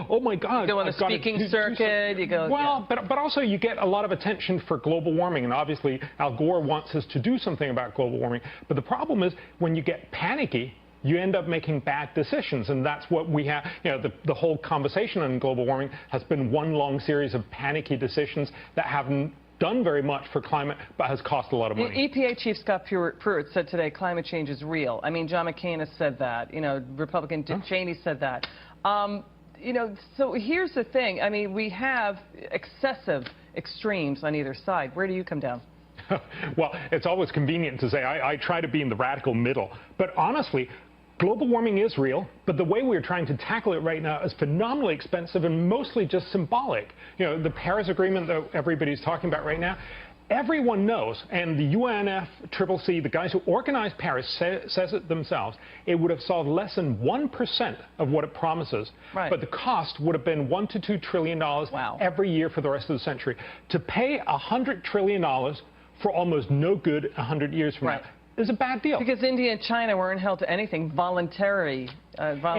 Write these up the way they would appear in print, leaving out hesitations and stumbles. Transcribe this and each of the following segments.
oh my God. You go on a speaking circuit, you go... Well, yeah. but also you get a lot of attention for global warming, and obviously Al Gore wants us to do something about global warming. But the problem is when you get panicky, you end up making bad decisions, and that's what we have. You know, the whole conversation on global warming has been one long series of panicky decisions that haven't done very much for climate, but has cost a lot of money. EPA Chief Scott Pruitt said today climate change is real. I mean, John McCain has said that. You know, Republican Dick Cheney said that. You know, so here's the thing. I mean, we have excessive extremes on either side. Where do you come down? Well, it's always convenient to say I try to be in the radical middle. But honestly, global warming is real, but the way we're trying to tackle it right now is phenomenally expensive and mostly just symbolic. You know, the Paris Agreement that everybody's talking about right now, everyone knows, and the UNFCCC, the guys who organized Paris, says it themselves, it would have solved less than 1% of what it promises. Right. But the cost would have been $1 to $2 trillion every year for the rest of the century. To pay $100 trillion for almost no good 100 years from now is a bad deal. Because India and China weren't held to anything voluntarily it's by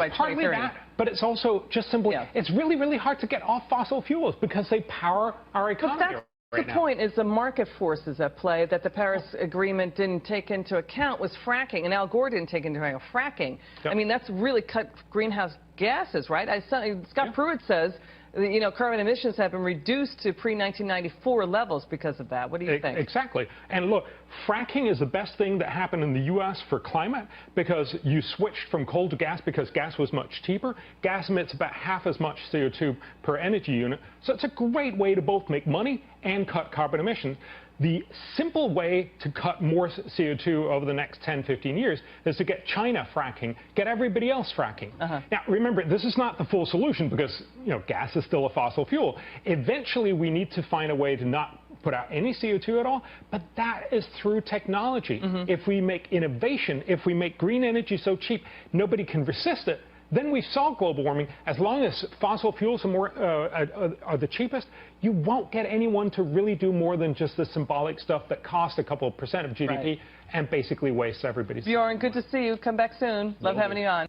partly 2030. that, but it's also just simply, it's really, really hard to get off fossil fuels because they power our economy. The point is the market forces at play that the Paris Agreement didn't take into account was fracking, and Al Gore didn't take into account fracking. I mean, that's really cut greenhouse gases, right? Scott Pruitt says, you know, carbon emissions have been reduced to pre-1994 levels because of that. What do you think? Exactly. And look, fracking is the best thing that happened in the U.S. for climate because you switched from coal to gas because gas was much cheaper. Gas emits about half as much CO2 per energy unit. So it's a great way to both make money and cut carbon emissions. The simple way to cut more CO2 over the next 10, 15 years is to get China fracking, get everybody else fracking. Now, remember, this is not the full solution because, you know, gas is still a fossil fuel. Eventually, we need to find a way to not put out any CO2 at all, but that is through technology. If we make innovation, if we make green energy so cheap, nobody can resist it, then we solve global warming. As long as fossil fuels are the cheapest, you won't get anyone to really do more than just the symbolic stuff that costs a couple of % of GDP and basically wastes everybody's time. Bjorn, good to see you. Come back soon. Love having you on.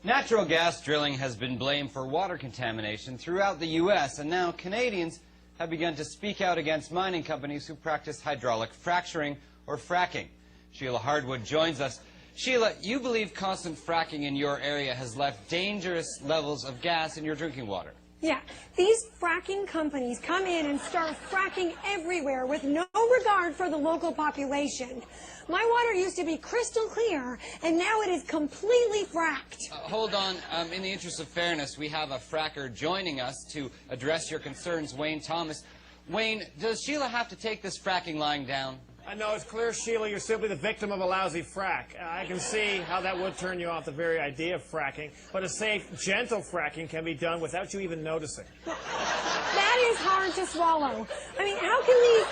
Natural gas drilling has been blamed for water contamination throughout the U.S., and now Canadians have begun to speak out against mining companies who practice hydraulic fracturing or fracking. Sheila Hardwood joins us. Sheila, you believe constant fracking in your area has left dangerous levels of gas in your drinking water. Yeah, these fracking companies come in and start fracking everywhere with no regard for the local population. My water used to be crystal clear, and now it is completely fracked. Hold on. In the interest of fairness, we have a fracker joining us to address your concerns, Wayne Thomas. Wayne, does Sheila have to take this fracking lying down? No, it's clear, Sheila, you're simply the victim of a lousy frack. I can see how that would turn you off the very idea of fracking, but a safe, gentle fracking can be done without you even noticing. That is hard to swallow. I mean, how can these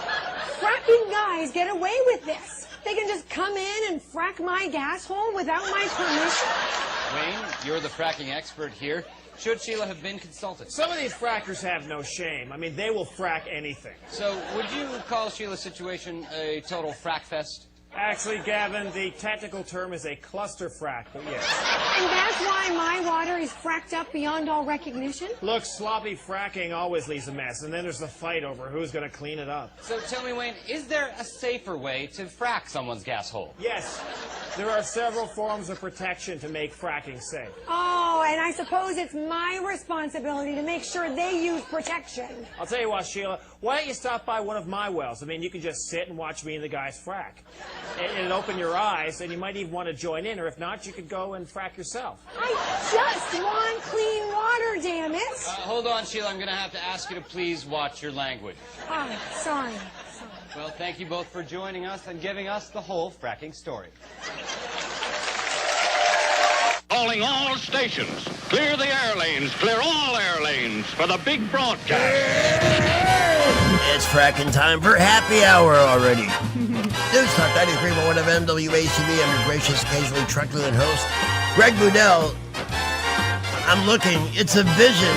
fracking guys get away with this? They can just come in and frack my gas hole without my permission? Wayne, you're the fracking expert here. Should Sheila have been consulted? Some of these frackers have no shame. I mean, they will frack anything. So, would you call Sheila's situation a total frack fest? Actually, Gavin, the technical term is a cluster frack, but yes. And that's why my water is fracked up beyond all recognition? Look, sloppy fracking always leaves a mess, and then there's the fight over who's going to clean it up. So tell me, Wayne, is there a safer way to frack someone's gas hole? Yes. There are several forms of protection to make fracking safe. Oh, and I suppose it's my responsibility to make sure they use protection. I'll tell you what, Sheila, why don't you stop by one of my wells? I mean, you can just sit and watch me and the guys frack. It'll open your eyes, and you might even want to join in, or if not, you could go and frack yourself. I just want clean water, damn it. Hold on, Sheila. I'm going to have to ask you to please watch your language. Oh, sorry. Well, thank you both for joining us and giving us the whole fracking story. Calling all stations. Clear the air lanes. Clear all air lanes for the big broadcast. It's fracking time for happy hour already. News Talk 93.1 of MWACB. I'm your gracious, occasionally truculent host, Greg Boudel. I'm looking. It's a vision.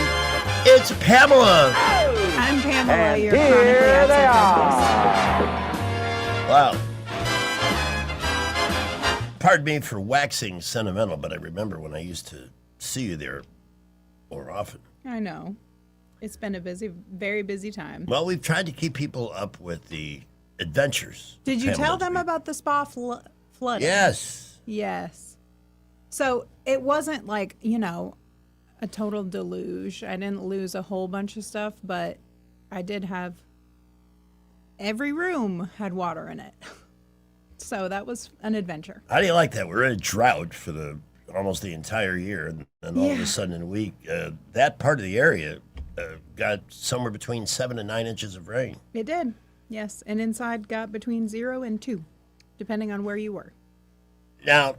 It's Pamela. I'm Pamela. You're chronically absent. Wow. Pardon me for waxing sentimental, but I remember when I used to see you there more often. I know. It's been a very busy time. Well, we've tried to keep people up with the adventures. Did you Pamela tell them Reed. about the spa flooding? Yes. Yes. So it wasn't like, a total deluge. I didn't lose a whole bunch of stuff, but I did have every room had water in it. So that was an adventure. How do you like that? We're in a drought for almost the entire year, and all of a sudden in a week, that part of the area got somewhere between 7 and 9 inches of rain. It did. Yes. And inside got between 0 and 2, depending on where you were. Now,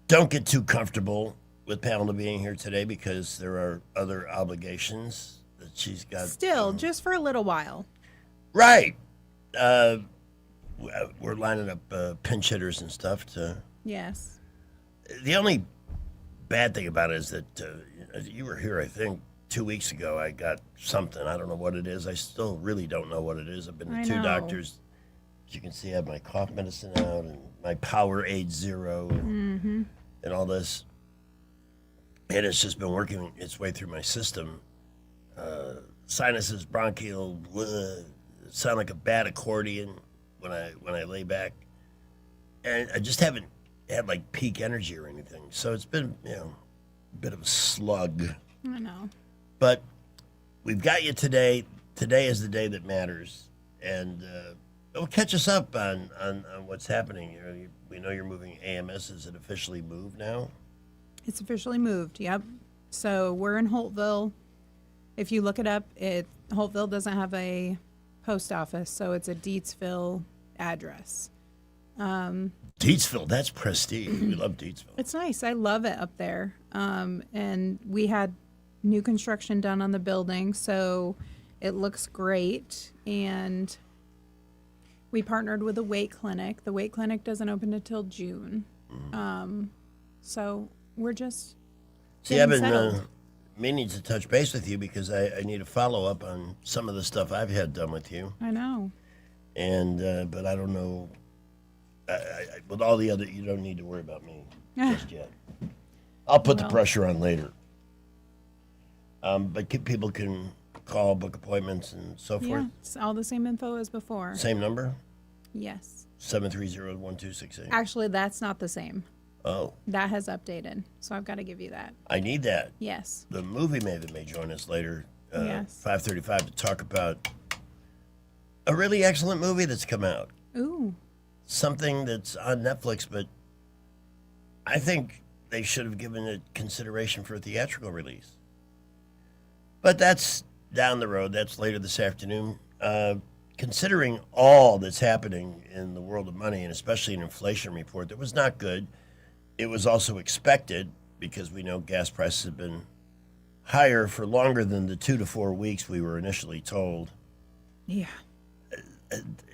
don't get too comfortable with Pamela being here today because there are other obligations that she's got. Still, just for a little while. Right. We're lining up pinch hitters and stuff to. Yes. The only bad thing about it is that you were here, I think, 2 weeks ago. I got something. I don't know what it is. I still really don't know what it is. I've been to two doctors. As you can see, I have my cough medicine out and my Powerade Zero and all this. And it's just been working its way through my system. Sinuses, bronchial, sound like a bad accordion when I lay back. And I just haven't had like peak energy or anything. So it's been, a bit of a slug. I know. But we've got you today. Today is the day that matters. And it'll catch us up on what's happening. We know you're moving AMS. Is it officially moved now? It's officially moved, yep. So we're in Holtville. If you look it up, Holtville doesn't have a post office, so it's a Deatsville address. Deatsville, that's prestige. We love Deatsville. It's nice. I love it up there. And we had new construction done on the building, so it looks great. And we partnered with a weight clinic. The weight clinic doesn't open until June. So we're just I've been settled. meaning to touch base with you because I need a follow-up on some of the stuff I've had done with you. I know. And but I don't know. With all the other, you don't need to worry about me just yet. I'll put the pressure on later. But people can call, book appointments, and so forth. Yeah, it's all the same info as before. Same number? Yes. 730-1268. Actually, that's not the same. Oh. That has updated, so I've got to give you that. I need that. Yes. The movie Maven may join us later, Yes. 5:35, to talk about a really excellent movie that's come out. Ooh. Something that's on Netflix, but I think they should have given it consideration for a theatrical release. But that's down the road. That's later this afternoon. Considering all that's happening in the world of money, and especially an inflation report that was not good, it was also expected because we know gas prices have been higher for longer than the 2 to 4 weeks we were initially told. Yeah.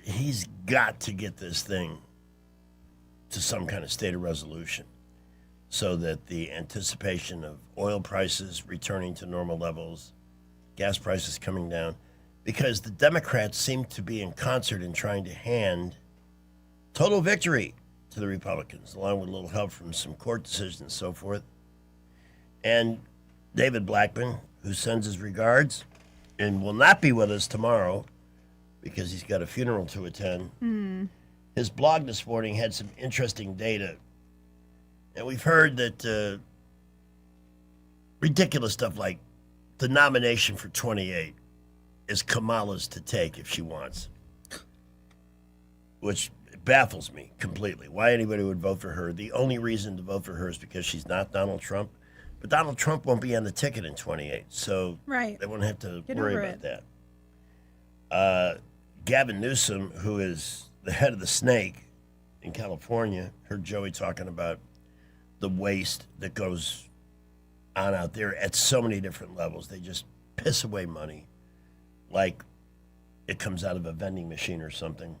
He's got to get this thing to some kind of state of resolution so that the anticipation of oil prices returning to normal levels, gas prices coming down, because the Democrats seem to be in concert in trying to hand total victory to the Republicans, along with a little help from some court decisions and so forth. And David Blackman, who sends his regards and will not be with us tomorrow because he's got a funeral to attend. His blog this morning had some interesting data. And we've heard that ridiculous stuff like the nomination for 28 is Kamala's to take if she wants, which baffles me completely. Why anybody would vote for her. The only reason to vote for her is because she's not Donald Trump. But Donald Trump won't be on the ticket in 28, so Right. they won't have to Get worry over about it. that. Gavin Newsom, who is the head of the snake in California, heard Joey talking about the waste that goes on out there at so many different levels. They just piss away money like it comes out of a vending machine or something.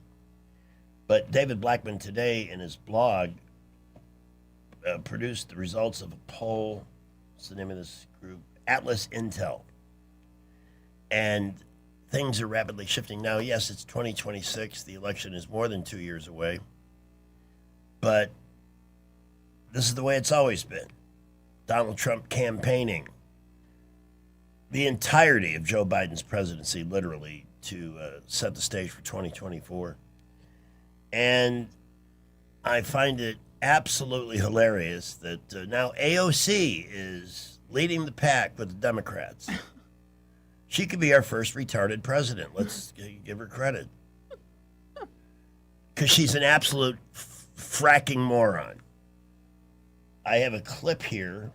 But David Blackman today in his blog produced the results of a poll. What's the name of this group? Atlas Intel. And things are rapidly shifting. Now, yes, it's 2026. The election is more than 2 years away. But this is the way it's always been. Donald Trump campaigning the entirety of Joe Biden's presidency, literally, to set the stage for 2024. And I find it absolutely hilarious that now AOC is leading the pack with the Democrats. She could be our first retarded president. Let's give her credit. Because she's an absolute fracking moron. I have a clip here.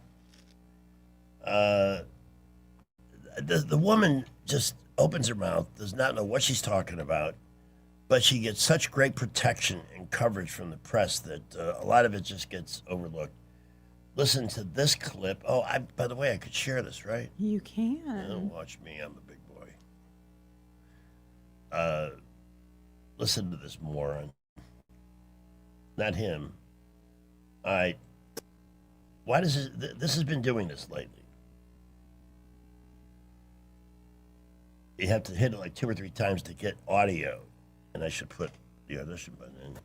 The woman just opens her mouth, does not know what she's talking about, but she gets such great protection and coverage from the press that a lot of it just gets overlooked. Listen to this clip. Oh, by the way, I could share this, right? You can. Yeah, watch me, I'm a big boy. Listen to this moron. Not him. All right. Why does this has been doing this lately? You have to hit it like 2 or 3 times to get audio. And I should put the audition button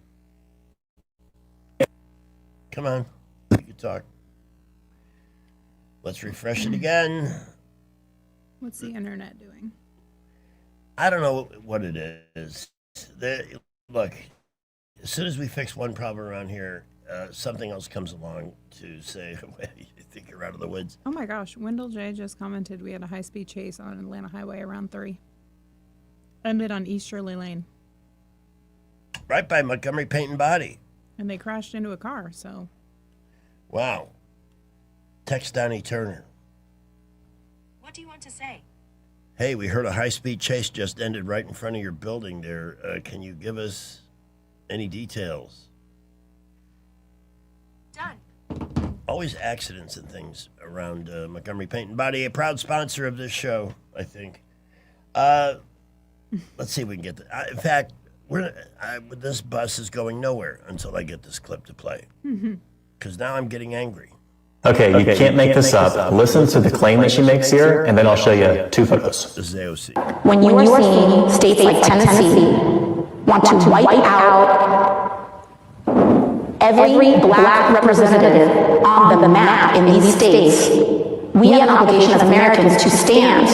in. Come on. You can talk. Let's refresh it again. What's the internet doing? I don't know what it is. Look, as soon as we fix one problem around here, something else comes along to say, well, you think you're out of the woods. Oh my gosh, Wendell J just commented we had a high-speed chase on Atlanta Highway around 3. Ended on East Shirley Lane. Right by Montgomery Paint and Body. And they crashed into a car, so. Wow. Text Donnie Turner. What do you want to say? Hey, we heard a high-speed chase just ended right in front of your building there. Can you give us any details? Done. Always accidents and things around Montgomery Paint and Body, a proud sponsor of this show, I think. Let's see if we can get that. In fact, this bus is going nowhere until I get this clip to play. Because now I'm getting angry. Okay, you can't make this up. Listen to the claim that she makes here, and then I'll show you 2 photos. This is AOC. When you are seeing states like Tennessee want to wipe out every black representative on the map in these states, we have an obligation as Americans to stand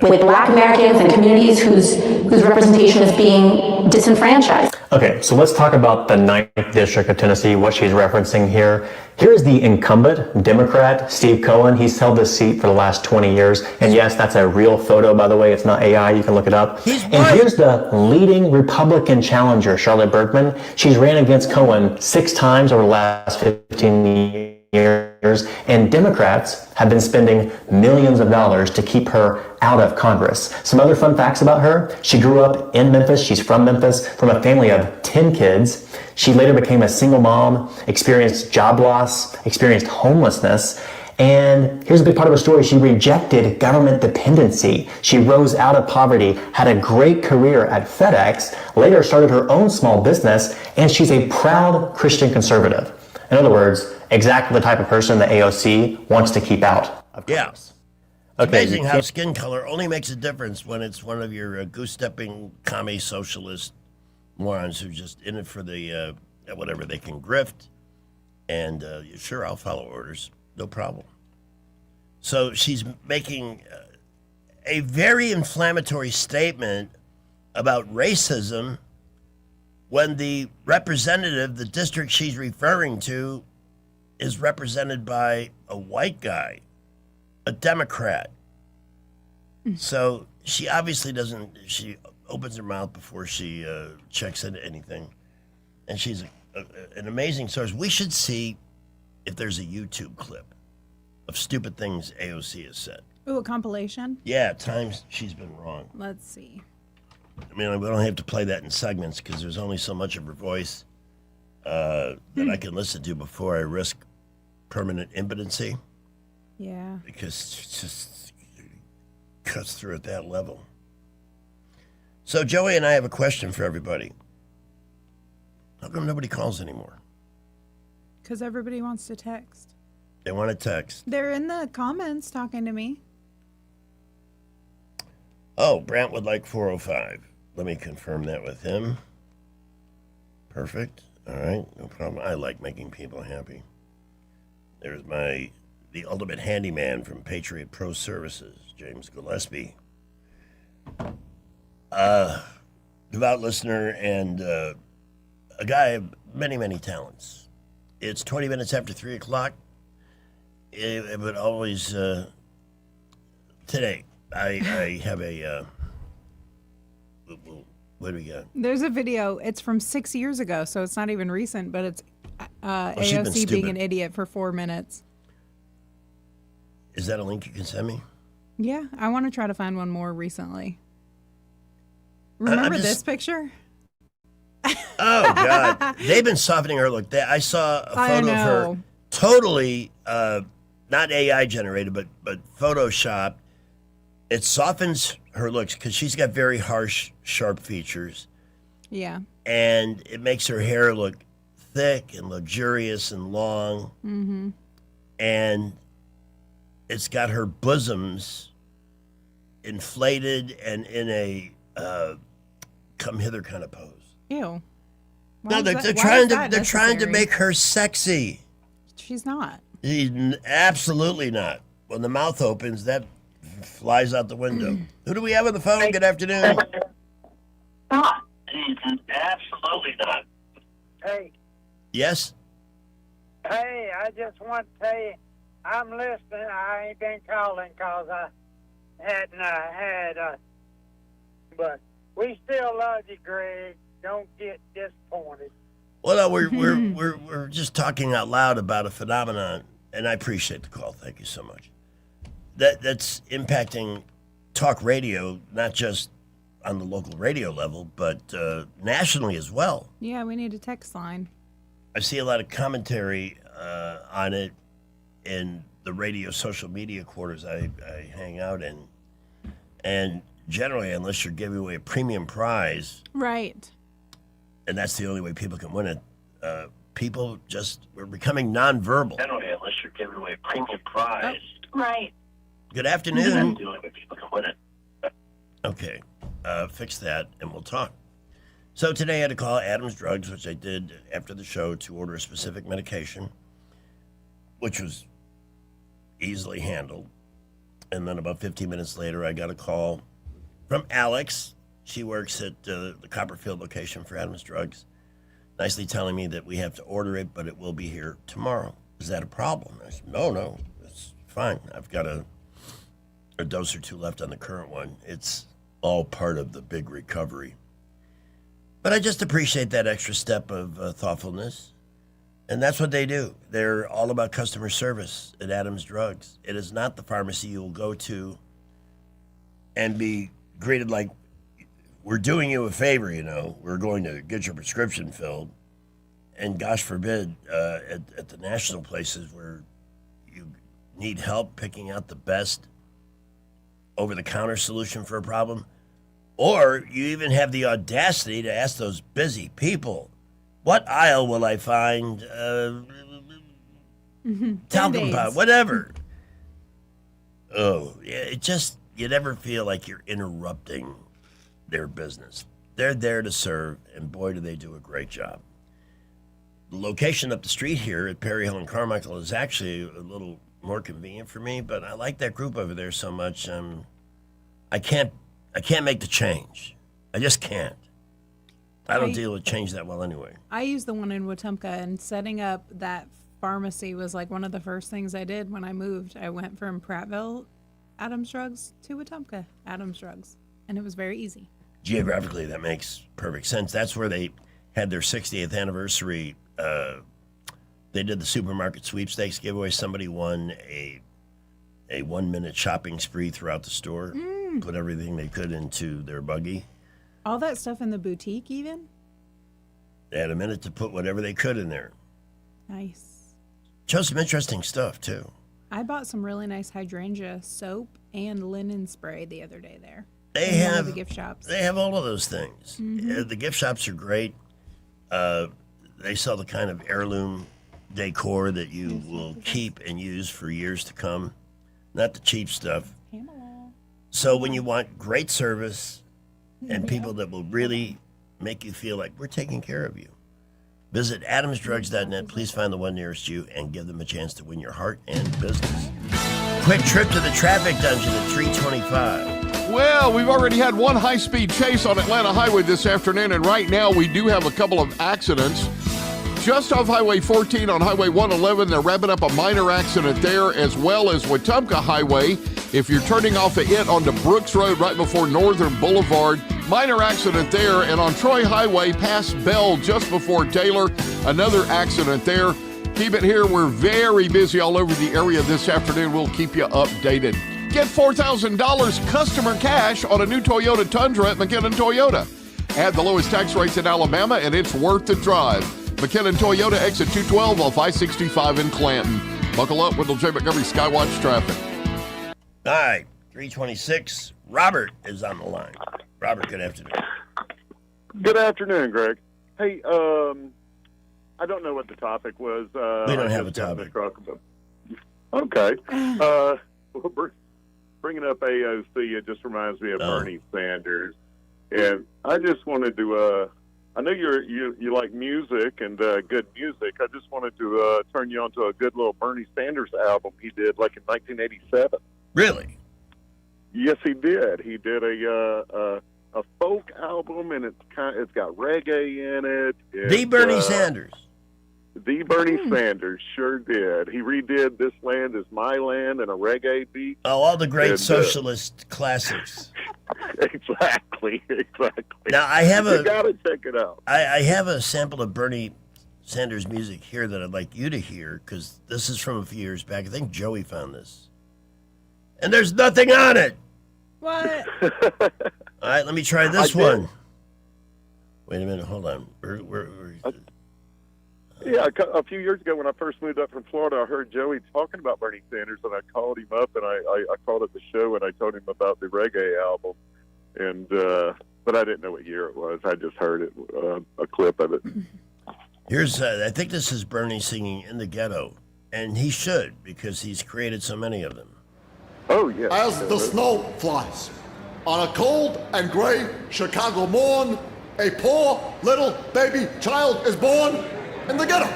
with black Americans and communities whose representation is being disenfranchised. Okay, so let's talk about the 9th District of Tennessee, what she's referencing here. Here's the incumbent Democrat, Steve Cohen. He's held this seat for the last 20 years. And yes, that's a real photo, by the way. It's not AI. You can look it up. And here's the leading Republican challenger, Charlotte Bergman. She's ran against Cohen 6 times over the last 15 years, and Democrats have been spending millions of dollars to keep her out of Congress. Some other fun facts about her: she grew up in Memphis. She's from Memphis, from a family of 10 kids. She later became a single mom, experienced job loss, experienced homelessness. And here's a big part of her story. She rejected government dependency. She rose out of poverty, had a great career at FedEx, later started her own small business, and she's a proud Christian conservative. In other words, exactly the type of person that AOC wants to keep out of Congress. Yeah. Okay, amazing how skin color only makes a difference when it's one of your goose-stepping commie socialist morons who just in it for the whatever they can grift. And sure, I'll follow orders. No problem. So she's making a very inflammatory statement about racism when the representative, the district she's referring to, is represented by a white guy, a Democrat. So she obviously doesn't, she opens her mouth before she checks into anything. And she's an amazing source. We should see if there's a YouTube clip of stupid things AOC has said. Ooh, a compilation? Yeah, times she's been wrong. Let's see. I mean, we don't have to play that in segments because there's only so much of her voice that I can listen to before I risk permanent impotency. Yeah. Because it just cuts through at that level. So Joey and I have a question for everybody. How come nobody calls anymore? Because everybody wants to text. They want to text. They're in the comments talking to me. Oh, Brant would like 405. Let me confirm that with him. Perfect. All right, no problem. I like making people happy. There's my the ultimate handyman from Patriot Pro Services, James Gillespie. Devout listener and a guy of many, many talents. It's 20 minutes after 3 o'clock. But always, today, I have a, what do we got? There's a video. It's from 6 years ago, so it's not even recent, but it's she's been AOC being stupid. an idiot for 4 minutes. Is that a link you can send me? Yeah, I want to try to find one more recently. Remember this picture? Oh, God. They've been softening her look. I saw a photo of her totally, not AI generated, but Photoshopped. It softens her looks because she's got very harsh, sharp features. Yeah. And it makes her hair look thick and luxurious and long. Mm-hmm. And it's got her bosoms inflated and in a come hither kind of pose. Ew. No, they're trying to make her sexy. She's not. Absolutely not. When the mouth opens, that flies out the window. Who do we have on the phone? Good afternoon. Absolutely not. Hey. Yes? Hey, I just want to tell you, I'm listening. I ain't been calling because I hadn't but we still love you, Greg. Don't get disappointed. Well, no, we're just talking out loud about a phenomenon, and I appreciate the call. Thank you so much. That's impacting talk radio, not just on the local radio level, but nationally as well. Yeah, we need a text line. I see a lot of commentary on it in the radio social media quarters I hang out in. And generally, unless you're giving away a premium prize, right, and that's the only way people can win it, people we're becoming nonverbal. Generally, unless you're giving away a premium prize. Right. Good afternoon. That's the only way people can win it. Okay, fix that and we'll talk. So today I had to call Adams Drugs, which I did after the show, to order a specific medication, which was easily handled. And then about 15 minutes later, I got a call from Alex. She works at the Copperfield location for Adams Drugs, nicely telling me that we have to order it, but it will be here tomorrow. Is that a problem? I said, no, it's fine. I've got a dose or two left on the current one. It's all part of the big recovery. But I just appreciate that extra step of thoughtfulness. And that's what they do. They're all about customer service at Adams Drugs. It is not the pharmacy you will go to and be greeted like, we're doing you a favor, we're going to get your prescription filled. And gosh forbid, at the national places where you need help picking out the best over-the-counter solution for a problem, or you even have the audacity to ask those busy people, what aisle will I find talcum powder, whatever. Oh, yeah, you never feel like you're interrupting their business. They're there to serve, and boy, do they do a great job. The location up the street here at Perry Hill and Carmichael is actually a little more convenient for me, but I like that group over there so much. I can't make the change. I just can't. I don't deal with change that well anyway. I use the one in Wetumpka, and setting up that pharmacy was like one of the first things I did when I moved. I went from Prattville Adams Drugs to Wetumpka Adams Drugs, and it was very easy. Geographically, that makes perfect sense. That's where they had their 60th anniversary. They did the supermarket sweepstakes giveaway. Somebody won a 1-minute shopping spree throughout the store, put everything they could into their buggy. All that stuff in the boutique even? They had a minute to put whatever they could in there. Nice. Chose some interesting stuff, too. I bought some really nice hydrangea soap and linen spray the other day there. They in one have of the gift shops. They have all of those things. Mhm. The gift shops are great. They sell the kind of heirloom decor that you will keep and use for years to come, not the cheap stuff. So when you want great service and people that will really make you feel like we're taking care of you, Visit adamsdrugs.net. Please find the one nearest you and give them a chance to win your heart and business. Quick trip to the traffic dungeon at 325. Well, we've already had one high-speed chase on Atlanta Highway this afternoon, and right now we do have a couple of accidents. Just off Highway 14 on Highway 111, they're wrapping up a minor accident there, as well as Wetumpka Highway. If you're turning off at it onto Brooks Road right before Northern Boulevard, minor accident there. And on Troy Highway past Bell just before Taylor, another accident there. Keep it here. We're very busy all over the area this afternoon. We'll keep you updated. Get $4,000 customer cash on a new Toyota Tundra at McKinnon Toyota. Add the lowest tax rates in Alabama, and it's worth the drive. McKinnon Toyota, exit 212 off I-65 in Clanton. Buckle up with the J. Montgomery Skywatch traffic. All right, 326. Robert is on the line. Robert, good afternoon. Good afternoon, Greg. Hey, I don't know what the topic was. We don't have a topic. Okay. Bringing up AOC, it just reminds me of Bernie Sanders. And I just wanted to, I know you like music and good music. I just wanted to turn you on to a good little Bernie Sanders album he did like in 1987. Really? Yes, he did. He did a folk album, and it's got reggae in it. The Bernie Sanders. The Bernie Sanders sure did. He redid "This Land Is My Land" in a reggae beat. Oh, all the great socialist classics. Exactly. Now I have you gotta check it out. I have a sample of Bernie Sanders music here that I'd like you to hear, because this is from a few years back. I think Joey found this. And there's nothing on it. What? All right, let me try this one. Wait a minute, hold on. Yeah, a few years ago when I first moved up from Florida, I heard Joey talking about Bernie Sanders, and I called him up, and I called up the show, and I told him about the reggae album, and but I didn't know what year it was. I just heard it, a clip of it. Here's, I think this is Bernie singing "In the Ghetto," and he should, because he's created so many of them. Oh, yeah. As the snow flies on a cold and gray Chicago morn, a poor little baby child is born in the ghetto.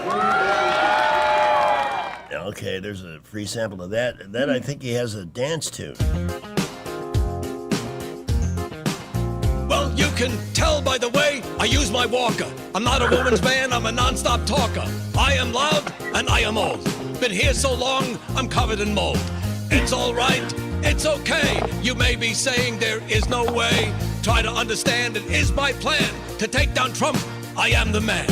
Okay, there's a free sample of that. And then I think he has a dance tune. Well, you can tell by the way I use my walker. I'm not a woman's man, I'm a non-stop talker. I am loud and I am old. Been here so long, I'm covered in mold. It's all right, it's okay. You may be saying there is no way. Try to understand, it is my plan to take down Trump. I am the man.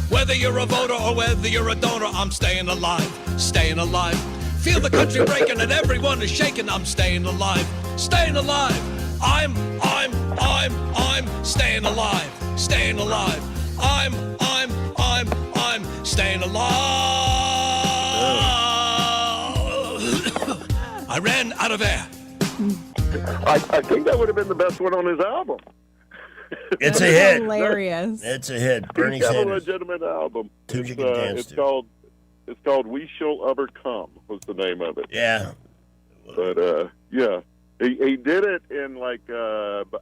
Whether you're a voter or whether you're a donor, I'm staying alive, staying alive. Feel the country breaking and everyone is shaking. I'm staying alive, staying alive. I'm staying alive, staying alive. I'm staying alive. I ran out of air. I think that would have been the best one on his album. It's a hit. Hilarious. It's a hit. Bernie He's got Sanders. a legitimate album. Tunes you can dance to. It's called "We Shall Overcome" was the name of it. Yeah. But yeah, he did it in like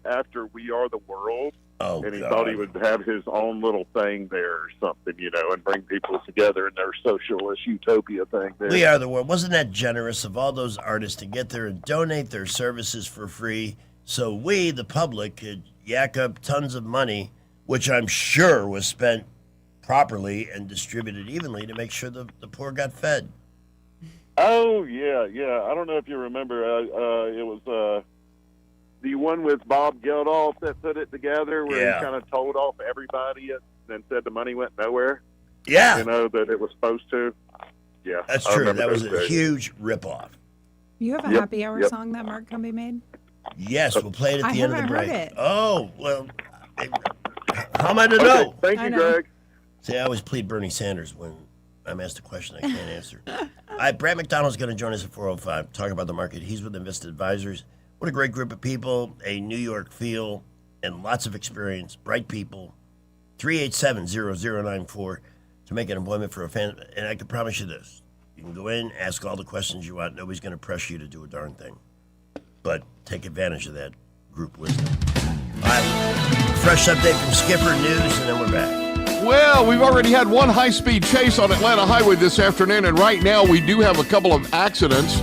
after "We Are the World." Oh, and he God. thought he would have his own little thing there or something, and bring people together in their socialist utopia thing there. We Are the World. Wasn't that generous of all those artists to get there and donate their services for free so we, the public, could yak up tons of money, which I'm sure was spent properly and distributed evenly to make sure the poor got fed. Oh, yeah. I don't know if you remember. It was the one with Bob Geldof that put it together where he kind of told off everybody and said the money went nowhere. Yeah. That it was supposed to. Yeah. That's I true. remember That was those a days. huge ripoff. You have a happy hour song that Mark Cumbie made? Yes, we'll play it at the end of the haven't break. heard it. Oh, well, how am I to know? Thank you, Greg. See, I always plead Bernie Sanders when I'm asked a question I can't answer. All right, Brad McDonald's going to join us at 4:05, talking about the market. He's with Invest Advisors. What a great group of people, a New York feel, and lots of experience, bright people. 387-0094 to make an appointment for a fan. And I can promise you this. You can go in, ask all the questions you want. Nobody's going to press you to do a darn thing. But take advantage of that group wisdom. All right, fresh update from Skipper News, and then we're back. Well, we've already had one high-speed chase on Atlanta Highway this afternoon, and right now we do have a couple of accidents.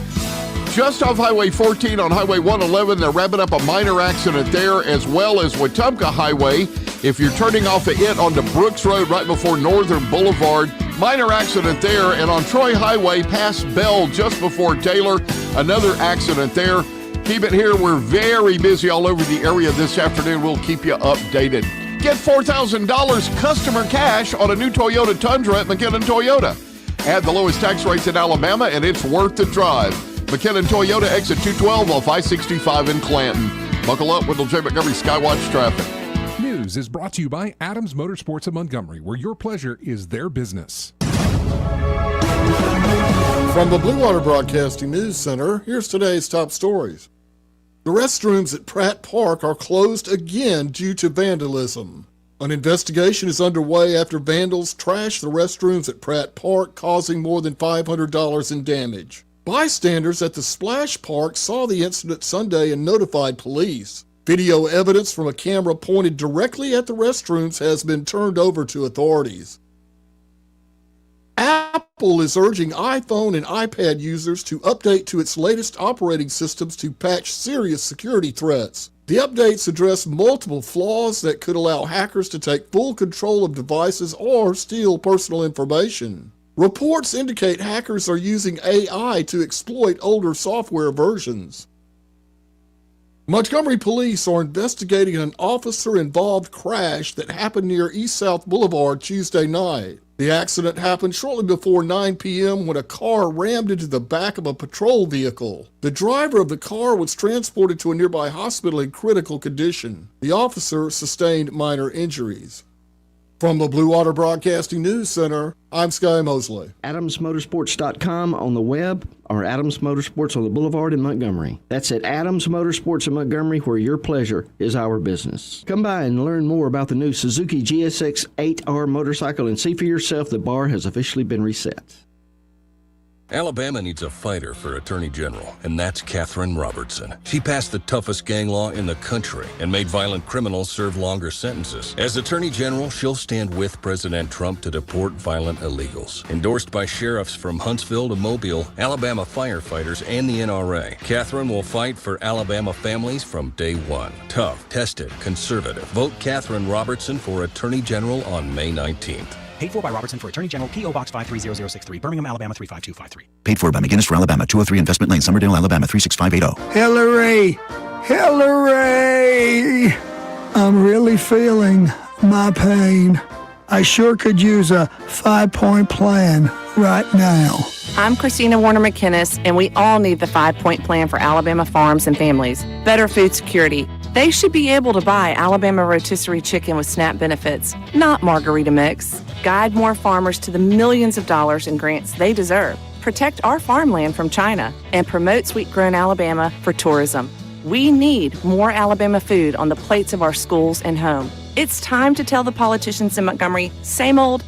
Just off Highway 14 on Highway 111, they're wrapping up a minor accident there, as well as Wetumpka Highway. If you're turning off of it onto Brooks Road right before Northern Boulevard, minor accident there. And on Troy Highway past Bell just before Taylor, another accident there. Keep it here. We're very busy all over the area this afternoon. We'll keep you updated. Get $4,000 customer cash on a new Toyota Tundra at McKinnon Toyota. Add the lowest tax rates in Alabama, and it's worth the drive. McKinnon Toyota, exit 212 off I-65 in Clanton. Buckle up with J. Montgomery Skywatch traffic. News is brought to you by Adams Motorsports of Montgomery, where your pleasure is their business. From the Blue Water Broadcasting News Center, here's today's top stories. The restrooms at Pratt Park are closed again due to vandalism. An investigation is underway after vandals trashed the restrooms at Pratt Park, causing more than $500 in damage. Bystanders at the Splash Park saw the incident Sunday and notified police. Video evidence from a camera pointed directly at the restrooms has been turned over to authorities. Apple is urging iPhone and iPad users to update to its latest operating systems to patch serious security threats. The updates address multiple flaws that could allow hackers to take full control of devices or steal personal information. Reports indicate hackers are using AI to exploit older software versions. Montgomery police are investigating an officer-involved crash that happened near East South Boulevard Tuesday night. The accident happened shortly before 9 p.m. when a car rammed into the back of a patrol vehicle. The driver of the car was transported to a nearby hospital in critical condition. The officer sustained minor injuries. From the Blue Water Broadcasting News Center, I'm Sky Mosley. AdamsMotorsports.com on the web or Adams Motorsports on the Boulevard in Montgomery. That's at Adams Motorsports in Montgomery, where your pleasure is our business. Come by and learn more about the new Suzuki GSX 8R motorcycle and see for yourself the bar has officially been reset. Alabama needs a fighter for Attorney General, and that's Katherine Robertson. She passed the toughest gang law in the country and made violent criminals serve longer sentences. As Attorney General, she'll stand with President Trump to deport violent illegals. Endorsed by sheriffs from Huntsville to Mobile, Alabama firefighters, and the NRA, Katherine will fight for Alabama families from day one. Tough, tested, conservative. Vote Katherine Robertson for Attorney General on May 19th. Paid for by Robertson for Attorney General, P.O. Box 530063, Birmingham, Alabama 35253. Paid for by McGinnis for Alabama, 203 Investment Lane, Summerdale, Alabama 36580. Hillary! Hillary! I'm really feeling my pain. I sure could use a 5-point plan right now. I'm Christina Warner McInnes, and we all need the 5-point plan for Alabama farms and families. Better food security. They should be able to buy Alabama rotisserie chicken with SNAP benefits, not margarita mix. Guide more farmers to the millions of dollars in grants they deserve. Protect our farmland from China and promote sweet-grown Alabama for tourism. We need more Alabama food on the plates of our schools and home. It's time to tell the politicians in Montgomery, same old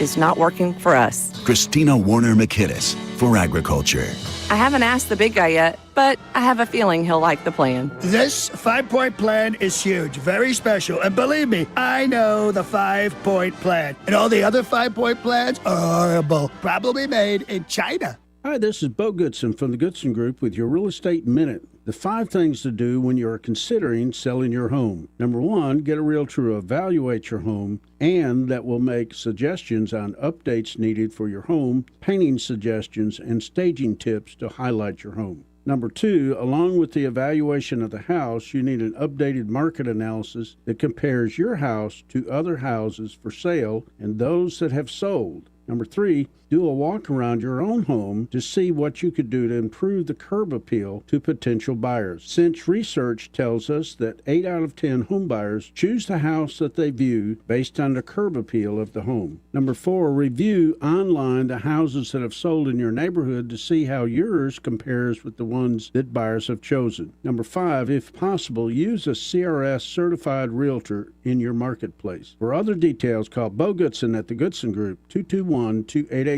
is not working for us. Christina Warner McInnes for Agriculture. I haven't asked the big guy yet, but I have a feeling he'll like the plan. This 5-point plan is huge, very special, and believe me, I know the 5-point plan. And all the other 5-point plans are horrible, probably made in China. Hi, this is Bo Goodson from the Goodson Group with your Real Estate Minute. The 5 things to do when you are considering selling your home. Number 1, get a realtor to evaluate your home, and that will make suggestions on updates needed for your home, painting suggestions, and staging tips to highlight your home. Number 2, along with the evaluation of the house, you need an updated market analysis that compares your house to other houses for sale and those that have sold. Number 3, do a walk around your own home to see what you could do to improve the curb appeal to potential buyers. Since research tells us that 8 out of 10 home buyers choose the house that they view based on the curb appeal of the home. Number 4, review online the houses that have sold in your neighborhood to see how yours compares with the ones that buyers have chosen. Number 5, if possible, use a CRS certified realtor in your marketplace. For other details, call Bo Goodson at the Goodson Group, 221-2883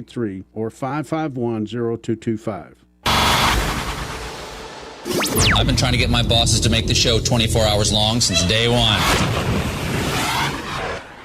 or 551-0225. I've been trying to get my bosses to make the show 24 hours long since day one.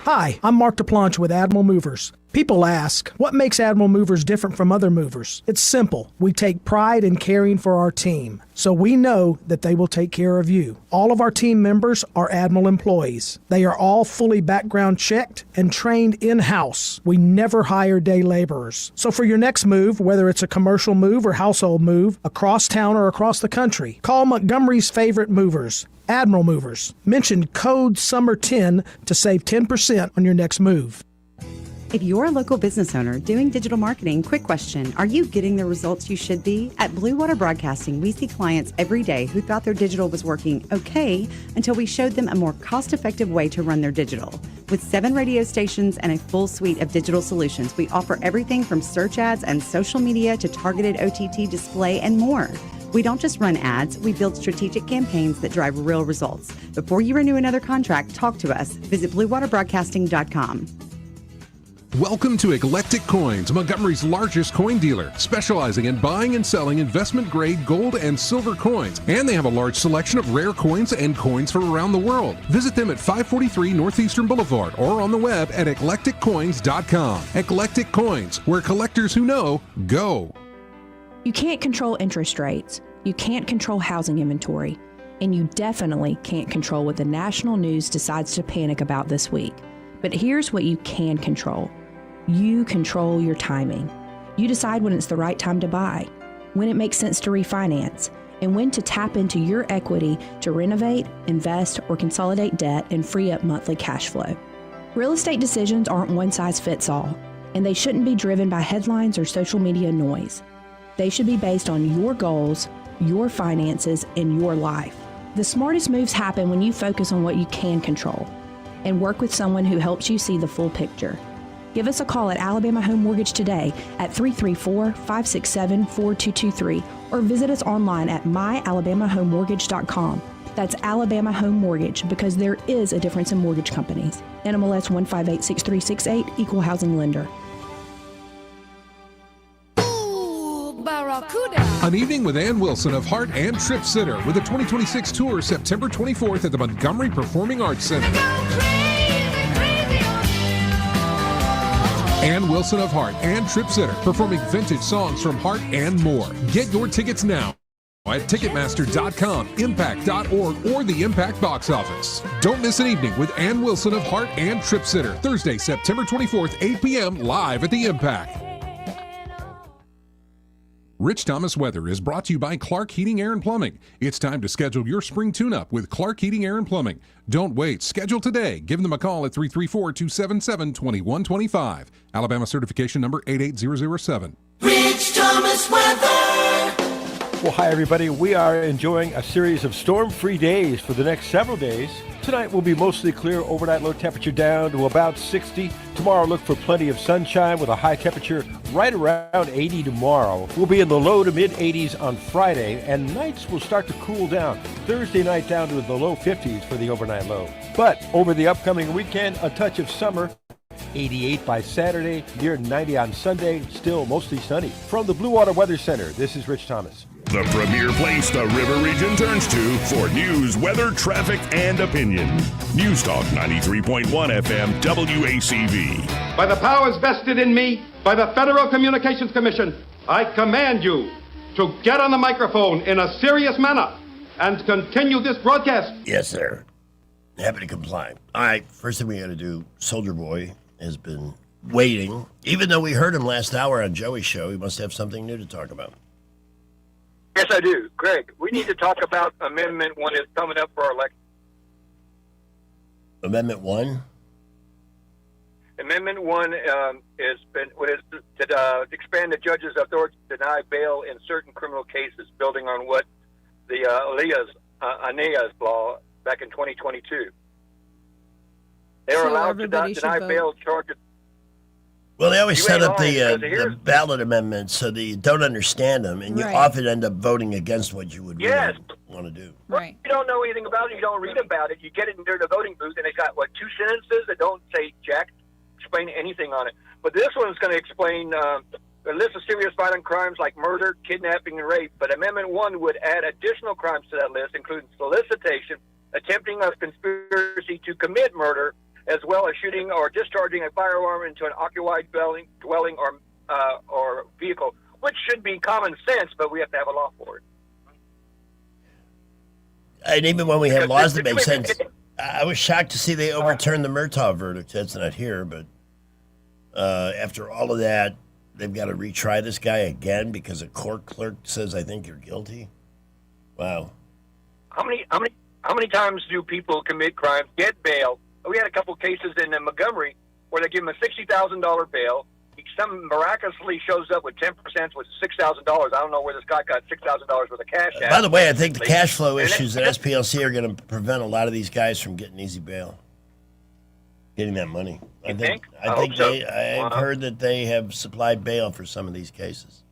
Hi, I'm Mark DePlanche with Admiral Movers. People ask, what makes Admiral Movers different from other movers? It's simple. We take pride in caring for our team, so we know that they will take care of you. All of our team members are Admiral employees. They are all fully background checked and trained in-house. We never hire day laborers. So for your next move, whether it's a commercial move or household move, across town or across the country, call Montgomery's favorite movers, Admiral Movers. Mention code SUMMER10 to save 10% on your next move. If you're a local business owner doing digital marketing, quick question, are you getting the results you should be? At Blue Water Broadcasting, we see clients every day who thought their digital was working okay until we showed them a more cost-effective way to run their digital. With 7 radio stations and a full suite of digital solutions, we offer everything from search ads and social media to targeted OTT display and more. We don't just run ads, we build strategic campaigns that drive real results. Before you renew another contract, talk to us. Visit bluewaterbroadcasting.com. Welcome to Eclectic Coins, Montgomery's largest coin dealer, specializing in buying and selling investment-grade gold and silver coins. And they have a large selection of rare coins and coins from around the world. Visit them at 543 Northeastern Boulevard or on the web at eclecticcoins.com. Eclectic Coins, where collectors who know go. You can't control interest rates. You can't control housing inventory. And you definitely can't control what the national news decides to panic about this week. But here's what you can control. You control your timing. You decide when it's the right time to buy, when it makes sense to refinance, and when to tap into your equity to renovate, invest, or consolidate debt and free up monthly cash flow. Real estate decisions aren't one size fits all, and they shouldn't be driven by headlines or social media noise. They should be based on your goals, your finances, and your life. The smartest moves happen when you focus on what you can control and work with someone who helps you see the full picture. Give us a call at Alabama Home Mortgage today at 334-567-4223 or visit us online at myalabamahomemortgage.com. That's Alabama Home Mortgage, because there is a difference in mortgage companies. NMLS 1586368, Equal Housing Lender. An evening with Ann Wilson of Heart and Trip Sitter with the 2026 tour September 24th at the Montgomery Performing Arts Center. Ann Wilson of Heart and Trip Sitter performing vintage songs from Heart and more. Get your tickets now at Ticketmaster.com, Impact.org, or the Impact box office. Don't miss an evening with Ann Wilson of Heart and Trip Sitter, Thursday, September 24th, 8 p.m. live at the Impact. Rich Thomas Weather is brought to you by Clark Heating, Air, and Plumbing. It's time to schedule your spring tune-up with Clark Heating, Air, and Plumbing. Don't wait. Schedule today. Give them a call at 334-277-2125. Alabama certification number 88007. Rich Thomas Weather. Well, hi, everybody. We are enjoying a series of storm-free days for the next several days. Tonight will be mostly clear, overnight low temperature down to about 60. Tomorrow, look for plenty of sunshine with a high temperature right around 80 tomorrow. We'll be in the low to mid 80s on Friday, and nights will start to cool down. Thursday night down to the low 50s for the overnight low. But over the upcoming weekend, a touch of summer. 88 by Saturday, near 90 on Sunday, still mostly sunny. From the Blue Water Weather Center, this is Rich Thomas. The premier place the River Region turns to for news, weather, traffic, and opinion. News Talk 93.1 FM WACV. By the powers vested in me by the Federal Communications Commission, I command you to get on the microphone in a serious manner and continue this broadcast. Yes, sir. Happy to comply. All right, first thing we got to do, Soldier Boy has been waiting. Even though we heard him last hour on Joey's show, he must have something new to talk about. Yes, I do. Greg, we need to talk about Amendment 1 is coming up for our election. Amendment 1? Amendment 1 is to expand the judge's authority to deny bail in certain criminal cases, building on what the Aneas law back in 2022. They were allowed to deny bail charges. Well, they always set up the ballot amendments so that you don't understand them, and you often end up voting against what you would really want to do. Right. You don't know anything about it. You don't read about it. You get it into the voting booth, and it's got, 2 sentences that don't say jack, explain anything on it. But this one's going to explain a list of serious violent crimes like murder, kidnapping, and rape. But Amendment 1 would add additional crimes to that list, including solicitation, attempting of conspiracy to commit murder, as well as shooting or discharging a firearm into an occupied dwelling or vehicle, which should be common sense, but we have to have a law for it. And even when we have laws that make sense, I was shocked to see they overturned the Murtaugh verdict. That's not here, but after all of that, they've got to retry this guy again because a court clerk says, "I think you're guilty." Wow. How many times do people commit crimes, get bail? We had a couple cases in Montgomery where they give him a $60,000 bail. Some miraculously shows up with 10% with $6,000. I don't know where this guy got $6,000 worth of cash at. By the way, I think the cash flow issues at SPLC are going to prevent a lot of these guys from getting easy bail, getting that money. I think I've heard that they have supplied bail for some of these cases.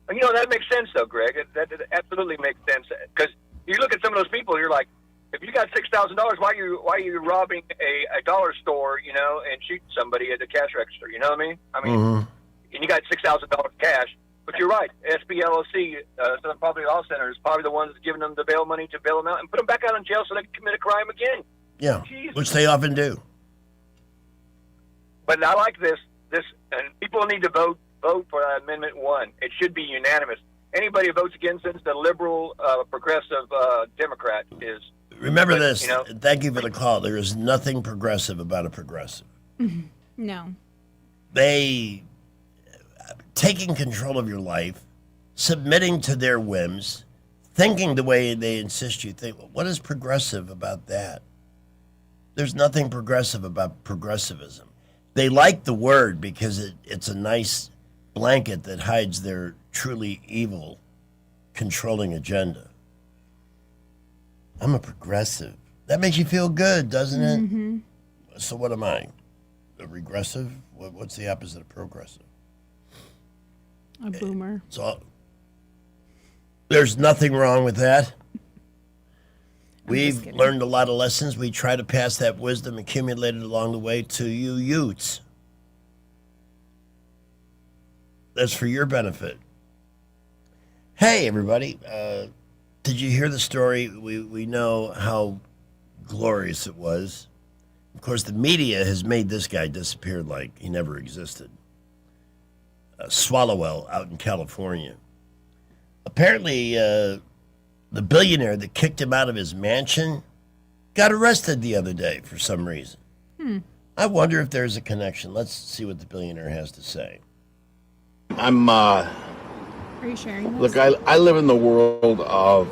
And, that makes sense, though, Greg. That absolutely makes sense. Because you look at some of those people, you're like, if you got $6,000, why are you robbing a dollar store, and shooting somebody at the cash register? You know what I mean? And you got $6,000 cash. But you're right. SPLC, Southern Poverty Law Center, is probably the ones that's giving them the bail money to bail them out and put them back out in jail so they can commit a crime again. Yeah, Jeez. Which they often do. But I like this, and people need to vote for Amendment 1. It should be unanimous. Anybody who votes against it, the liberal, progressive Democrat is. Remember this. Thank you for the call. There is nothing progressive about a progressive. No. They taking control of your life, submitting to their whims, thinking the way they insist you think. What is progressive about that? There's nothing progressive about progressivism. They like the word because it's a nice blanket that hides their truly evil, controlling agenda. I'm a progressive. That makes you feel good, doesn't it? Mm-hmm. So what am I? A regressive? What's the opposite of progressive? A boomer. So there's nothing wrong with that. We've learned a lot of lessons. We try to pass that wisdom accumulated along the way to you Utes. That's for your benefit. Hey, everybody. Did you hear the story? We know how glorious it was. Of course, the media has made this guy disappear like he never existed. Swallowwell out in California. Apparently, the billionaire that kicked him out of his mansion got arrested the other day for some reason. I wonder if there's a connection. Let's see what the billionaire has to say. Are you sharing this? Look, I live in the world of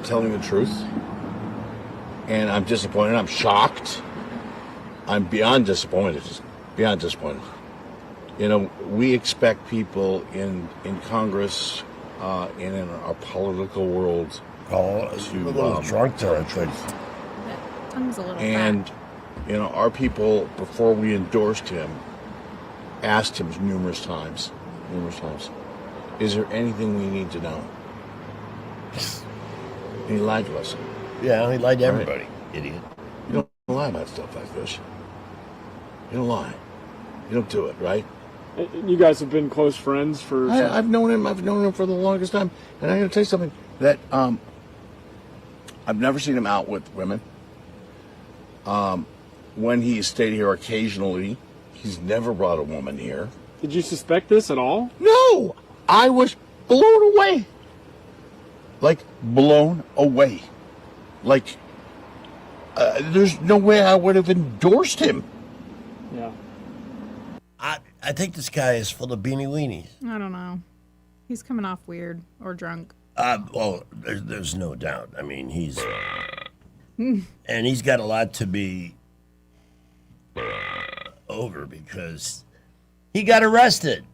telling the truth, and I'm disappointed. I'm shocked. I'm beyond disappointed. Beyond disappointed. We expect people in Congress and in our political world to a little drunk to our truth. Tongue's a little and our people, before we endorsed him, asked him numerous times, is there anything we need to know? And he lied to us. Yeah, he lied to everybody, idiot. You don't lie about stuff like this. You don't lie. You don't do it, right? You guys have been close friends for... I've known him for the longest time. And I'm going to tell you something that I've never seen him out with women. When he stayed here occasionally, he's never brought a woman here. Did you suspect this at all? No! I was blown away. Like, blown away. Like, there's no way I would have endorsed him. Yeah. I think this guy is full of beanie weenies. I don't know. He's coming off weird or drunk. Well, there's no doubt. I mean, he's... and he's got a lot to be over because he got arrested.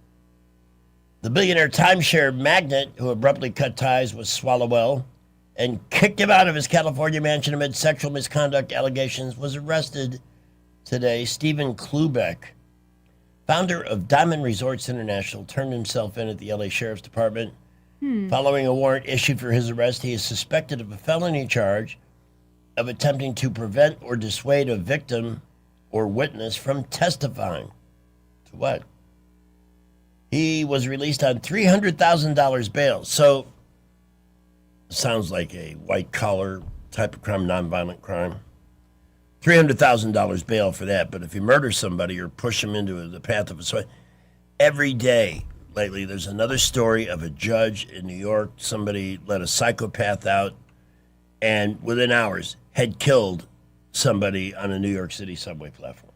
The billionaire timeshare magnate who abruptly cut ties with Swallowwell and kicked him out of his California mansion amid sexual misconduct allegations was arrested today. Stephen Klubeck, founder of Diamond Resorts International, turned himself in at the LA Sheriff's Department. Following a warrant issued for his arrest, he is suspected of a felony charge of attempting to prevent or dissuade a victim or witness from testifying. To what? He was released on $300,000 bail. So, sounds like a white-collar type of crime, nonviolent crime. $300,000 bail for that. But if you murder somebody or push them into the path of a suicide, every day lately there's another story of a judge in New York. Somebody let a psychopath out and within hours had killed somebody on a New York City subway platform.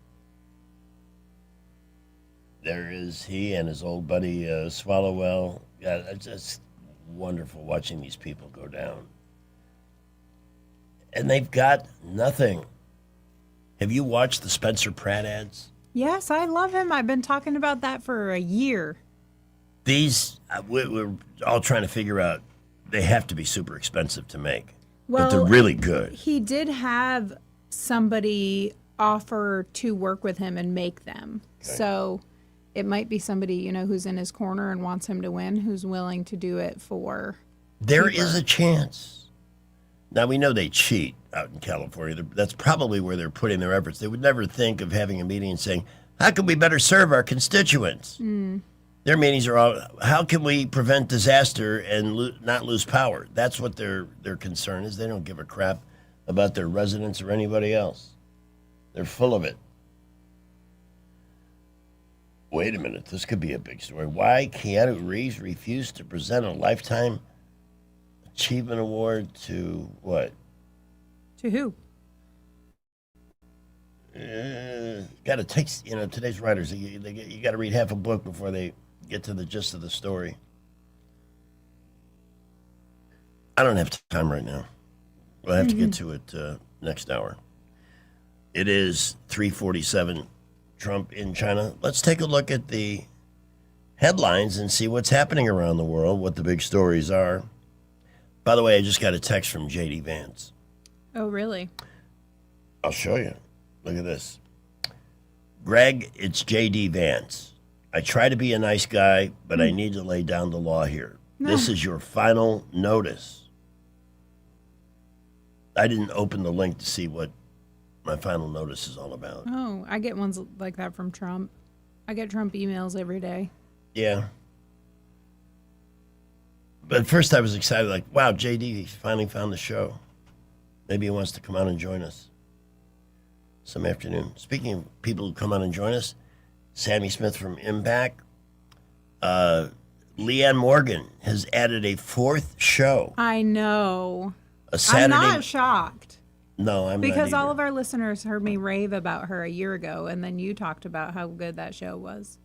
There is he and his old buddy Swallowwell. Yeah, it's just wonderful watching these people go down. And they've got nothing. Have you watched the Spencer Pratt ads? Yes, I love him. I've been talking about that for a year. These, we're all trying to figure out, they have to be super expensive to make. Well, but they're really good. He did have somebody offer to work with him and make them. Okay. So it might be somebody, you know, who's in his corner and wants him to win, who's willing to do it for There cheaper. is a chance. Now, we know they cheat out in California. That's probably where they're putting their efforts. They would never think of having a meeting and saying, how can we better serve our constituents? Mm. Their meetings are all, how can we prevent disaster and not lose power? That's what their concern is. They don't give a crap about their residents or anybody else. They're full of it. Wait a minute, this could be a big story. Why Keanu Reeves refused to present a Lifetime Achievement Award to what? To who? Got to take, you know, today's writers, you got to read half a book before they get to the gist of the story. I don't have time right now. We'll have to get to it next hour. It is 3:47. Trump in China. Let's take a look at the headlines and see what's happening around the world, what the big stories are. By the way, I just got a text from J.D. Vance. Oh, really? I'll show you. Look at this. Greg, it's J.D. Vance. I try to be a nice guy, but I need to lay down the law here. No. This is your final notice. I didn't open the link to see what my final notice is all about. Oh, I get ones like that from Trump. I get Trump emails every day. Yeah. But at first I was excited, like, wow, JD finally found the show. Maybe he wants to come out and join us some afternoon. Speaking of people who come out and join us, Sammy Smith from Impact, Leanne Morgan has added a fourth show. I know. A Saturday. I'm not shocked. No, I'm because not all of our listeners heard me rave about her a year ago, and then you talked about how good that show was.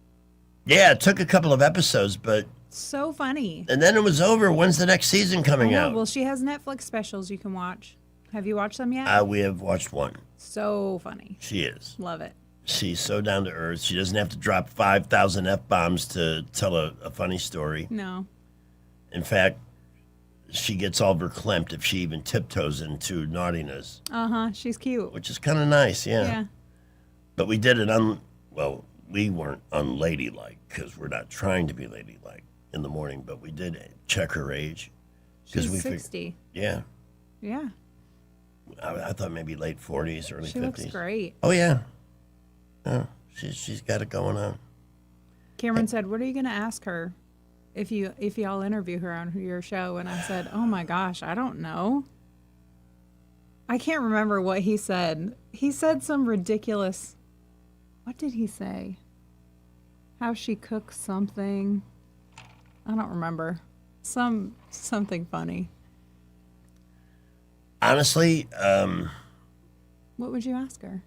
Yeah, it took a couple of episodes, but... So funny. And then it was over. When's the next season coming out? Well, she has Netflix specials you can watch. Have you watched them yet? We have watched one. So funny. She is. Love it. She's so down to earth. She doesn't have to drop 5,000 F-bombs to tell a funny story. No. In fact, she gets all verklempt if she even tiptoes into naughtiness. Uh-huh. She's cute. Which is kind of nice, yeah. Yeah. But we did it we weren't unladylike because we're not trying to be ladylike in the morning, but we did check her age. She's 60. Yeah. Yeah. I thought maybe late 40s, early 50s. She looks great. Oh, yeah. Oh, she's got it going on. Cameron said, what are you going to ask her if y'all interview her on your show? And I said, oh my gosh, I don't know. I can't remember what he said. He said some ridiculous, what did he say? How she cooks something. I don't remember. Something funny. Honestly, what would you ask her?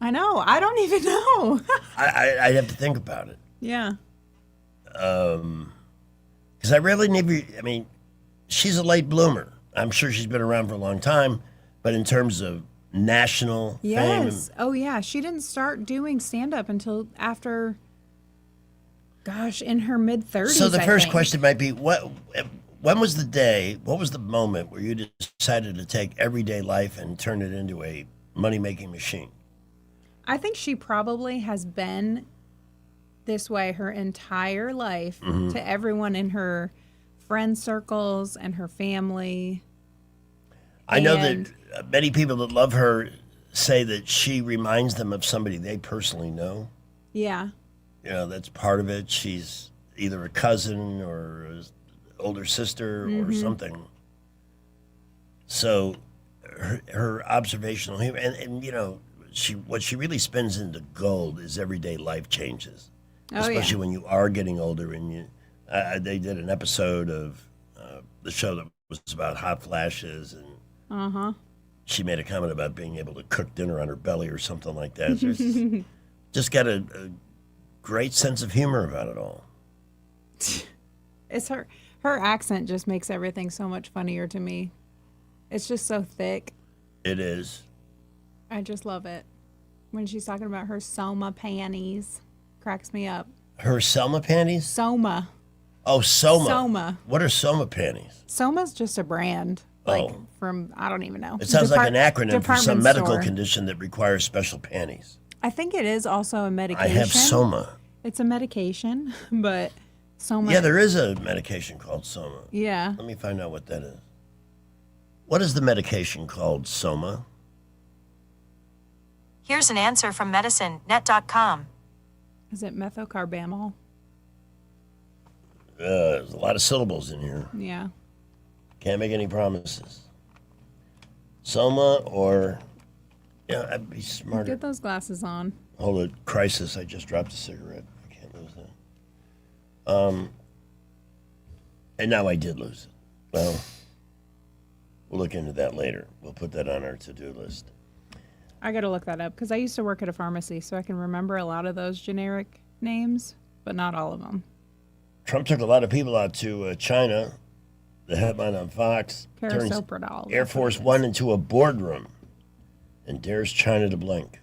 I know. I don't even know. I'd have to think about it. Yeah. Because I really never, she's a late bloomer. I'm sure she's been around for a long time, but in terms of national fame. Yes. Oh, yeah. She didn't start doing stand-up until after, in her mid-30s, So the first question might be, when was the day, what was the moment where you decided to take everyday life and turn it into a money-making machine? I think she probably has been this way her entire life to everyone in her friend circles and her family. I know that many people that love her say that she reminds them of somebody they personally know. Yeah. That's part of it. She's either a cousin or an older sister or something. So her observational humor, and you know, what she really spins into gold is everyday life changes, especially when you are getting older. And they did an episode of the show that was about hot flashes, and she made a comment about being able to cook dinner on her belly or something like that. Just got a great sense of humor about it all. It's her accent just makes everything so much funnier to me. It's just so thick. It is. I just love it. When she's talking about her Soma panties, cracks me up. Her Selma panties? Soma. Oh, Soma. Soma. What are Soma panties? Soma's just a brand. From, I don't even know. It sounds like an acronym for some medical store. condition that requires special panties. I think it is also a medication. I have Soma. It's a medication, but Soma. Yeah, there is a medication called Soma. Yeah. Let me find out what that is. What is the medication called, Soma? Here's an answer from medicinenet.com. Is it methocarbamol? There's a lot of syllables in here. Yeah. Can't make any promises. Soma or... Yeah, I'd be smarter. Get those glasses on. Hold it. Crisis. I just dropped a cigarette. I can't lose that. And now I did lose it. Well, we'll look into that later. We'll put that on our to-do list. I got to look that up because I used to work at a pharmacy, so I can remember a lot of those generic names, but not all of them. Trump took a lot of people out to China. The headline on Fox turns Carisoprodol. Air Force One into a boardroom and dares China to blink.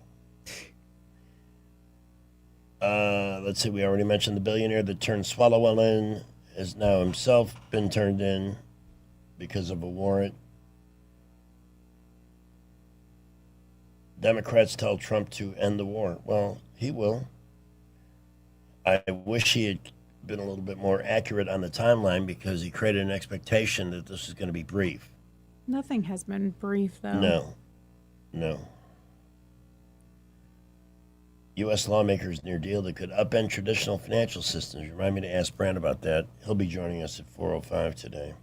Let's see, we already mentioned the billionaire that turned Swalwell in has now himself been turned in because of a warrant. Democrats tell Trump to end the war. Well, he will. I wish he had been a little bit more accurate on the timeline because he created an expectation that this is going to be brief. Nothing has been brief, though. No. U.S. lawmakers near deal that could upend traditional financial systems. Remind me to ask Brand about that. He'll be joining us at 4:05 today.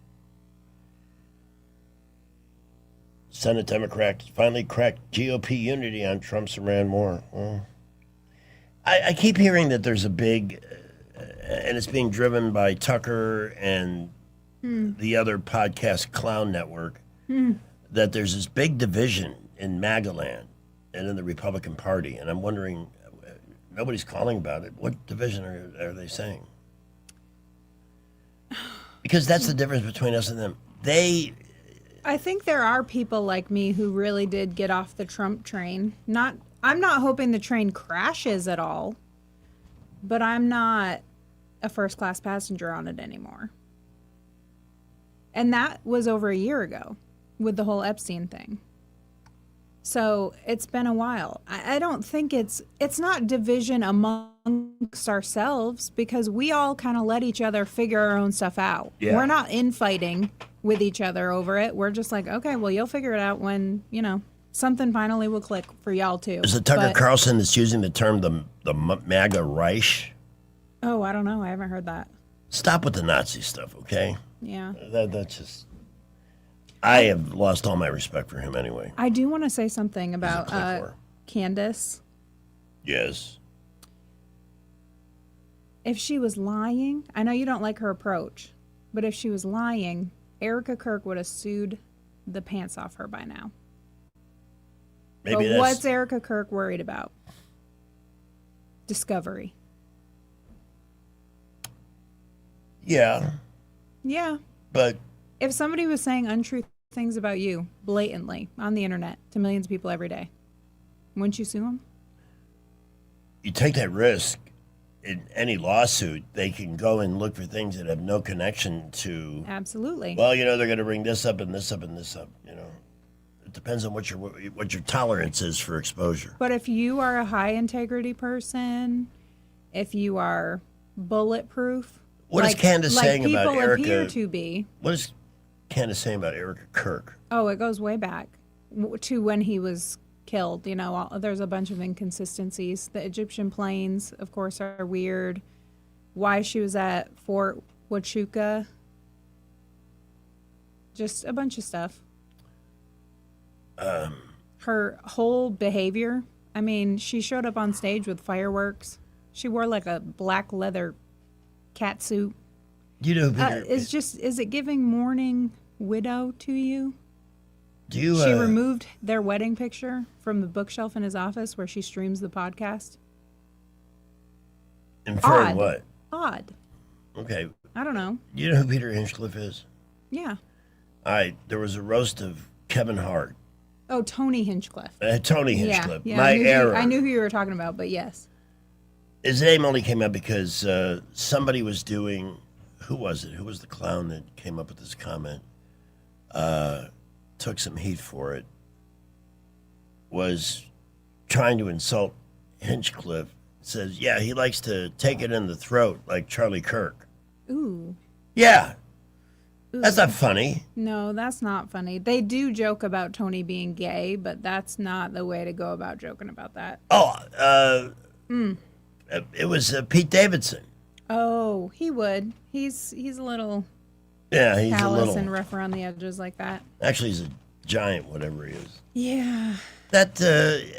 Senate Democrats finally cracked GOP unity on Trump's Iran war. Well, I keep hearing that there's a big, and it's being driven by Tucker and the other podcast clown network, that there's this big division in MAGA land and in the Republican Party. And I'm wondering, nobody's calling about it. What division are they saying? Because that's the difference between us and them. I think there are people like me who really did get off the Trump train. I'm not hoping the train crashes at all, but I'm not a first-class passenger on it anymore. And that was over a year ago with the whole Epstein thing. So it's been a while. I don't think it's not division amongst ourselves because we all kind of let each other figure our own stuff out. Yeah. We're not infighting with each other over it. We're just like, okay, well, you'll figure it out when, something finally will click for y'all too. Is it Tucker Carlson that's using the term the MAGA Reich? Oh, I don't know. I haven't heard that. Stop with the Nazi stuff, okay? Yeah. That's just... I have lost all my respect for him anyway. I do want to say something about Candace. Yes. If she was lying, I know you don't like her approach, but if she was lying, Erica Kirk would have sued the pants off her by now. But what's Erica Kirk worried about? Discovery. Yeah. Yeah. But if somebody was saying untrue things about you blatantly on the internet to millions of people every day, wouldn't you sue them? You take that risk in any lawsuit. They can go and look for things that have no connection to. Absolutely. Well, they're going to bring this up and this up and this up. It depends on what your tolerance is for exposure. But if you are a high integrity person, if you are bulletproof, what is Candace saying about Erica? People appear to be. What is Candace saying about Erica Kirk? Oh, it goes way back to when he was killed. There's a bunch of inconsistencies. The Egyptian planes, of course, are weird. why she was at Fort Huachuca. Just a bunch of stuff. Her whole behavior. I mean, she showed up on stage with fireworks. She wore like a black leather cat suit. You know, Peter, is it giving mourning widow to you? Do you? She removed their wedding picture from the bookshelf in his office where she streams the podcast. Inferring Odd. what? Odd. Okay. I don't know. You know who Peter Hinchcliffe is? Yeah. All right. There was a roast of Kevin Hart. Oh, Tony Hinchcliffe. Tony Hinchcliffe. Yeah, My error. I knew who you were talking about, but yes. His name only came up because somebody was doing. Who was it? Who was the clown that came up with this comment? Took some heat for it. Was trying to insult Hinchcliffe. Says, yeah, he likes to take it in the throat like Charlie Kirk. Ooh. Yeah. That's not funny. No, that's not funny. They do joke about Tony being gay, but that's not the way to go about joking about that. Oh, it was Pete Davidson. Oh, he would. He's a little Yeah, he's a callous little. and rough around the edges like that. Actually, he's a giant, whatever he is. Yeah. That,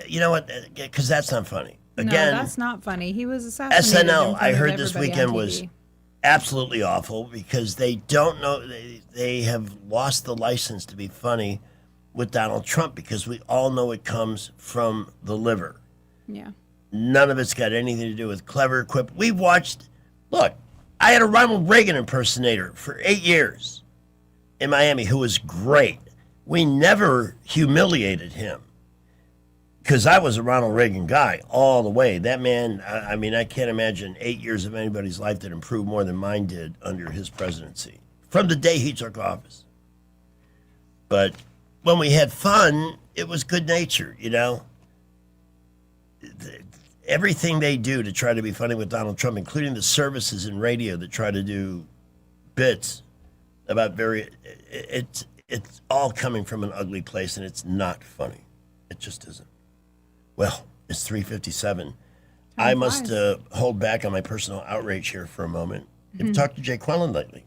you know what? Because that's not funny. Again, no, that's not funny. He was assassinated. SNL, I heard this weekend was absolutely awful because they don't know, they have lost the license to be funny with Donald Trump because we all know it comes from the liver. Yeah. None of it's got anything to do with clever quip. We watched, look, I had a Ronald Reagan impersonator for 8 years in Miami who was great. We never humiliated him because I was a Ronald Reagan guy all the way. That man, I mean, I can't imagine 8 years of anybody's life that improved more than mine did under his presidency from the day he took office. But when we had fun, it was good nature, you know? Everything they do to try to be funny with Donald Trump, including the services in radio that try to do bits about it's all coming from an ugly place and it's not funny. It just isn't. Well, it's 3:57. I must hold back on my personal outrage here for a moment. Have you talked to Jay Quellen lately?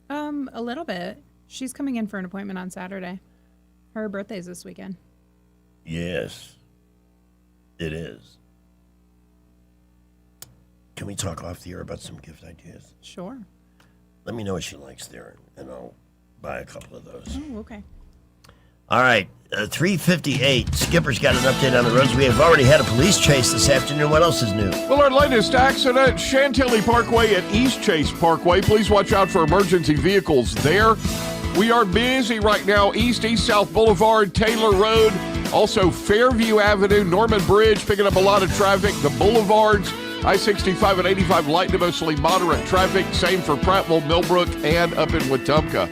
A little bit. She's coming in for an appointment on Saturday. Her birthday's this weekend. Yes, it is. Can we talk off the air about some gift ideas? Sure. Let me know what she likes there, and I'll buy a couple of those. Oh, okay. All right, 3:58. Skipper's got an update on the roads. We have already had a police chase this afternoon. What else is new? Well, our latest accident, Chantilly Parkway at East Chase Parkway. Please watch out for emergency vehicles there. We are busy right now, East South Boulevard, Taylor Road, also Fairview Avenue, Norman Bridge, picking up a lot of traffic. The boulevards, I-65 and 85, light to mostly moderate traffic. Same for Prattville, Millbrook, and up in Wetumpka.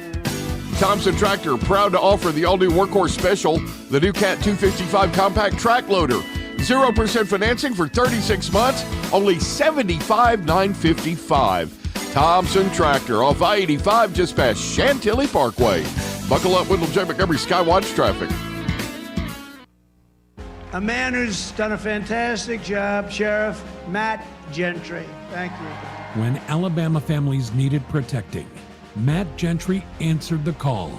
Thompson Tractor, proud to offer the all-new Workhorse Special, the new Cat 255 compact track loader. 0% financing for 36 months, only $75,955. Thompson Tractor off I-85 just past Chantilly Parkway. Buckle up, Wendell J. Montgomery Skywatch traffic. A man who's done a fantastic job, Sheriff Matt Gentry. Thank you. When Alabama families needed protecting, Matt Gentry answered the call.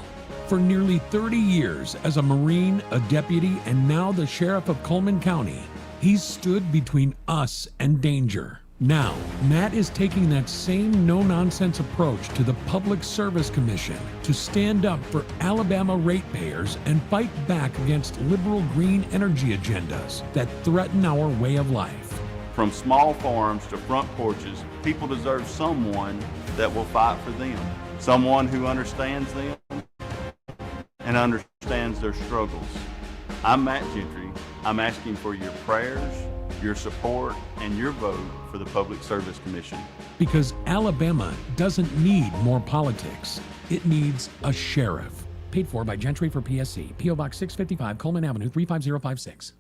For nearly 30 years as a Marine, a deputy, and now the Sheriff of Coleman County, he's stood between us and danger. Now, Matt is taking that same no-nonsense approach to the Public Service Commission to stand up for Alabama ratepayers and fight back against liberal green energy agendas that threaten our way of life. From small farms to front porches, people deserve someone that will fight for them. Someone who understands them and understands their struggles. I'm Matt Gentry. I'm asking for your prayers, your support, and your vote for the Public Service Commission. Because Alabama doesn't need more politics. It needs a sheriff. Paid for by Gentry for PSC. P.O. Box 655, Coleman Avenue, 35056.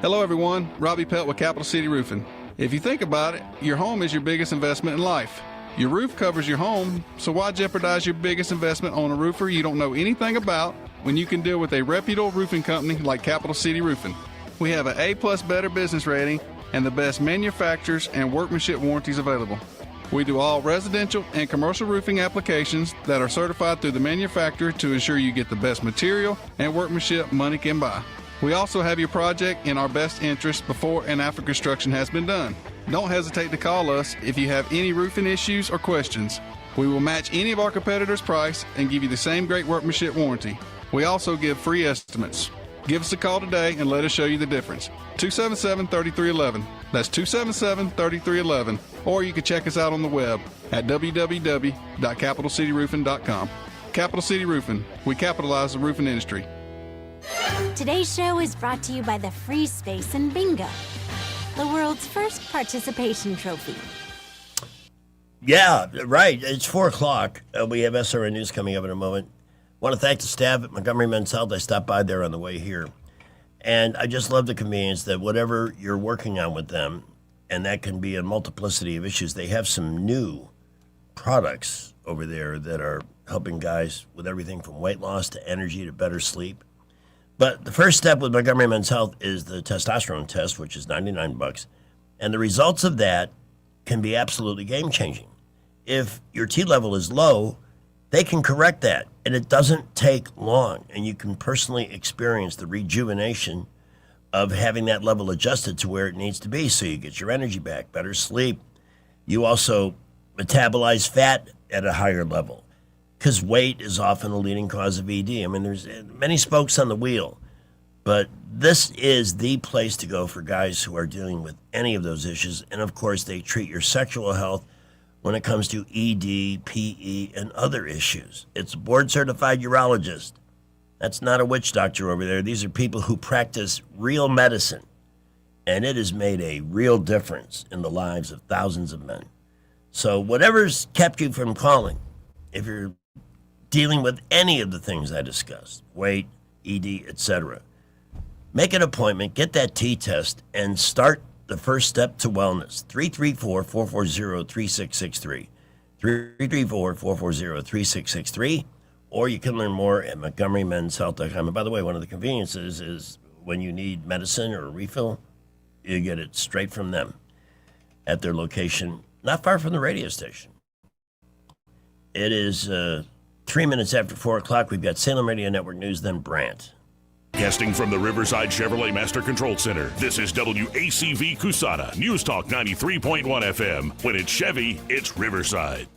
Hello everyone, Robbie Pelt with Capital City Roofing. If you think about it, your home is your biggest investment in life. Your roof covers your home, so why jeopardize your biggest investment on a roofer you don't know anything about when you can deal with a reputable roofing company like Capital City Roofing? We have an A+ Better Business rating and the best manufacturers and workmanship warranties available. We do all residential and commercial roofing applications that are certified through the manufacturer to ensure you get the best material and workmanship money can buy. We also have your project in our best interest before and after construction has been done. Don't hesitate to call us if you have any roofing issues or questions. We will match any of our competitors' price and give you the same great workmanship warranty. We also give free estimates. Give us a call today and let us show you the difference. 277-3311. That's 277-3311. Or you can check us out on the web at www.capitalcityroofing.com. Capital City Roofing. We capitalize the roofing industry. Today's show is brought to you by the Free Space in Bingo, the world's first participation trophy. Yeah, right. It's 4 o'clock. We have SRN News coming up in a moment. I want to thank the staff at Montgomery Men's Health. I stopped by there on the way here. And I just love the convenience that whatever you're working on with them, and that can be a multiplicity of issues, they have some new products over there that are helping guys with everything from weight loss to energy to better sleep. But the first step with Montgomery Men's Health is the testosterone test, which is $99. And the results of that can be absolutely game-changing. If your T level is low, they can correct that, and it doesn't take long, and you can personally experience the rejuvenation of having that level adjusted to where it needs to be so you get your energy back, better sleep. You also metabolize fat at a higher level because weight is often a leading cause of ED. I mean, there's many spokes on the wheel, but this is the place to go for guys who are dealing with any of those issues, and of course, they treat your sexual health when it comes to ED, PE, and other issues. It's a board-certified urologist. That's not a witch doctor over there. These are people who practice real medicine, and it has made a real difference in the lives of thousands of men. So whatever's kept you from calling, if you're dealing with any of the things I discussed, weight, ED, etc., make an appointment, get that T-test, and start the first step to wellness. 334-440-3663. 334-440-3663. Or you can learn more at MontgomeryMen'sHealth.com. And by the way, one of the conveniences is when you need medicine or a refill, you get it straight from them at their location, not far from the radio station. It is 3 minutes after 4 o'clock. We've got Salem Radio Network News, then Brant. Casting from the Riverside Chevrolet Master Control Center, this is WACV Cusana, News Talk 93.1 FM. When it's Chevy, it's Riverside.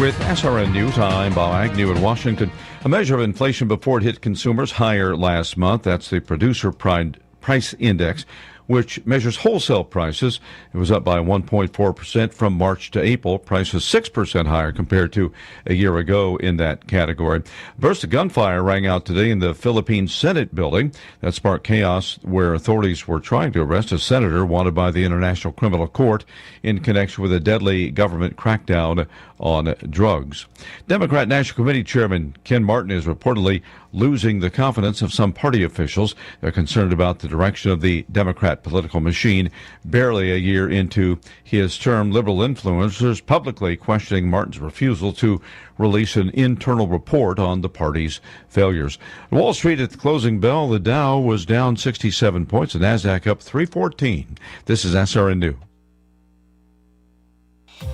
With SRN News, I'm Bob Agnew in Washington. A measure of inflation before it hit consumers higher last month. That's the Producer Price Index, which measures wholesale prices. It was up by 1.4% from March to April. Prices 6% higher compared to a year ago in that category. Burst of gunfire rang out today in the Philippine Senate building. That sparked chaos where authorities were trying to arrest a senator wanted by the International Criminal Court in connection with a deadly government crackdown on drugs. Democrat National Committee Chairman Ken Martin is reportedly losing the confidence of some party officials. They're concerned about the direction of the Democrat political machine. Barely a year into his term, liberal influencers publicly questioning Martin's refusal to release an internal report on the party's failures. Wall Street at the closing bell, the Dow was down 67 points, the NASDAQ up 314. This is SRN News.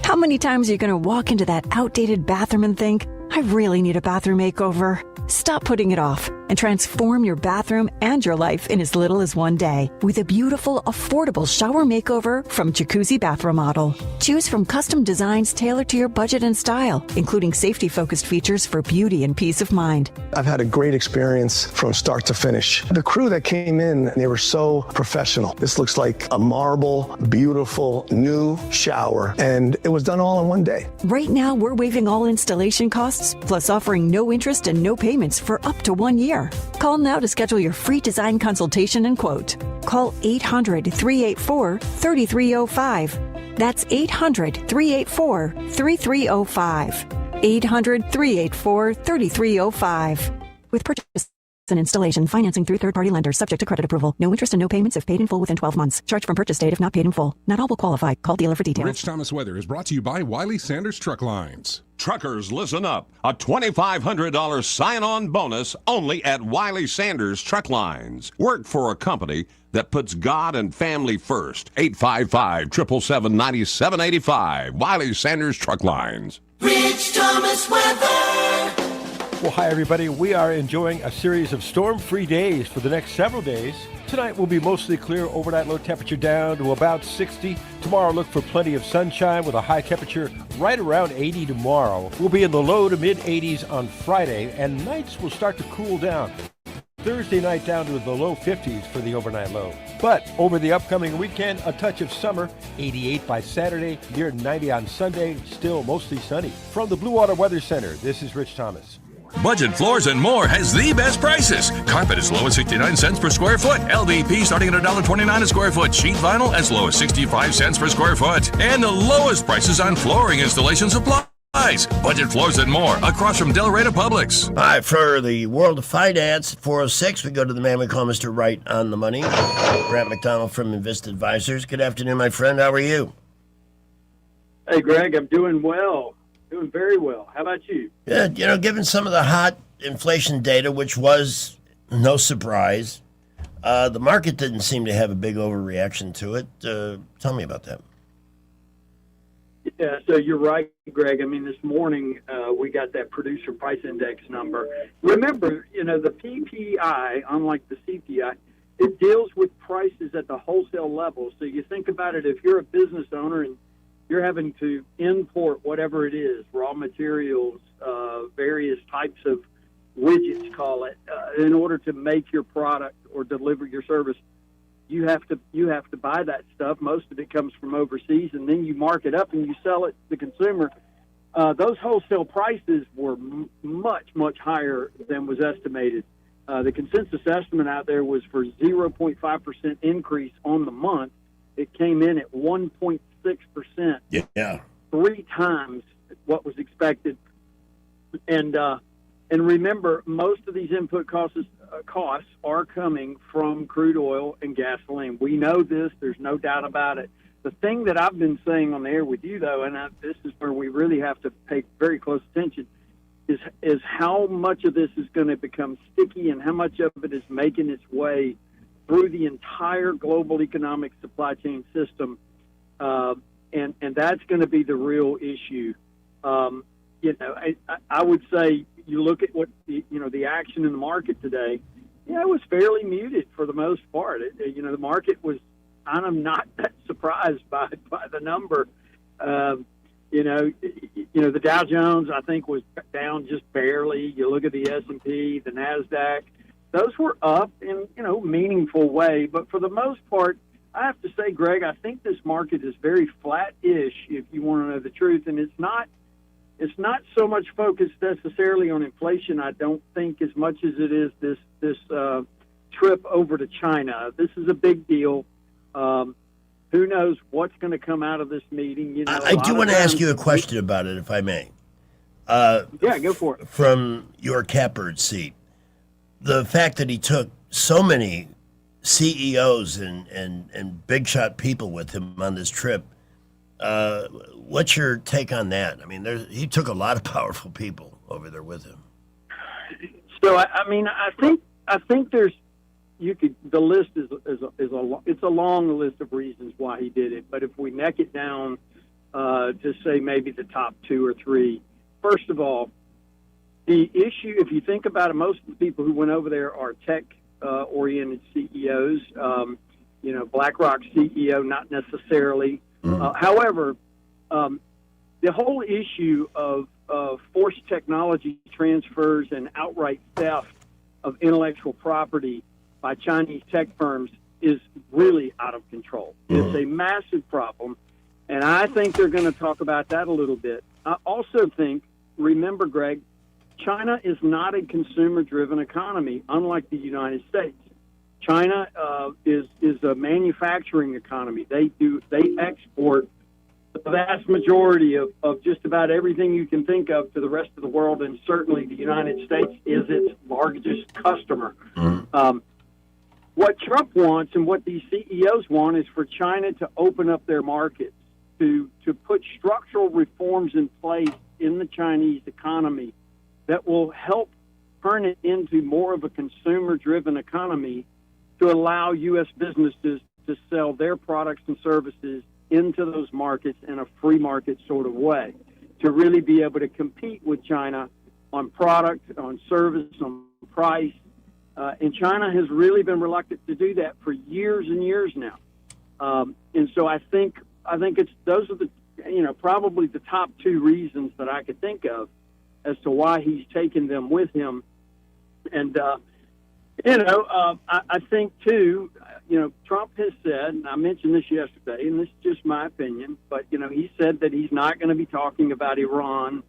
How many times are you going to walk into that outdated bathroom and think, I really need a bathroom makeover? Stop putting it off and transform your bathroom and your life in as little as one day with a beautiful, affordable shower makeover from Jacuzzi Bath Remodel. Choose from custom designs tailored to your budget and style, including safety-focused features for beauty and peace of mind. I've had a great experience from start to finish. The crew that came in, they were so professional. This looks like a marble, beautiful, new shower, and it was done all in one day. Right now, we're waiving all installation costs, plus offering no interest and no payments for up to 1 year. Call now to schedule your free design consultation and quote. Call 800-384-3305. That's 800-384-3305. 800-384-3305. With purchase and installation financing through third-party lenders subject to credit approval. No interest and no payments if paid in full within 12 months. Charge from purchase date if not paid in full. Not all will qualify. Call dealer for details. Rich Thomas Weather is brought to you by Wiley Sanders Truck Lines. Truckers, listen up. A $2,500 sign-on bonus only at Wiley Sanders Truck Lines. Work for a company that puts God and family first. 855-777-9785. Wiley Sanders Truck Lines. Rich Thomas weather. Well, hi, everybody. We are enjoying a series of storm-free days for the next several days. Tonight will be mostly clear, overnight low temperature down to about 60. Tomorrow, look for plenty of sunshine with a high temperature right around 80 tomorrow. We'll be in the low to mid-80s on Friday, and nights will start to cool down. Thursday night down to the low 50s for the overnight low. But over the upcoming weekend, a touch of summer, 88 by Saturday, near 90 on Sunday, still mostly sunny. From the Blue Water Weather Center, this is Rich Thomas. Budget Floors and More has the best prices. Carpet as low as 69 cents per square foot. LVP starting at $1.29 a square foot. Sheet vinyl as low as 65 cents per square foot. And the lowest prices on flooring installation supplies. Budget Floors and More across from Del Rey to Publix. All right, for the world of finance, 406, we go to the man we call Mr. Right on the Money, Brent McDonald from Invest Advisors. Good afternoon, my friend. How are you? Hey, Greg, I'm doing well. Doing very well. How about you? Yeah, given some of the hot inflation data, which was no surprise, the market didn't seem to have a big overreaction to it. Tell me about that. Yeah, so you're right, Greg. I mean, this morning we got that producer price index number. Remember, the PPI, unlike the CPI, it deals with prices at the wholesale level. So you think about it, if you're a business owner and you're having to import whatever it is, raw materials, various types of widgets, call it, in order to make your product or deliver your service. You have to buy that stuff. Most of it comes from overseas, and then you mark it up and you sell it to the consumer. Those wholesale prices were much higher than was estimated. The consensus estimate out there was for 0.5% increase on the month. It came in at 1.6%. Yeah. 3 times what was expected. And remember, most of these input costs are coming from crude oil and gasoline. We know this. There's no doubt about it. The thing that I've been saying on the air with you, though, and this is where we really have to pay very close attention, is how much of this is going to become sticky and how much of it is making its way through the entire global economic supply chain system. And that's going to be the real issue. I would say you look at what the action in the market today. Yeah, it was fairly muted for the most part. The market was kind of not that surprised by the number. The Dow Jones I think was down just barely. You look at the S&P, the Nasdaq; those were up in meaningful way. But for the most part, I have to say, Greg, I think this market is very flat-ish, if you want to know the truth, and it's not so much focused necessarily on inflation, I don't think, as much as it is this trip over to China. This is a big deal. Who knows what's going to come out of this meeting? I do want to ask you a question about it, if I may. Yeah, go for it. From your catbird seat, the fact that he took so many CEOs and big shot people with him on this trip. What's your take on that? I mean, he took a lot of powerful people over there with him. So I think there's the list is a long list of reasons why he did it. But if we neck it down to say maybe the top 2 or 3, first of all, the issue, if you think about it, most of the people who went over there are tech oriented CEOs. BlackRock CEO, not necessarily. However, the whole issue of forced technology transfers and outright theft of intellectual property by Chinese tech firms is really out of control. It's a massive problem, and I think they're going to talk about that a little bit. I also think, remember, Greg, China is not a consumer-driven economy, unlike the United States. China is a manufacturing economy. They export the vast majority of just about everything you can think of to the rest of the world, and certainly the United States is its largest customer. What Trump wants and what these CEOs want is for China to open up their markets, to put structural reforms in place in the Chinese economy that will help turn it into more of a consumer-driven economy to allow U.S. businesses to sell their products and services into those markets in a free market sort of way, to really be able to compete with China on product, on service, on price. And China has really been reluctant to do that for years and years now. And so I think those are the, probably the top two reasons that I could think of as to why he's taken them with him. And, I think, too, Trump has said, and I mentioned this yesterday, and this is just my opinion, but, he said that he's not going to be talking about Iran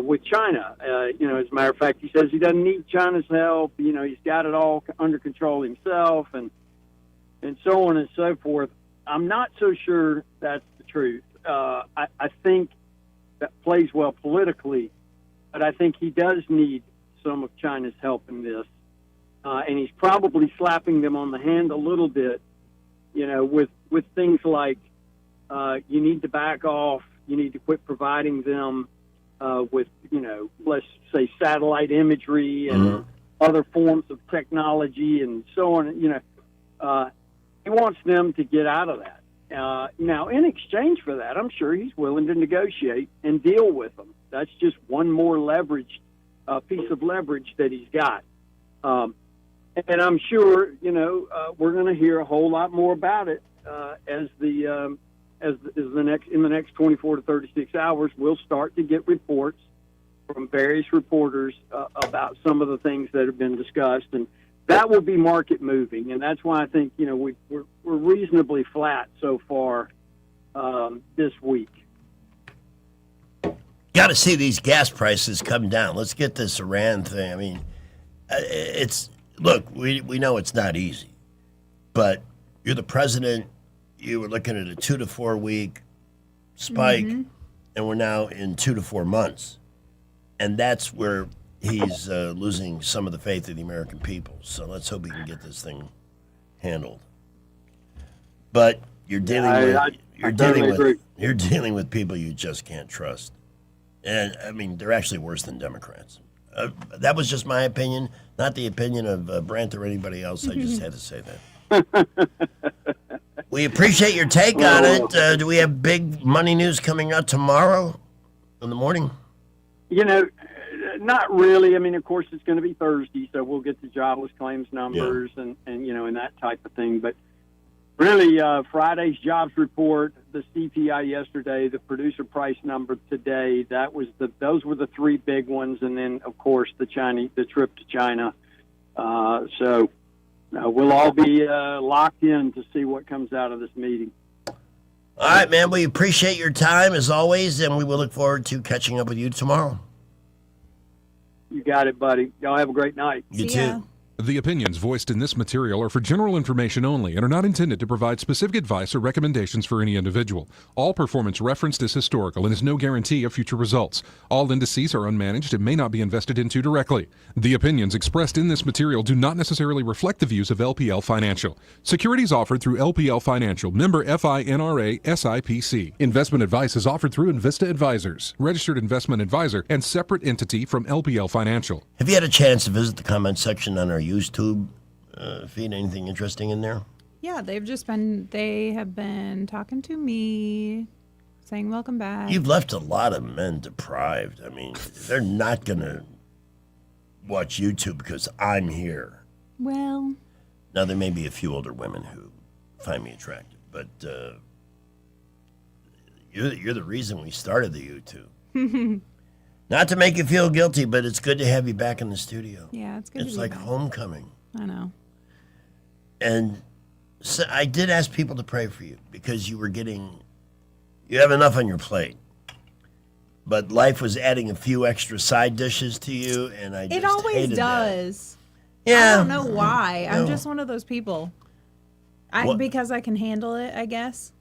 with China. As a matter of fact, he says he doesn't need China's help. He's got it all under control himself and so on and so forth. I'm not so sure that's the truth. I think that plays well politically, but I think he does need some of China's help in this. And he's probably slapping them on the hand a little bit, with things like you need to back off, you need to quit providing them with, let's say satellite imagery and other forms of technology and so on. He wants them to get out of that. Now, in exchange for that, I'm sure he's willing to negotiate and deal with them. That's just one more piece of leverage that he's got. And I'm sure, we're going to hear a whole lot more about it as in the next 24 to 36 hours. We'll start to get reports from various reporters about some of the things that have been discussed, and that will be market moving. And that's why I think we're reasonably flat so far this week. Got to see these gas prices come down. Let's get this Iran thing. I mean, look, we know it's not easy, but you're the president. You were looking at a 2 to 4 week spike, and we're now in 2 to 4 months. And that's where he's losing some of the faith of the American people. So let's hope we can get this thing handled. But you're dealing with people you just can't trust. And I mean, they're actually worse than Democrats. That was just my opinion, not the opinion of Brent or anybody else. I just had to say that. We appreciate your take on it. Do we have big money news coming out tomorrow in the morning? Not really. I mean, of course, it's going to be Thursday, so we'll get the jobless claims numbers and that type of thing. But really, Friday's jobs report, the CPI yesterday, the producer price number today, those were the three big ones, and then, of course, the trip to China. So we'll all be locked in to see what comes out of this meeting. All right, man. We appreciate your time, as always, and we will look forward to catching up with you tomorrow. You got it, buddy. Y'all have a great night. You too. The opinions voiced in this material are for general information only and are not intended to provide specific advice or recommendations for any individual. All performance referenced is historical and is no guarantee of future results. All indices are unmanaged and may not be invested into directly. The opinions expressed in this material do not necessarily reflect the views of LPL Financial. Securities offered through LPL Financial, member FINRA SIPC. Investment advice is offered through Invista Advisors, registered investment advisor and separate entity from LPL Financial. Have you had a chance to visit the comment section on our YouTube feed? Anything interesting in there? Yeah, they have been talking to me, saying welcome back. You've left a lot of men deprived. I mean, they're not going to watch YouTube because I'm here. Well, now there may be a few older women who find me attractive, but you're the reason we started the YouTube. Not to make you feel guilty, but it's good to have you back in the studio. Yeah, it's good. It's like homecoming. I know. And so I did ask people to pray for you because you have enough on your plate. But life was adding a few extra side dishes to you, and I just It always hated does. That. Yeah. I don't know why. No. I'm just one of those people. Because I can handle it, I guess.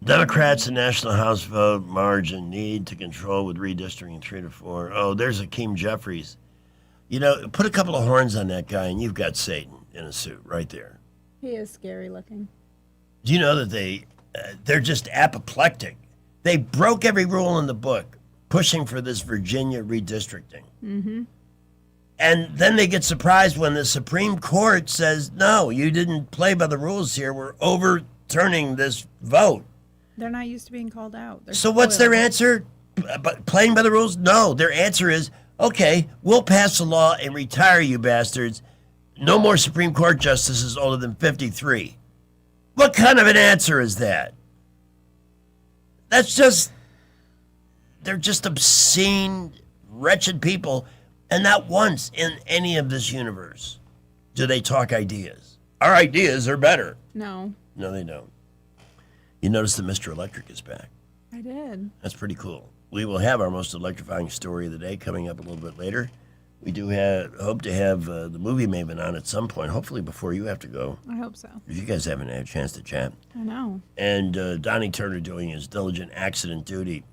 Democrats in National House vote margin need to control with redistricting 3 to 4. Oh, there's Hakeem Jeffries. Put a couple of horns on that guy and you've got Satan in a suit right there. He is scary looking. Do you know that they're just apoplectic? They broke every rule in the book, pushing for this Virginia redistricting. Mm-hmm. And then they get surprised when the Supreme Court says, no, you didn't play by the rules here. We're overturning this vote. They're not used to being called out. They're So what's their spoiled. answer? Playing by the rules? No, their answer is, okay, we'll pass a law and retire you bastards. No more Supreme Court justices older than 53. What kind of an answer is that? That's just, they're just obscene, wretched people. And not once in any of this universe do they talk ideas. Our ideas are better. No, No, they don't. You notice that Mr. Electric is back. I did. That's pretty cool. We will have our most electrifying story of the day coming up a little bit later. We do hope to have the movie Maven on at some point, hopefully before you have to go. I hope so. If you guys haven't had a chance to chat. I know. And Donnie Turner doing his diligent accident duty.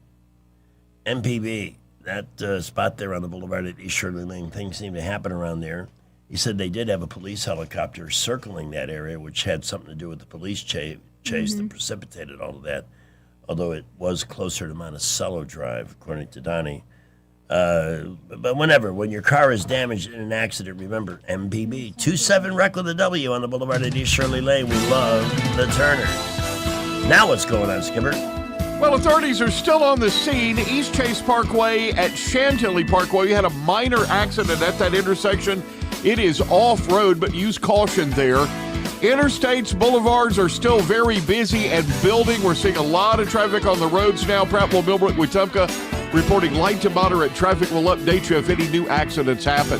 MPB, that spot there on the boulevard at East Shirley Lane, things seem to happen around there. He said they did have a police helicopter circling that area, which had something to do with the police chase that precipitated all of that, although it was closer to Monticello Drive, according to Donnie. But when your car is damaged in an accident, remember, MPB, 27 Rec with a W on the boulevard at East Shirley Lane. We love the Turners. Now what's going on, Skipper? Well, authorities are still on the scene. East Chase Parkway at Chantilly Parkway. You had a minor accident at that intersection. It is off-road, but use caution there. Interstates, boulevards are still very busy and building. We're seeing a lot of traffic on the roads now. Prattville, Millbrook, Wetumpka reporting light to moderate traffic. Will update you if any new accidents happen.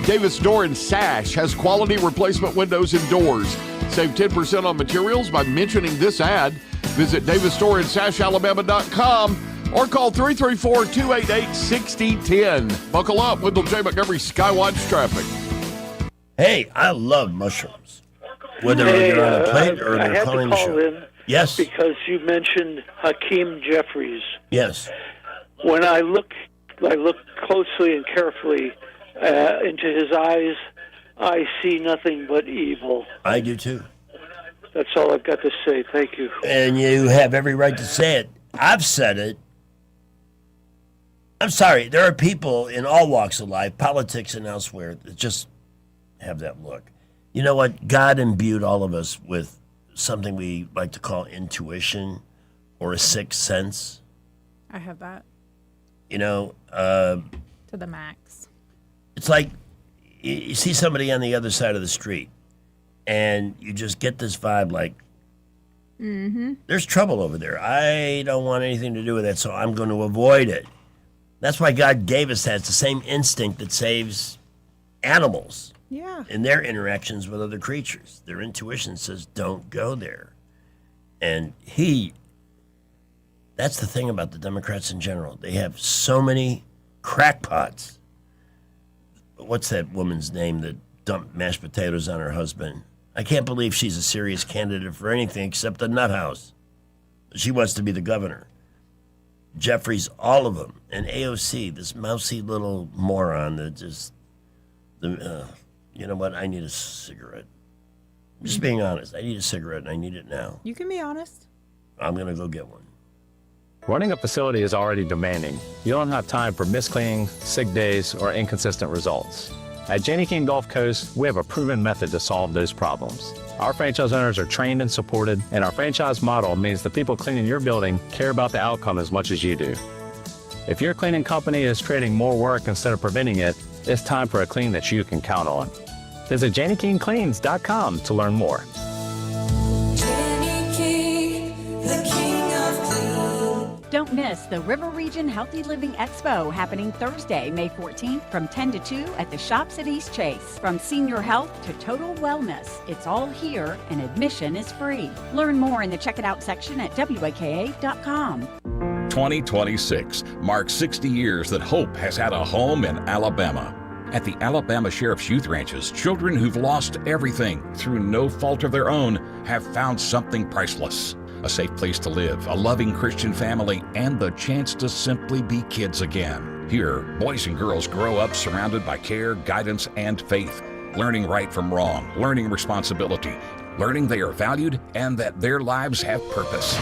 Davis Door and Sash has quality replacement windows and doors. Save 10% on materials by mentioning this ad. Visit DavisDoorAndSashAlabama.com or call 334-288-6010. Buckle up, Wendell J. Montgomery Skywatch traffic. Hey, I love mushrooms. Whether they're on a plate or I they're had calling to the call show. in Yes. because you mentioned Hakeem Jeffries. Yes. When I look closely and carefully into his eyes, I see nothing but evil. I do too. That's all I've got to say. Thank you. And you have every right to say it. I've said it. I'm sorry. There are people in all walks of life, politics and elsewhere, that just have that look. You know what? God imbued all of us with something we like to call intuition or a sixth sense. I have that You know, to the max. it's like you see somebody on the other side of the street and you just get this vibe like, Mm-hmm. there's trouble over there. I don't want anything to do with that, so I'm going to avoid it. That's why God gave us that. It's the same instinct that saves animals Yeah. in their interactions with other creatures. Their intuition says, don't go there. And that's the thing about the Democrats in general. They have so many crackpots. What's that woman's name that dumped mashed potatoes on her husband? I can't believe she's a serious candidate for anything except the nut house. She wants to be the governor. Jeffries, all of them. And AOC, this mousy little moron that just, you know what? I need a cigarette. I'm just being honest. I need a cigarette and I need it now. You can be honest. I'm going to go get one. Running a facility is already demanding. You don't have time for miscleaning, sick days, or inconsistent results. At Janney King Gulf Coast, we have a proven method to solve those problems. Our franchise owners are trained and supported, and our franchise model means the people cleaning your building care about the outcome as much as you do. If your cleaning company is creating more work instead of preventing it, it's time for a clean that you can count on. Visit JannyKingCleans.com to learn more. Don't miss the River Region Healthy Living Expo happening Thursday, May 14th from 10 to 2 at the Shops at East Chase. From senior health to total wellness, it's all here and admission is free. Learn more in the Check It Out section at WAKA.com. 2026 marks 60 years that hope has had a home in Alabama. At the Alabama Sheriff's Youth Ranches, children who've lost everything through no fault of their own have found something priceless. A safe place to live, a loving Christian family, and the chance to simply be kids again. Here, boys and girls grow up surrounded by care, guidance, and faith, learning right from wrong, learning responsibility, learning they are valued and that their lives have purpose.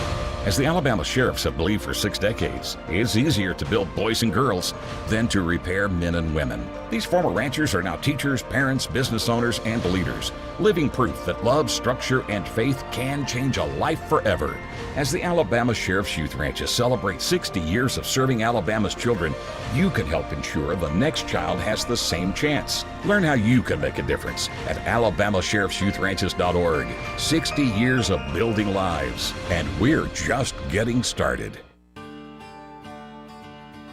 As the Alabama sheriffs have believed for 6 decades, it's easier to build boys and girls than to repair men and women. These former ranchers are now teachers, parents, business owners, and leaders, living proof that love, structure, and faith can change a life forever. As the Alabama Sheriff's Youth Ranches celebrate 60 years of serving Alabama's children, you can help ensure the next child has the same chance. Learn how you can make a difference at alabamasheriffsyouthranches.org. 60 years of building lives, and we're just getting started.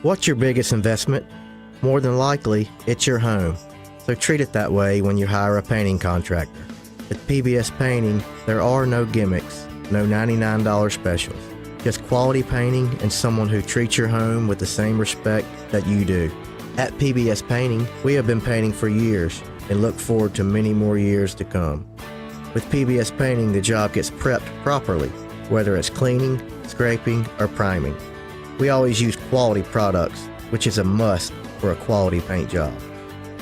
What's your biggest investment? More than likely, it's your home. So treat it that way when you hire a painting contractor. At PBS Painting, there are no gimmicks, no $99 specials. Just quality painting and someone who treats your home with the same respect that you do. At PBS Painting, we have been painting for years and look forward to many more years to come. With PBS Painting, the job gets prepped properly, whether it's cleaning, scraping, or priming. We always use quality products, which is a must for a quality paint job.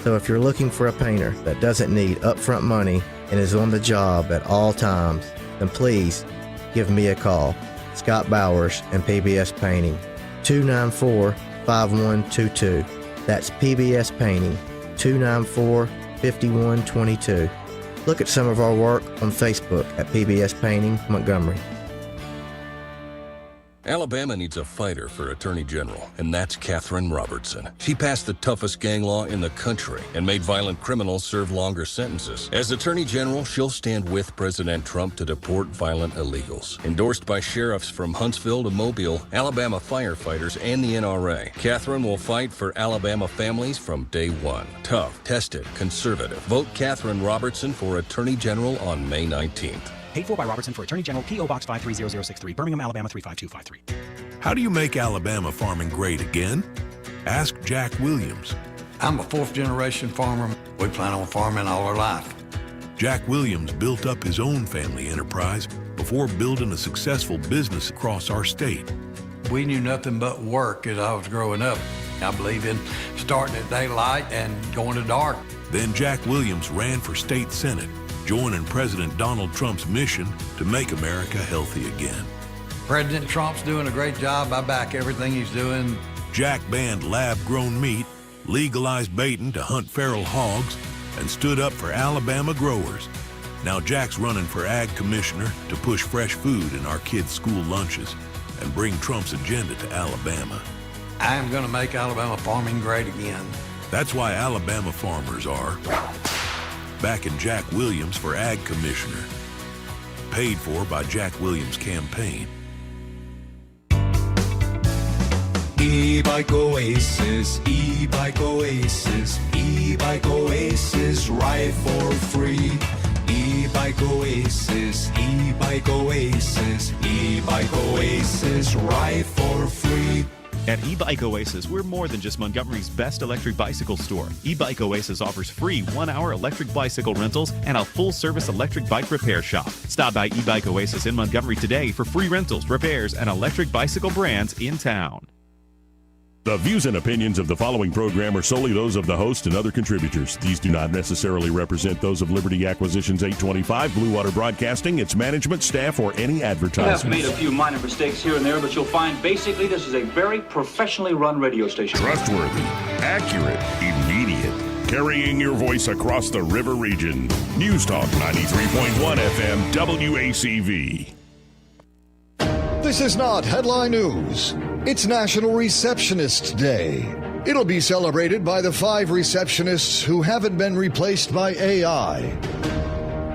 So if you're looking for a painter that doesn't need upfront money and is on the job at all times, then please give me a call. Scott Bowers and PBS Painting, 294-5122. That's PBS Painting, 294-5122. Look at some of our work on Facebook at PBS Painting Montgomery. Alabama needs a fighter for Attorney General, and that's Katherine Robertson. She passed the toughest gang law in the country and made violent criminals serve longer sentences. As Attorney General, she'll stand with President Trump to deport violent illegals. Endorsed by sheriffs from Huntsville to Mobile, Alabama firefighters, and the NRA, Katherine will fight for Alabama families from day one. Tough, tested, conservative. Vote Katherine Robertson for Attorney General on May 19th. Paid for by Robertson for Attorney General, P.O. Box 530063, Birmingham, Alabama 35253. How do you make Alabama farming great again? Ask Jack Williams. I'm a fourth-generation farmer. We plan on farming all our life. Jack Williams built up his own family enterprise before building a successful business across our state. We knew nothing but work as I was growing up. I believe in starting at daylight and going to dark. Then Jack Williams ran for state senate, joining President Donald Trump's mission to make America healthy again. President Trump's doing a great job. I back everything he's doing. Jack banned lab-grown meat, legalized baiting to hunt feral hogs, and stood up for Alabama growers. Now Jack's running for Ag Commissioner to push fresh food in our kids' school lunches and bring Trump's agenda to Alabama. I am going to make Alabama farming great again. That's why Alabama farmers are backing Jack Williams for Ag Commissioner. Paid for by Jack Williams' campaign. E-Bike Oasis, E-Bike Oasis, E-Bike Oasis, ride for free. E-Bike Oasis, E-Bike Oasis, E-Bike Oasis, ride for free. At E-Bike Oasis, we're more than just Montgomery's best electric bicycle store. E-Bike Oasis offers free 1-hour electric bicycle rentals and a full-service electric bike repair shop. Stop by E-Bike Oasis in Montgomery today for free rentals, repairs, and electric bicycle brands in town. The views and opinions of the following program are solely those of the host and other contributors. These do not necessarily represent those of Liberty Acquisitions 825, Blue Water Broadcasting, its management, staff, or any advertisers. We have made a few minor mistakes here and there, but you'll find basically this is a very professionally run radio station. Trustworthy, accurate, immediate, carrying your voice across the river region. News Talk 93.1 FM, WACV. This is not headline news. It's National Receptionist Day. It'll be celebrated by the 5 receptionists who haven't been replaced by AI.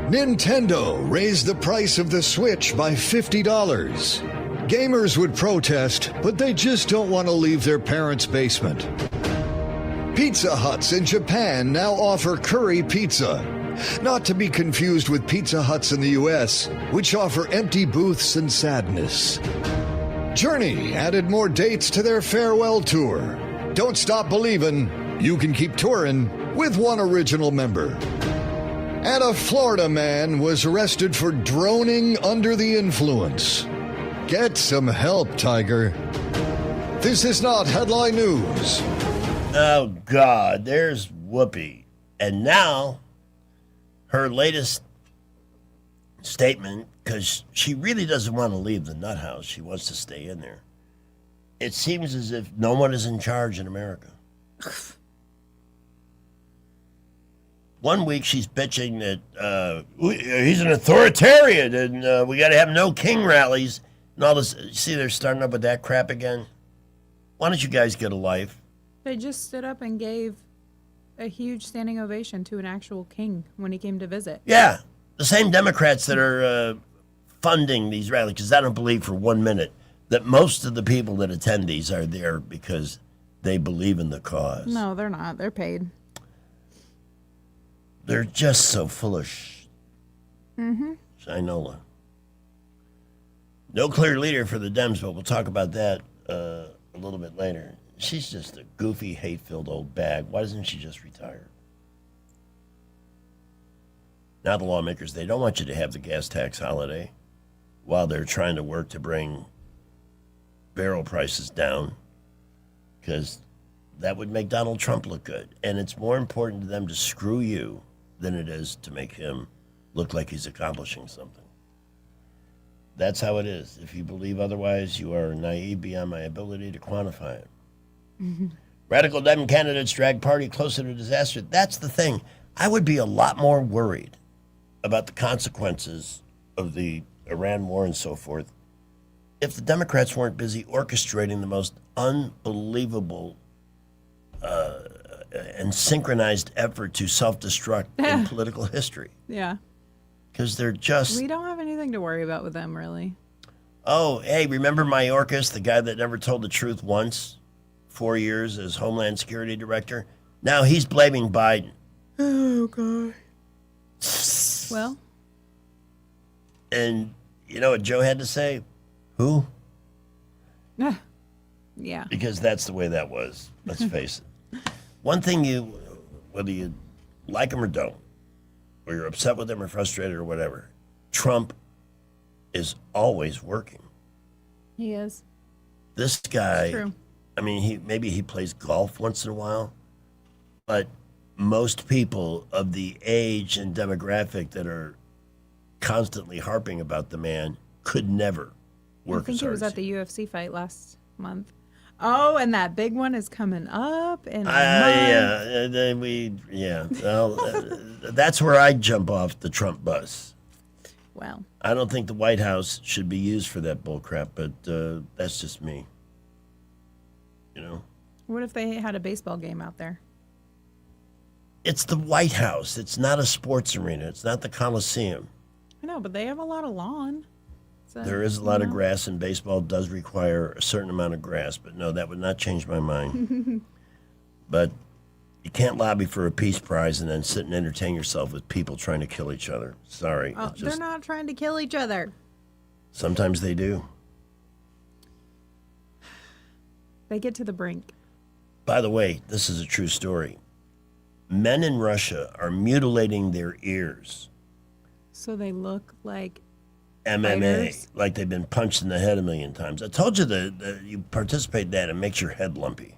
Nintendo raised the price of the Switch by $50. Gamers would protest, but they just don't want to leave their parents' basement. Pizza Huts in Japan now offer curry pizza. Not to be confused with Pizza Huts in the U.S., which offer empty booths and sadness. Journey added more dates to their farewell tour. Don't stop believing. You can keep touring with one original member. And a Florida man was arrested for droning under the influence. Get some help, Tiger. This is not headline news. Oh, God, there's Whoopi. And now, her latest statement, because she really doesn't want to leave the nut house. She wants to stay in there. It seems as if no one is in charge in America. One week she's bitching that he's an authoritarian and we got to have no king rallies and all this. See, they're starting up with that crap again. Why don't you guys get a life? They just stood up and gave a huge standing ovation to an actual king when he came to visit. Yeah, the same Democrats that are funding these rallies, because I don't believe for 1 minute that most of the people that attend these are there because they believe in the cause. No, they're not. They're paid. They're just so full of shinola. No clear leader for the Dems, but we'll talk about that a little bit later. She's just a goofy, hate-filled old bag. Why doesn't she just retire? Now the lawmakers, they don't want you to have the gas tax holiday while they're trying to work to bring barrel prices down, because that would make Donald Trump look good. And it's more important to them to screw you than it is to make him look like he's accomplishing something. That's how it is. If you believe otherwise, you are naive beyond my ability to quantify it. Radical Dem candidates drag party closer to disaster. That's the thing. I would be a lot more worried about the consequences of the Iran war and so forth if the Democrats weren't busy orchestrating the most unbelievable and synchronized effort to self-destruct in political history. Yeah. Because they're just... We don't have anything to worry about with them, really. Oh, hey, remember Mayorkas, the guy that never told the truth once? 4 years as Homeland Security Director? Now he's blaming Biden. Oh, God. Well. And you know what Joe had to say? Who? Yeah. Because that's the way that was. Let's face it. One thing whether you like him or don't, or you're upset with him or frustrated or whatever, Trump is always working. He is. This guy, It's true. I mean, maybe he plays golf once in a while, but most people of the age and demographic that are constantly harping about the man could never work I think as he hard was as at the UFC fight last month. Oh, and that big one is coming up in a month. Well, that's where I jump off the Trump bus. Well, I don't think the White House should be used for that bull crap, but that's just me. You know? what if they had a baseball game out there? It's the White House. It's not a sports arena. It's not the Coliseum. I know, but they have a lot of lawn. So, There is a lot of grass, and baseball does require a certain amount of grass, but no, that would not change my mind. But you can't lobby for a peace prize and then sit and entertain yourself with people trying to kill each other. Sorry. Oh, they're not trying to kill each other. Sometimes they do. They get to the brink. By the way, this is a true story. Men in Russia are mutilating their ears. So they look like MMA, fighters? like they've been punched in the head a million times. I told you that you participate in that, it makes your head lumpy.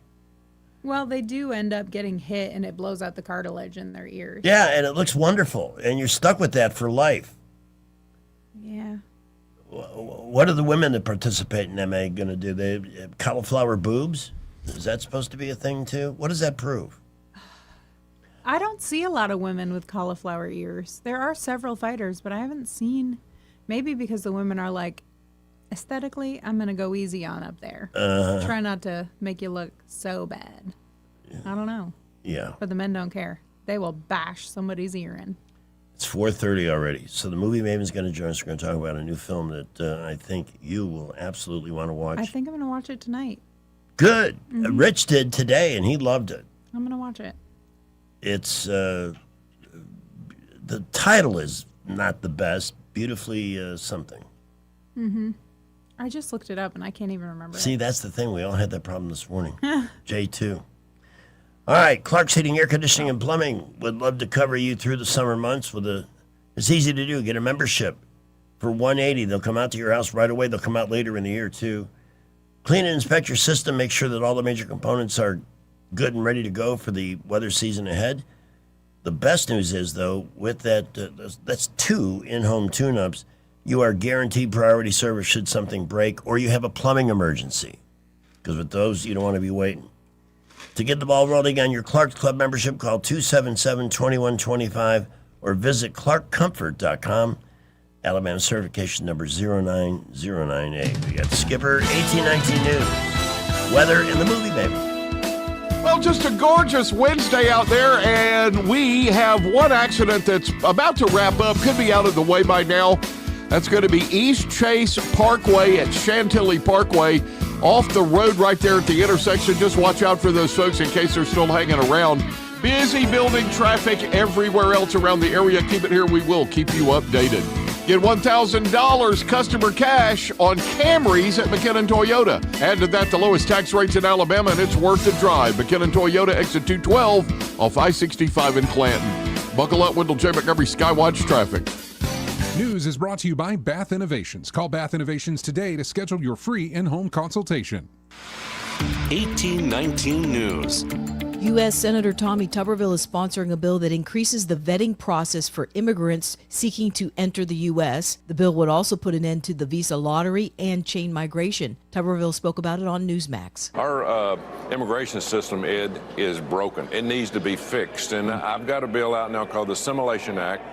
Well, they do end up getting hit and it blows out the cartilage in their ears. Yeah, and it looks wonderful, and you're stuck with that for life. Yeah. What are the women that participate in MMA going to do? They have cauliflower boobs? Is that supposed to be a thing too? What does that prove? I don't see a lot of women with cauliflower ears. There are several fighters, but I haven't seen. Maybe because the women are like, aesthetically, I'm going to go easy on up there. Try not to make you look so bad. Yeah. I don't know. Yeah. But the men don't care. They will bash somebody's ear in. It's 4:30 already. So the movie Maven's going to join us. We're going to talk about a new film that I think you will absolutely want to watch. I think I'm going to watch it tonight. Good. Mhm. Rich did today, and he loved it. I'm going to watch it. It's the title is not the best. Beautifully something. Mm-hmm. I just looked it up, and I can't even remember See, it. that's the thing. We all had that problem this morning. J2. All right, Clark's Heating, Air Conditioning, and Plumbing would love to cover you through the summer months with it's easy to do. Get a membership for $180. They'll come out to your house right away. They'll come out later in the year, too. Clean and inspect your system. Make sure that all the major components are good and ready to go for the weather season ahead. The best news is, though, with that, that's 2 in-home tune-ups, you are guaranteed priority service should something break or you have a plumbing emergency. Because with those, you don't want to be waiting. To get the ball rolling on your Clark's Club membership, call 277-2125 or visit clarkcomfort.com. Alabama certification number 09098. We got Skipper, 1819 News. Weather in the movie, baby. Well, just a gorgeous Wednesday out there, and we have one accident that's about to wrap up, could be out of the way by now. That's going to be East Chase Parkway at Chantilly Parkway, off the road right there at the intersection. Just watch out for those folks in case they're still hanging around. Busy building traffic everywhere else around the area. Keep it here. We will keep you updated. Get $1,000 customer cash on Camrys at McKinnon Toyota. Add to that the lowest tax rates in Alabama, and it's worth the drive. McKinnon Toyota, exit 212 off I-65 in Clanton. Buckle up, Wendell J. Montgomery Skywatch traffic. News is brought to you by Bath Innovations. Call Bath Innovations today to schedule your free in-home consultation. 1819 News. U.S. Senator Tommy Tuberville is sponsoring a bill that increases the vetting process for immigrants seeking to enter the U.S. The bill would also put an end to the visa lottery and chain migration. Tuberville spoke about it on Newsmax. Our immigration system, Ed, is broken. It needs to be fixed. And I've got a bill out now called the Assimilation Act,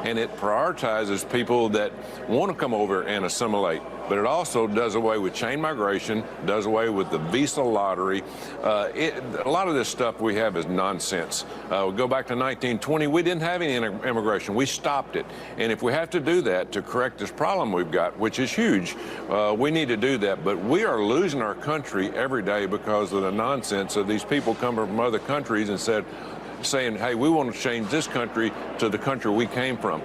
and it prioritizes people that want to come over and assimilate. But it also does away with chain migration, does away with the visa lottery. A lot of this stuff we have is nonsense. We go back to 1920, we didn't have any immigration. We stopped it. And if we have to do that to correct this problem we've got, which is huge, we need to do that. But we are losing our country every day because of the nonsense of these people coming from other countries and saying, hey, we want to change this country to the country we came from.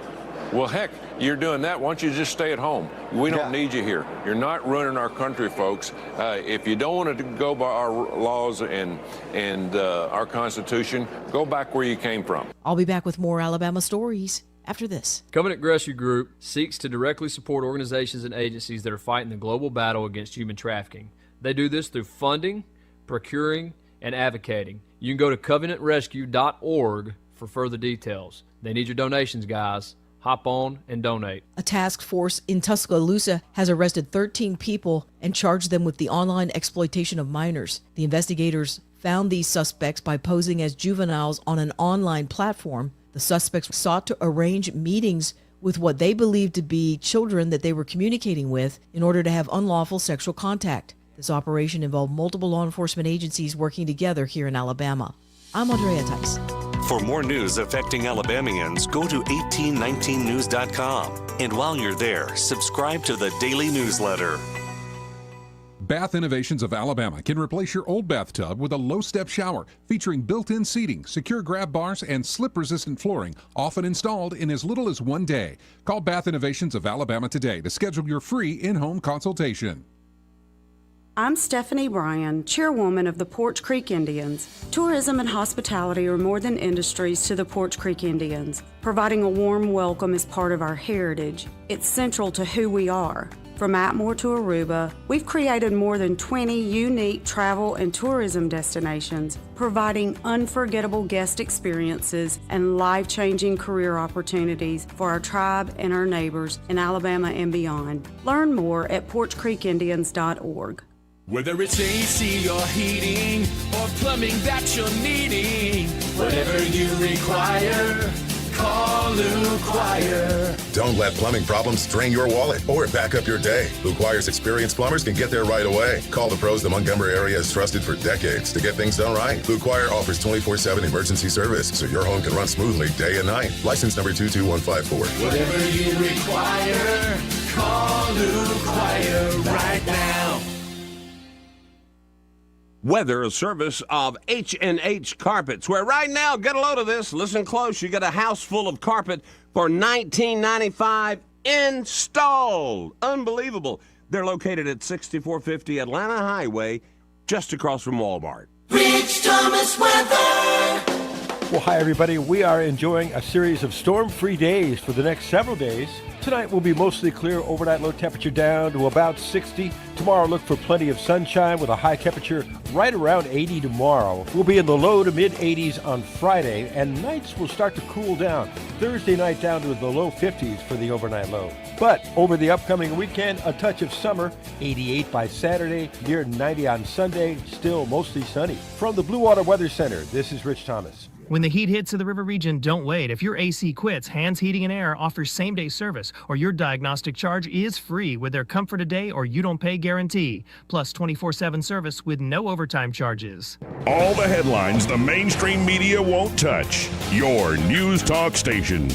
Well, heck, you're doing that. Why don't you just stay at home? We don't need you here. You're not running our country, folks. If you don't want to go by our laws and our Constitution, go back where you came from. I'll be back with more Alabama stories after this. Covenant Rescue Group seeks to directly support organizations and agencies that are fighting the global battle against human trafficking. They do this through funding, procuring, and advocating. You can go to covenantrescue.org for further details. They need your donations, guys. Hop on and donate. A task force in Tuscaloosa has arrested 13 people and charged them with the online exploitation of minors. The investigators found these suspects by posing as juveniles on an online platform. The suspects sought to arrange meetings with what they believed to be children that they were communicating with in order to have unlawful sexual contact. This operation involved multiple law enforcement agencies working together here in Alabama. I'm Andrea Tice. For more news affecting Alabamians, go to 1819news.com. And while you're there, subscribe to the daily newsletter. Bath Innovations of Alabama can replace your old bathtub with a low-step shower featuring built-in seating, secure grab bars, and slip-resistant flooring, often installed in as little as 1 day. Call Bath Innovations of Alabama today to schedule your free in-home consultation. I'm Stephanie Bryan, chairwoman of the Porch Creek Indians. Tourism and hospitality are more than industries to the Porch Creek Indians. Providing a warm welcome is part of our heritage. It's central to who we are. From Atmore to Aruba, we've created more than 20 unique travel and tourism destinations, providing unforgettable guest experiences and life-changing career opportunities for our tribe and our neighbors in Alabama and beyond. Learn more at porchcreekindians.org. Whether it's AC or heating or plumbing that you're needing, whatever you require, call Lou Quire. Don't let plumbing problems drain your wallet or back up your day. Lou Quire's experienced plumbers can get there right away. Call the pros the Montgomery area has trusted for decades to get things done right. Lou Quire offers 24/7 emergency service so your home can run smoothly day and night. License number 22154. Whatever you require, call Lou Quire right now. Weather, a service of H&H Carpets, where right now, get a load of this, listen close, you get a house full of carpet for $19.95 installed. Unbelievable. They're located at 6450 Atlanta Highway, just across from Walmart. Rich Thomas weather. Well, hi, everybody. We are enjoying a series of storm-free days for the next several days. Tonight will be mostly clear, overnight low temperature down to about 60. Tomorrow, look for plenty of sunshine with a high temperature right around 80 tomorrow. We'll be in the low to mid-80s on Friday, and nights will start to cool down. Thursday night down to the low 50s for the overnight low. But over the upcoming weekend, a touch of summer, 88 by Saturday, near 90 on Sunday, still mostly sunny. From the Blue Water Weather Center, this is Rich Thomas. When the heat hits to the river region, don't wait. If your AC quits, Hands Heating and Air offers same-day service, or your diagnostic charge is free with their Comfort a Day or You Don't Pay guarantee, plus 24/7 service with no overtime charges. All the headlines the mainstream media won't touch. Your News Talk station.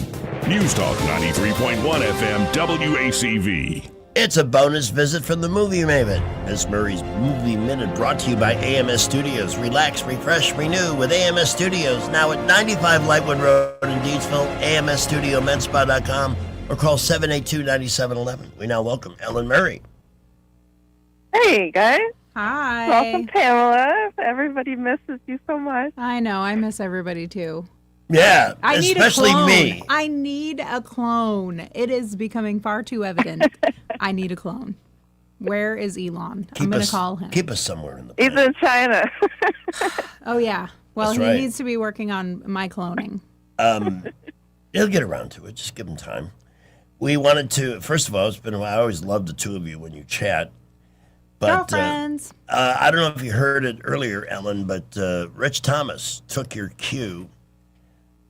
News Talk 93.1 FM WACV. It's a bonus visit from the Movie Maven. Miss Murray's Movie Minute brought to you by AMS Studios. Relax, refresh, renew with AMS Studios. Now at 95 Lightwood Road in Deedsville, AMSStudioMedspa.com, or call 782-9711. We now welcome Ellen Murray. Hey, guys. Hi. Welcome, Pamela. Everybody misses you so much. I know. I miss everybody, too. Yeah, I need especially a clone. me. I need a clone. It is becoming far too evident. I need a clone. Where is Elon? I'm going to call him. Keep us somewhere in the He's in China. Oh, yeah. Well, That's he right. needs to be working on my cloning. He'll get around to it. Just give him time. We wanted to, first of all, it's been a while. I always love the two of you when you chat. But, Girlfriends. I don't know if you heard it earlier, Ellen, but Rich Thomas took your cue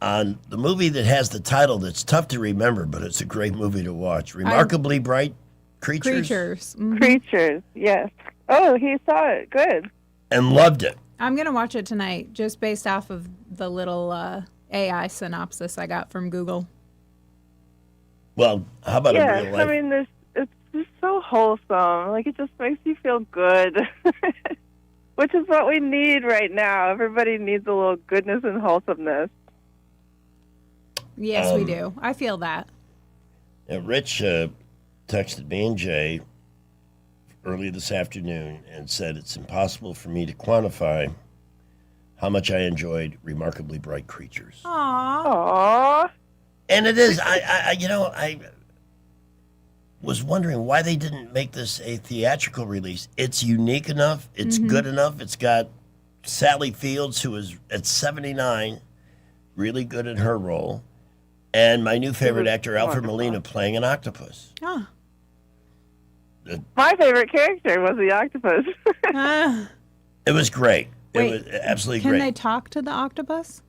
on the movie that has the title that's tough to remember, but it's a great movie to watch. Remarkably Bright Creatures. Creatures, yes. Oh, he saw it. Good. And loved it. I'm going to watch it tonight, just based off of the little AI synopsis I got from Google. Well, how about a real life? I mean, it's just so wholesome. Like, it just makes you feel good, which is what we need right now. Everybody needs a little goodness and wholesomeness. Yes, we do. I feel that. Rich texted me and Jay early this afternoon and said it's impossible for me to quantify how much I enjoyed Remarkably Bright Creatures. Aww. And it is. I was wondering why they didn't make this a theatrical release. It's unique enough. It's good enough. It's got Sally Fields, who is at 79, really good in her role. And my new favorite actor, Alfred Molina, playing an octopus. Oh. My favorite character was the octopus. It was great. Wait, it was absolutely Can great. they talk to the octopus?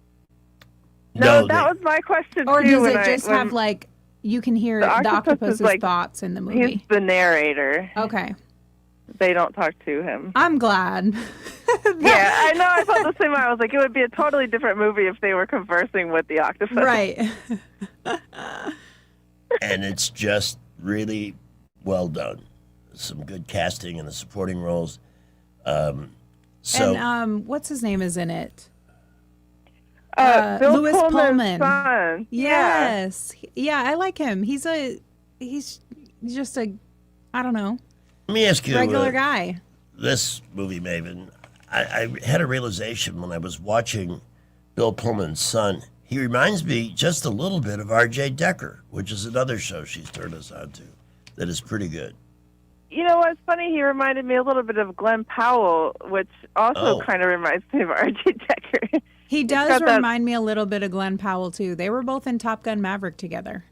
No, that was my question, Or too. does it just have, like, you can hear the octopus's thoughts in the movie? He's the narrator. Okay. They don't talk to him. I'm glad. Yeah, I know. I felt the same way. I was like, it would be a totally different movie if they were conversing with the octopus. Right. And it's just really well done. Some good casting in the supporting roles. And what's his name is in it? Bill Louis Pullman's Pullman. son. Yes. Yeah, I like him. He's just a, I don't know. Let me ask you, regular guy. This movie, Maven, I had a realization when I was watching Bill Pullman's son. He reminds me just a little bit of R.J. Decker, which is another show she's turned us on to that is pretty good. You know what's funny? He reminded me a little bit of Glenn Powell, which also kind of reminds me of R.J. Decker. He does remind me a little bit of Glenn Powell, too. They were both in Top Gun Maverick together.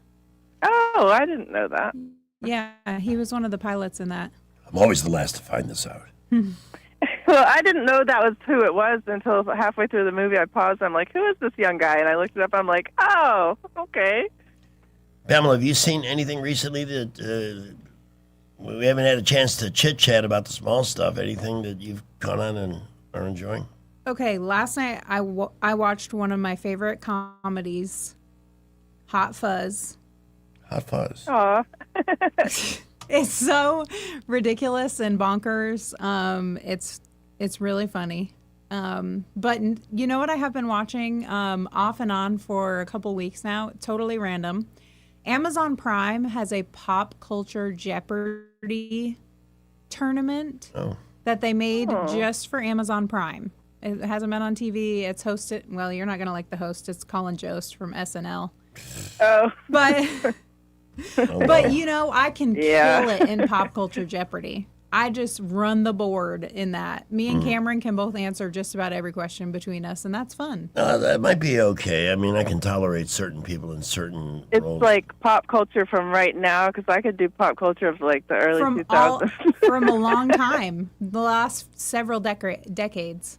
Oh, I didn't know that. Yeah, he was one of the pilots in that. I'm always the last to find this out. Well, I didn't know that was who it was until halfway through the movie. I paused. I'm like, who is this young guy? And I looked it up. I'm like, oh, okay. Pamela, have you seen anything recently that we haven't had a chance to chit-chat about the small stuff? Anything that you've gone on and are enjoying? Okay, last night I watched one of my favorite comedies, Hot Fuzz. Hot Fuzz. Aw. It's so ridiculous and bonkers. It's really funny. But you know what I have been watching off and on for a couple weeks now? Totally random. Amazon Prime has a pop culture Jeopardy tournament that they made just for Amazon Prime. It hasn't been on TV. It's hosted. Well, you're not going to like the host. It's Colin Jost from SNL. Oh. But, Oh, but you know, I can kill it in Pop Culture Jeopardy. I just run the board in that. Me and Cameron can both answer just about every question between us, and that's fun. That might be okay. I mean, I can tolerate certain people in certain It's roles. like pop culture from right now, because I could do pop culture of like the early 2000s. From a long time, the last several decades.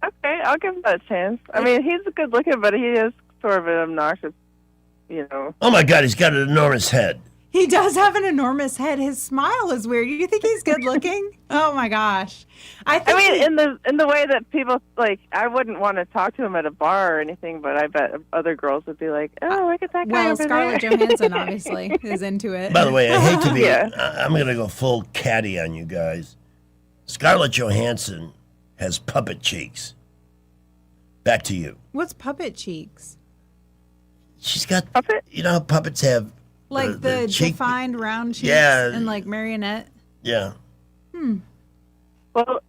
Okay, I'll give that a chance. I mean, he's good looking, but he is sort of an obnoxious, you know. Oh my God, he's got an enormous head. He does have an enormous head. His smile is weird. You think he's good looking? Oh my gosh! I mean, in the way that people like, I wouldn't want to talk to him at a bar or anything, but I bet other girls would be like, "Oh, look at that guy well, over Scarlett there." Johansson obviously is into it. By the way, I hate to be. Yeah. I'm going to go full catty on you guys. Scarlett Johansson has puppet cheeks. Back to you. What's puppet cheeks? She's got puppet. You know how puppets have Like the cheek. defined round cheeks Yeah. and like marionette. Yeah. Well,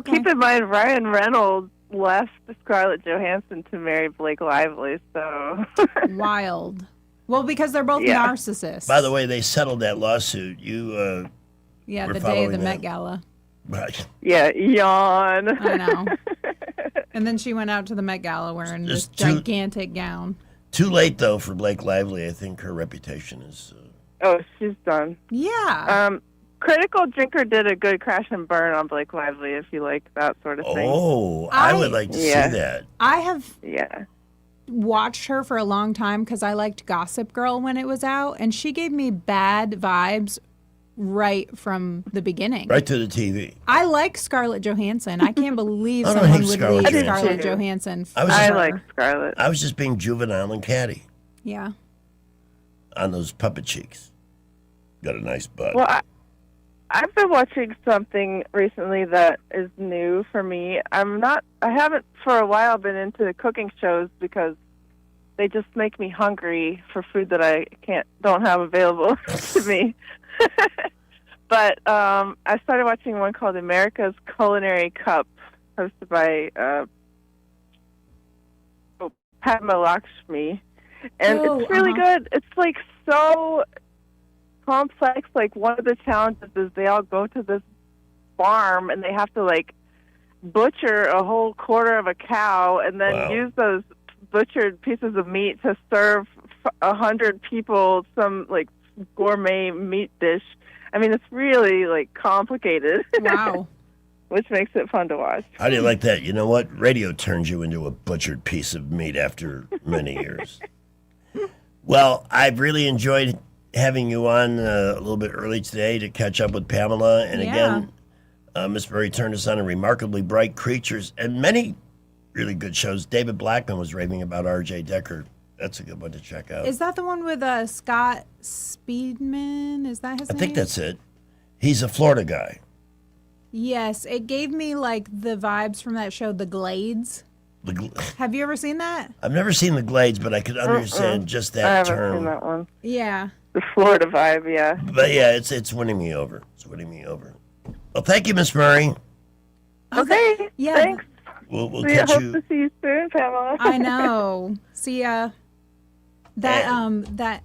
keep in mind Ryan Reynolds left Scarlett Johansson to marry Blake Lively, so Wild. Well, because they're both Yeah. narcissists. By the way, they settled that lawsuit. You. Yeah, were the day of the following Met that. Gala. Right. yeah, yawn. I know. And then she went out to the Met Gala wearing this Just two- gigantic gown. Too late though for Blake Lively. I think her reputation is. Oh, she's done. Yeah. Critical Drinker did a good crash and burn on Blake Lively, if you like that sort of thing. Oh, I would like to see that. I have Yeah. watched her for a long time because I liked Gossip Girl when it was out, and she gave me bad vibes right from the beginning. Right to the TV. I like Scarlett Johansson. I can't believe I don't someone hate would Scarlett leave Johansson. Scarlett Johansson. I for like her. Scarlett. I was just being juvenile and catty Yeah. on those puppet cheeks. Got a nice butt. Well, I've been watching something recently that is new for me. I haven't for a while been into the cooking shows because they just make me hungry for food that I don't have available to me. But I started watching one called America's Culinary Cup, hosted by Padma Lakshmi, and it's really good. It's like so complex. Like one of the challenges is they all go to this farm and they have to like butcher a whole quarter of a cow and then use those butchered pieces of meat to serve 100 people some like gourmet meat dish. I mean, it's really like complicated. Wow. Which makes it fun to watch. How do you like that? You know what? Radio turns you into a butchered piece of meat after many years. Well, I've really enjoyed having you on a little bit early today to catch up with Pamela. And again, Miss Murray turned us on a Remarkably Bright Creatures and many really good shows. David Blackman was raving about R.J. Decker. That's a good one to check out. Is that the one with Scott Speedman? Is that his name? I think that's it. He's a Florida guy. Yes, it gave me like the vibes from that show, The Glades. Have you ever seen that? I've never seen The Glades, but I could understand just that I haven't term. seen that one. Yeah. The Florida vibe, yeah. But yeah, it's winning me over. It's winning me over. Well, thank you, Miss Murray. Okay. Yeah. Thanks. We'll We catch hope you. to see you soon, Pamela. I know. See ya. That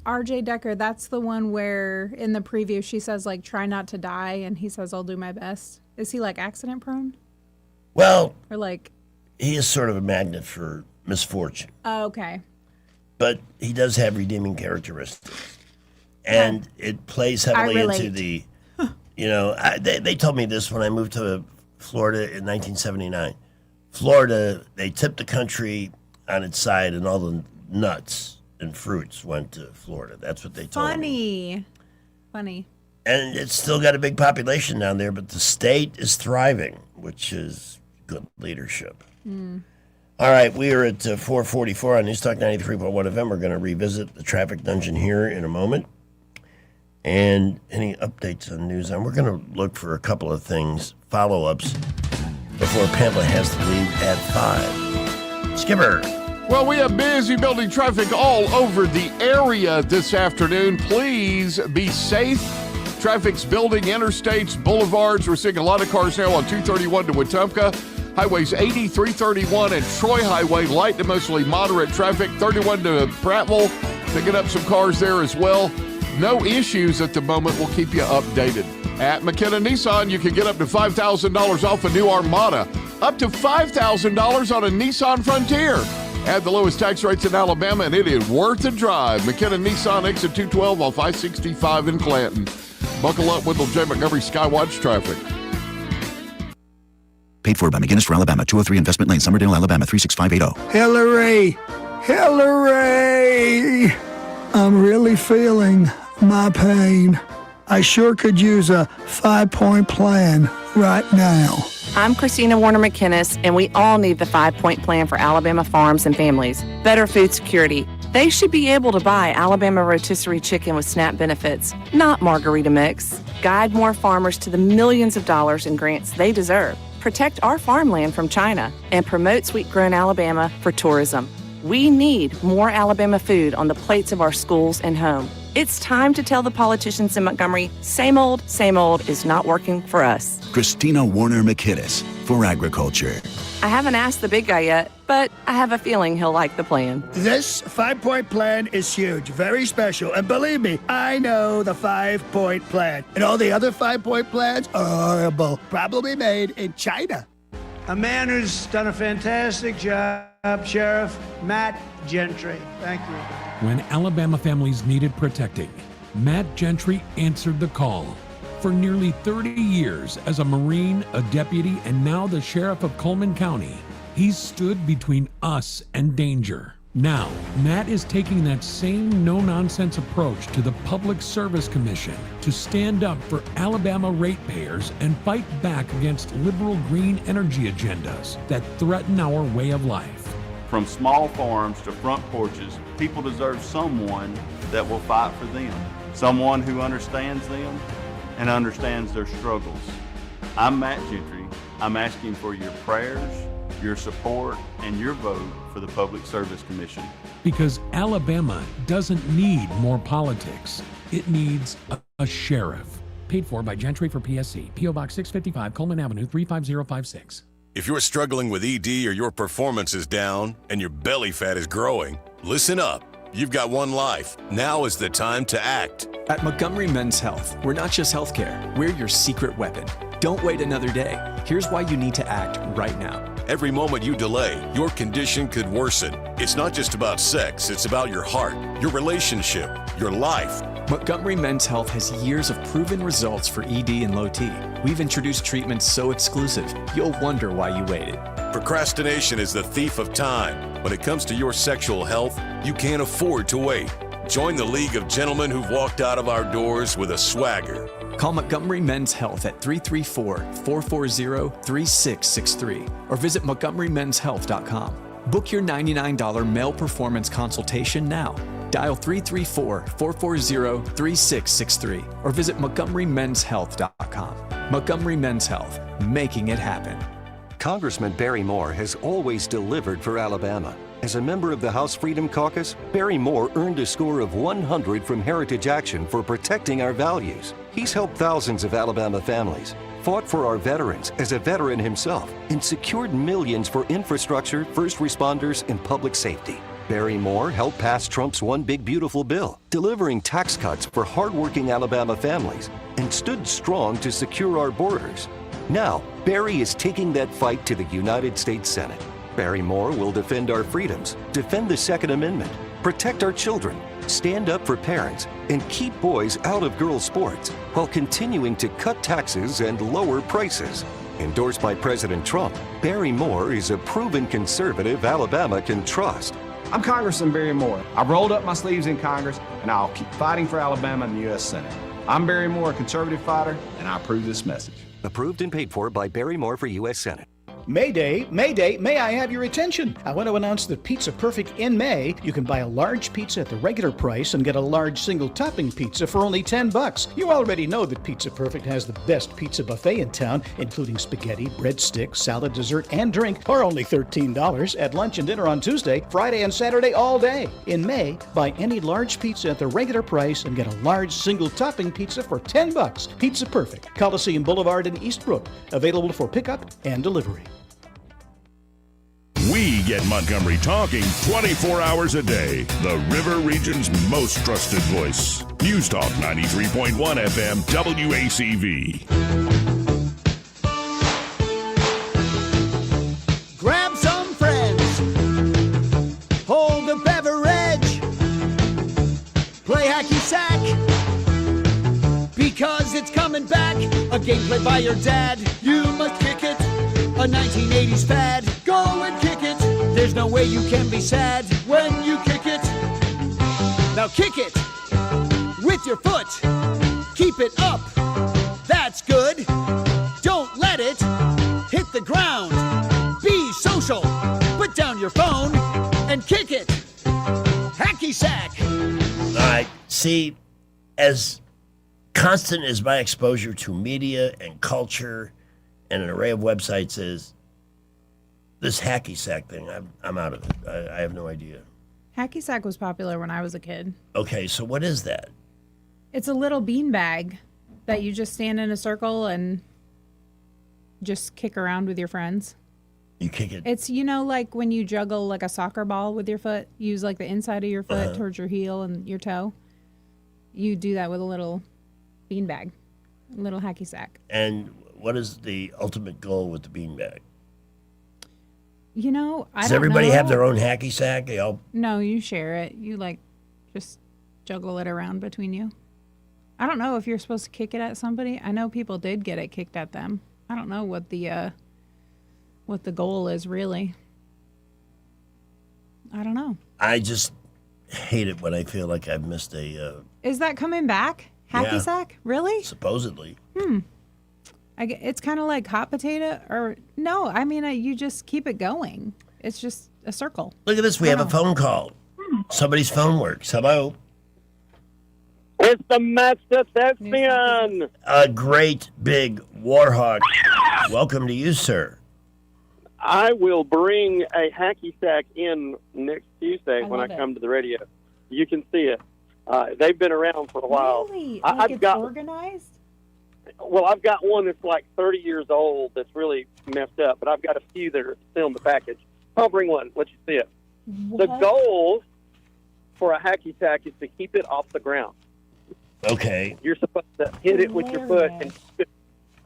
RJ Decker, that's the one where in the preview she says like try not to die and he says I'll do my best. Is he like accident prone? Well, Or like he is sort of a magnet for misfortune, okay. but he does have redeeming characteristics. And it plays heavily into the, they told me this when I moved to Florida in 1979. Florida, they tipped the country on its side and all the nuts and fruits went to Florida. That's what they told me. Funny. And it's still got a big population down there, but the state is thriving, which is good leadership. All right, we are at 444 on News Talk 93.1 FM. We're going to revisit the traffic dungeon here in a moment. And any updates on news? And we're going to look for a couple of things, follow-ups, before Pamela has to leave at 5. Skipper. Well, we have busy building traffic all over the area this afternoon. Please be safe. Traffic's building interstates, boulevards. We're seeing a lot of cars now on 231 to Wetumpka. Highways 80, 331, and Troy Highway, light to mostly moderate traffic. 31 to Prattville, picking up some cars there as well. No issues at the moment. We'll keep you updated. At McKenna Nissan, you can get up to $5,000 off a new Armada. Up to $5,000 on a Nissan Frontier. Add the lowest tax rates in Alabama, and it is worth the drive. McKenna Nissan, exit 212 off I-65 in Clanton. Buckle up, Wendell J. Montgomery Skywatch traffic. Paid for by McGinnis for Alabama, 203 Investment Lane, Summerdale, Alabama, 36580. Hillary! Hillary! I'm really feeling my pain. I sure could use a 5-point plan right now. I'm Christina Warner McInnes, and we all need the 5-point plan for Alabama farms and families. Better food security. They should be able to buy Alabama rotisserie chicken with SNAP benefits, not margarita mix. Guide more farmers to the millions of dollars in grants they deserve. Protect our farmland from China and promote sweet-grown Alabama for tourism. We need more Alabama food on the plates of our schools and home. It's time to tell the politicians in Montgomery, same old is not working for us. Christina Warner McInnes for Agriculture. I haven't asked the big guy yet, but I have a feeling he'll like the plan. This 5-point plan is huge, very special, and believe me, I know the 5-point plan. And all the other 5-point plans are horrible, probably made in China. A man who's done a fantastic job, Sheriff Matt Gentry. Thank you. When Alabama families needed protecting, Matt Gentry answered the call. For nearly 30 years as a Marine, a deputy, and now the Sheriff of Coleman County, he's stood between us and danger. Now, Matt is taking that same no-nonsense approach to the Public Service Commission to stand up for Alabama ratepayers and fight back against liberal green energy agendas that threaten our way of life. From small farms to front porches, people deserve someone that will fight for them, someone who understands them and understands their struggles. I'm Matt Gentry. I'm asking for your prayers, your support, and your vote for the Public Service Commission. Because Alabama doesn't need more politics. It needs a sheriff. Paid for by Gentry for PSC. P.O. Box 655, Coleman Avenue, 35056. If you're struggling with ED or your performance is down and your belly fat is growing, listen up. You've got one life. Now is the time to act. At Montgomery Men's Health, we're not just healthcare, we're your secret weapon. Don't wait another day. Here's why you need to act right now. Every moment you delay, your condition could worsen. It's not just about sex, it's about your heart, your relationship, your life. Montgomery Men's Health has years of proven results for ED and low T. We've introduced treatments so exclusive, you'll wonder why you waited. Procrastination is the thief of time. When it comes to your sexual health, you can't afford to wait. Join the League of Gentlemen who've walked out of our doors with a swagger. Call Montgomery Men's Health at 334-440-3663 or visit montgomerymenshealth.com. Book your $99 male performance consultation now. Dial 334-440-3663 or visit montgomerymenshealth.com. Montgomery Men's Health, making it happen. Congressman Barry Moore has always delivered for Alabama. As a member of the House Freedom Caucus, Barry Moore earned a score of 100 from Heritage Action for protecting our values. He's helped thousands of Alabama families, fought for our veterans as a veteran himself, and secured millions for infrastructure, first responders, and public safety. Barry Moore helped pass Trump's One Big Beautiful Bill, delivering tax cuts for hardworking Alabama families, and stood strong to secure our borders. Now, Barry is taking that fight to the United States Senate. Barry Moore will defend our freedoms, defend the Second Amendment, protect our children, stand up for parents, and keep boys out of girls' sports while continuing to cut taxes and lower prices. Endorsed by President Trump, Barry Moore is a proven conservative Alabama can trust. I'm Congressman Barry Moore. I've rolled up my sleeves in Congress, and I'll keep fighting for Alabama in the U.S. Senate. I'm Barry Moore, a conservative fighter, and I approve this message. Approved and paid for by Barry Moore for U.S. Senate. Mayday, Mayday, may I have your attention? I want to announce that Pizza Perfect in May. You can buy a large pizza at the regular price and get a large single topping pizza for only $10. You already know that Pizza Perfect has the best pizza buffet in town, including spaghetti, breadsticks, salad, dessert, and drink for only $13 at lunch and dinner on Tuesday, Friday, and Saturday all day. In May, buy any large pizza at the regular price and get a large single topping pizza for $10. Pizza Perfect, Coliseum Boulevard in Eastbrook. Available for pickup and delivery. get Montgomery talking 24 hours a day. The River Region's most trusted voice. News Talk 93.1 FM WACV. Grab some friends, hold a beverage, play hacky sack, because it's coming back. A game played by your dad, you must kick it. A 1980s fad, go and kick it. There's no way you can be sad when you kick it. Now kick it with your foot, keep it up, that's good. Don't let it hit the ground. Be social, put down your phone and kick it. Hacky sack. All right. See, as constant as my exposure to media and culture and an array of websites is, this hacky sack thing, I'm out of it. I have no idea. Hacky sack was popular when I was a kid. Okay, so what is that? It's a little bean bag that you just stand in a circle and just kick around with your friends. You kick it. It's, you know, like when you juggle like a soccer ball with your foot, use like the inside of your foot towards your heel and your toe. You do that with a little bean bag, a little hacky sack. And what is the ultimate goal with the beanbag? You know, I Does don't everybody know. have their own hacky sack? They all. No, you share it. You like just juggle it around between you. I don't know if you're supposed to kick it at somebody. I know people did get it kicked at them. I don't know what the goal is really. I don't know. I just hate it when I feel like I've missed a. Is that coming back? Hacky Yeah. sack? Really? Supposedly. It's kind of like hot potato, or no? I mean, you just keep it going. It's just a circle. Look at this. We have a phone call. Somebody's phone works. Hello. It's the Master Thespian. A great big Warhawk. Welcome to you, sir. I will bring a hacky sack in next Tuesday when I love it. come to the radio. You can see it. They've been around for a while. Really? I've Like it's got organized? Well, I've got one that's like 30 years old that's really messed up, but I've got a few that are still in the package. I'll bring one, let you see it. The goal for a hacky sack is to keep it off the ground. Okay. You're supposed to hit it with your foot. And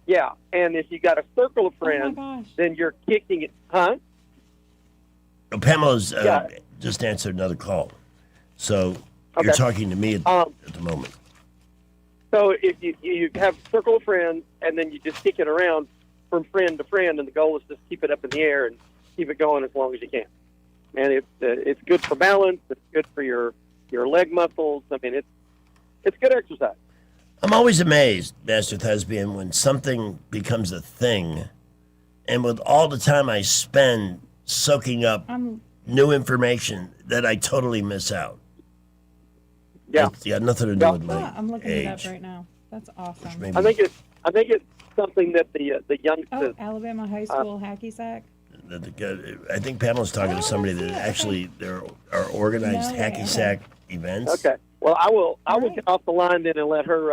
yeah, and if you got a circle of friends, then you're kicking it. Huh? Pamela's just answered another call. So you're talking to me at the moment. So if you have a circle of friends, and then you just kick it around from friend to friend, and the goal is just keep it up in the air and keep it going as long as you can. And it's good for balance. It's good for your leg muscles. I mean, it's good exercise. I'm always amazed, Master Thespian, when something becomes a thing, and with all the time I spend soaking up new information, that I totally miss out. Yeah. It's got nothing to do with my I'm looking age. it up right now. That's awesome. Maybe- I think it's something that the youngsters. Oh, Alabama High School hacky sack. I think Pamela's talking to somebody that actually there are organized No, hacky okay. sack events. Okay. Well, I will get off the line then and let her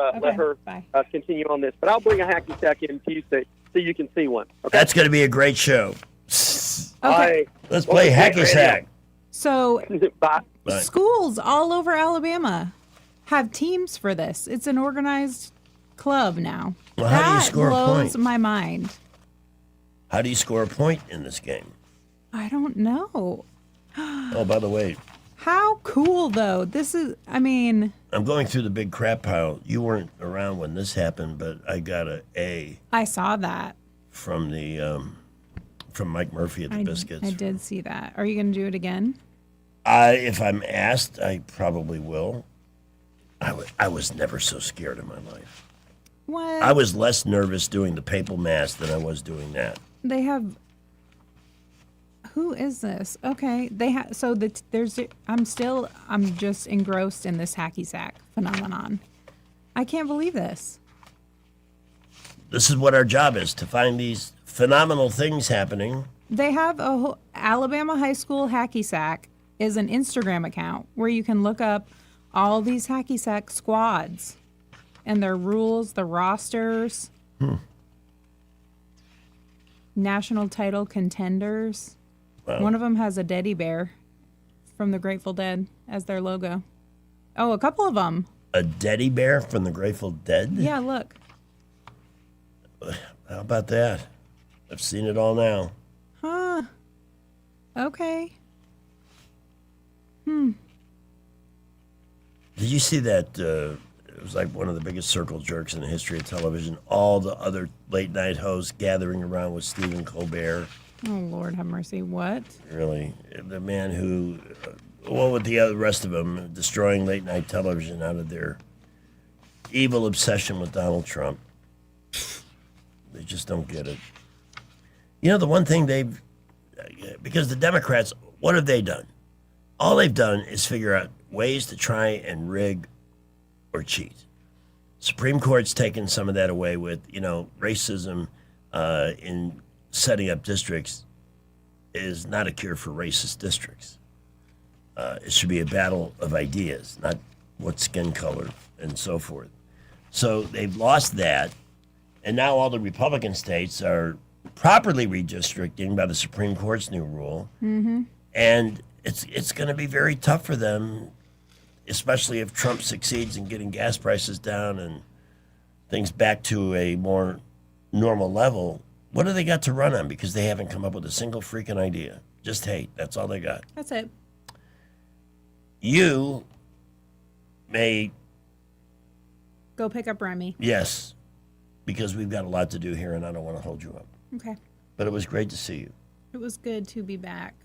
continue on this. But I'll bring a hacky sack in Tuesday so you can see one. Okay. That's going to be a great show. Okay. Let's play hacky sack. So Bye. schools all over Alabama have teams for this. It's an organized club now. Well, how do you That score a blows point? my mind. How do you score a point in this game? I don't know. Oh, by the way, How cool though. This is, I mean, I'm going through the big crap pile. You weren't around when this happened, but I got an A I saw that. from the from Mike Murphy at the Biscuits. I did see that. Are you going to do it again? If I'm asked, I probably will. I was never so scared in my life. What? I was less nervous doing the papal mass than I was doing that. They have. Who is this? Okay, they have. So I'm just engrossed in this hacky sack phenomenon. I can't believe this. This is what our job is, to find these phenomenal things happening. They have Alabama High School Hacky Sack is an Instagram account where you can look up all these hacky sack squads and their rules, the rosters, national title contenders. Wow. One of them has a teddy bear from the Grateful Dead as their logo. Oh, a couple of them. A teddy bear from the Grateful Dead? Yeah, look. How about that? I've seen it all now. Huh. Okay. Hmm. Did you see that? It was like one of the biggest circle jerks in the history of television. All the other late night hosts gathering around with Stephen Colbert. Oh, Lord have mercy. What? Really, the man who, well, with the rest of them, destroying late night television out of their evil obsession with Donald Trump. They just don't get it. You know, the one thing because the Democrats, what have they done? All they've done is figure out ways to try and rig or cheat. Supreme Court's taken some of that away with, racism in setting up districts is not a cure for racist districts. It should be a battle of ideas, not what skin color and so forth. So they've lost that, and now all the Republican states are properly redistricting by the Supreme Court's new rule, and it's going to be very tough for them, especially if Trump succeeds in getting gas prices down and things back to a more normal level. What do they got to run on? Because they haven't come up with a single freaking idea. Just hate. That's all they got. That's it. You may... Go pick up Remy. Yes, because we've got a lot to do here, and I don't want to hold you up. Okay. But it was great to see you. It was good to be back.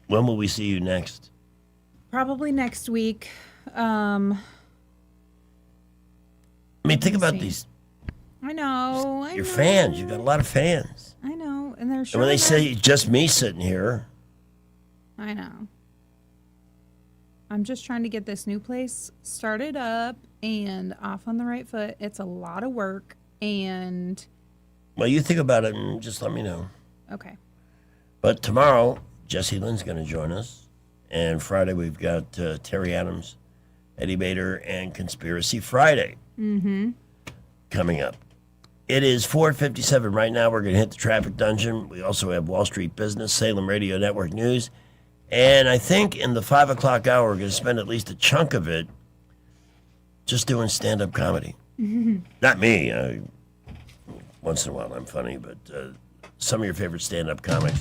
When will we see you next? Probably next week. I mean, think about these. I know. Your fans. You've got a lot of fans. I know. And they're And when they say just me sitting here. I know. I'm just trying to get this new place started up and off on the right foot. It's a lot of work. And Well, you think about it and just let me know. okay. But tomorrow, Jesse Lynn's going to join us. And Friday, we've got Terry Adams, Eddie Bader, and Conspiracy Friday coming up. It is 4:57 right now. We're going to hit the traffic dungeon. We also have Wall Street Business, Salem Radio Network News. And I think in the 5 o'clock hour, we're going to spend at least a chunk of it just doing stand-up comedy. Not me. Once in a while I'm funny, but some of your favorite stand-up comics.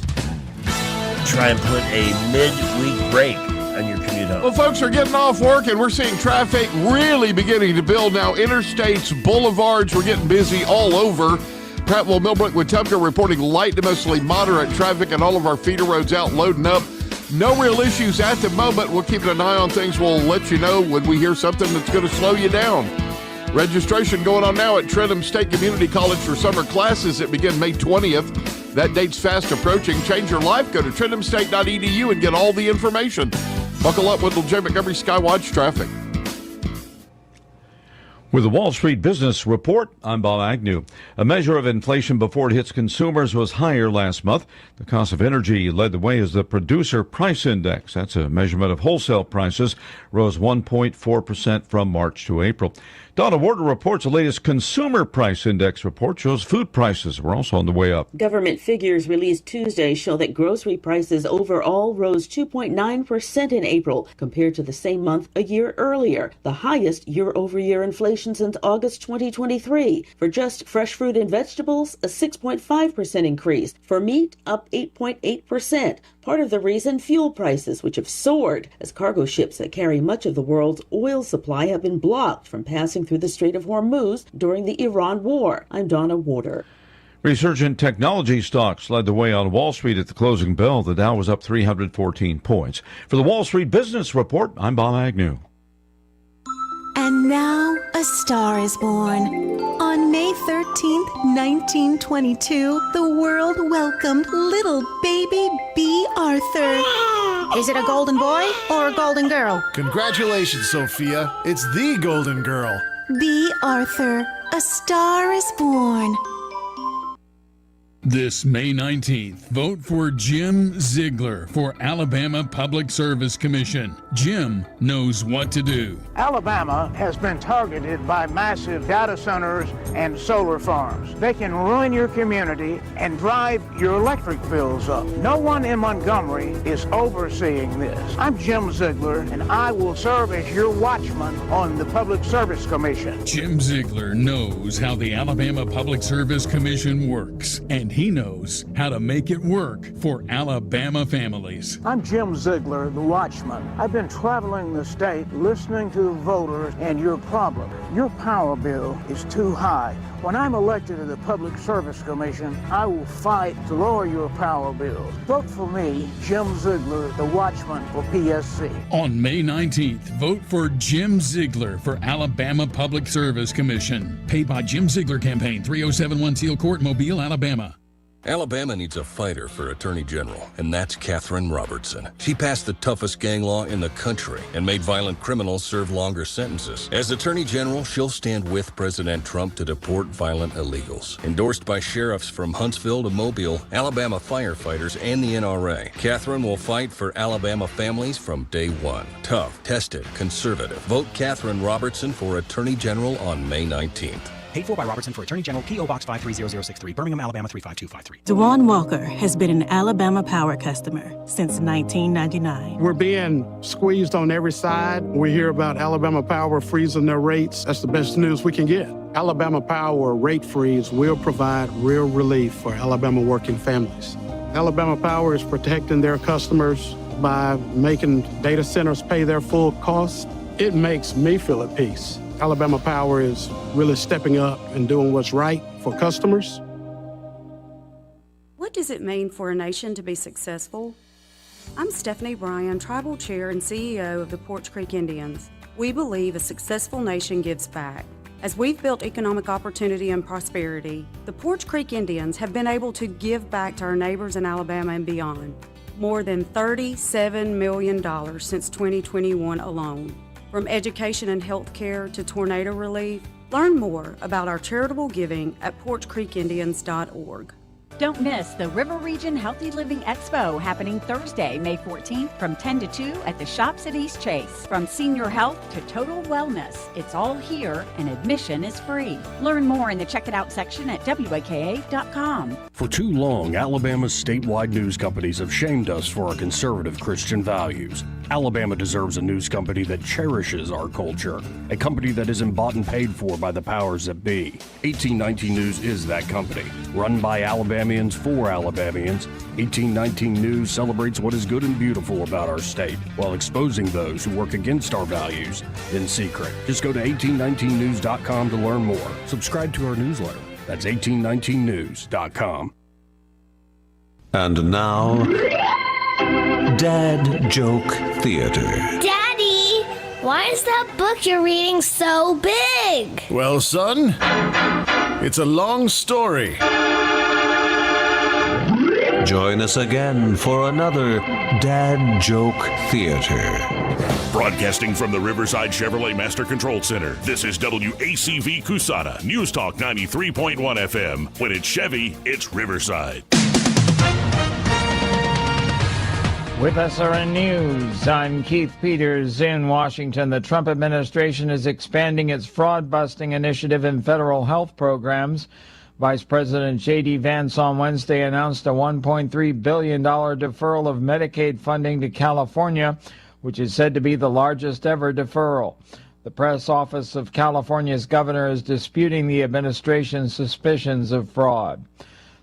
Try and put a midweek break on your commute home. Well, folks are getting off work, and we're seeing traffic really beginning to build now. Interstates, boulevards, we're getting busy all over. Prattville, Millbrook, Wetumpka reporting light to mostly moderate traffic, and all of our feeder roads out loading up. No real issues at the moment. We'll keep an eye on things. We'll let you know when we hear something that's going to slow you down. Registration going on now at Trentham State Community College for summer classes that begin May 20th. That date's fast approaching. Change your life. Go to trenthamstate.edu and get all the information. Buckle up with J. Montgomery Skywatch traffic. With the Wall Street Business Report, I'm Bob Agnew. A measure of inflation before it hits consumers was higher last month. The cost of energy led the way as the Producer Price Index, that's a measurement of wholesale prices, rose 1.4% from March to April. Donna Warder reports the latest Consumer Price Index report shows food prices were also on the way up. Government figures released Tuesday show that grocery prices overall rose 2.9% in April compared to the same month a year earlier, the highest year-over-year inflation since August 2023. For just fresh fruit and vegetables, a 6.5% increase. For meat, up 8.8%. Part of the reason, fuel prices, which have soared as cargo ships that carry much of the world's oil supply have been blocked from passing through the Strait of Hormuz during the Iran war. I'm Donna Warder. Resurgent technology stocks led the way on Wall Street at the closing bell. The Dow was up 314 points. For the Wall Street Business Report, I'm Bob Agnew. And now a star is born. On May 13th, 1922, the world welcomed little baby B. Arthur. Is it a golden boy or a golden girl? Congratulations, Sophia. It's the golden girl. B. Arthur, a star is born. This May 19th, vote for Jim Ziegler for Alabama Public Service Commission. Jim knows what to do. Alabama has been targeted by massive data centers and solar farms. They can ruin your community and drive your electric bills up. No one in Montgomery is overseeing this. I'm Jim Ziegler, and I will serve as your watchman on the Public Service Commission. Jim Ziegler knows how the Alabama Public Service Commission works, and he knows how to make it work for Alabama families. I'm Jim Ziegler, the watchman. I've been traveling the state listening to the voters and your problem. Your power bill is too high. When I'm elected to the Public Service Commission, I will fight to lower your power bills. Vote for me, Jim Ziegler, the watchman for PSC. On May 19th, vote for Jim Ziegler for Alabama Public Service Commission. Paid by Jim Ziegler Campaign, 3071 Teal Court, Mobile, Alabama. Alabama needs a fighter for Attorney General, and that's Katherine Robertson. She passed the toughest gang law in the country and made violent criminals serve longer sentences. As Attorney General, she'll stand with President Trump to deport violent illegals. Endorsed by sheriffs from Huntsville to Mobile, Alabama firefighters, and the NRA, Katherine will fight for Alabama families from day one. Tough, tested, conservative. Vote Katherine Robertson for Attorney General on May 19th. Paid for by Robertson for Attorney General, P.O. Box 530063, Birmingham, Alabama 35253. Dewan Walker has been an Alabama Power customer since 1999. We're being squeezed on every side. We hear about Alabama Power freezing their rates. That's the best news we can get. Alabama Power rate freeze will provide real relief for Alabama working families. Alabama Power is protecting their customers by making data centers pay their full costs. It makes me feel at peace. Alabama Power is really stepping up and doing what's right for customers. What does it mean for a nation to be successful? I'm Stephanie Bryan, Tribal Chair and CEO of the Poarch Creek Indians. We believe a successful nation gives back. As we've built economic opportunity and prosperity, the Poarch Creek Indians have been able to give back to our neighbors in Alabama and beyond. More than $37 million since 2021 alone. From education and health care to tornado relief, learn more about our charitable giving at PoarchCreekIndians.org. Don't miss the River Region Healthy Living Expo happening Thursday, May 14th from 10 to 2 at the shops at East Chase. From senior health to total wellness, it's all here and admission is free. Learn more in the Check It Out section at WAKA.com. For too long, Alabama's statewide news companies have shamed us for our conservative Christian values. Alabama deserves a news company that cherishes our culture, a company that isn't bought and paid for by the powers that be. 1819 News is that company. Run by Alabamians for Alabamians, 1819 News celebrates what is good and beautiful about our state, while exposing those who work against our values in secret. Just go to 1819news.com to learn more. Subscribe to our newsletter. That's 1819news.com. And now, Dad Joke Theater. Daddy, why is that book you're reading so big? Well, son, it's a long story. Join us again for another Dad Joke Theater. Broadcasting from the Riverside Chevrolet Master Control Center, this is WACV Cusana, News Talk 93.1 FM. When it's Chevy, it's Riverside. With SRN News, I'm Keith Peters in Washington. The Trump administration is expanding its fraud-busting initiative in federal health programs. Vice President J.D. Vance on Wednesday announced a $1.3 billion deferral of Medicaid funding to California, which is said to be the largest ever deferral. The press office of California's governor is disputing the administration's suspicions of fraud.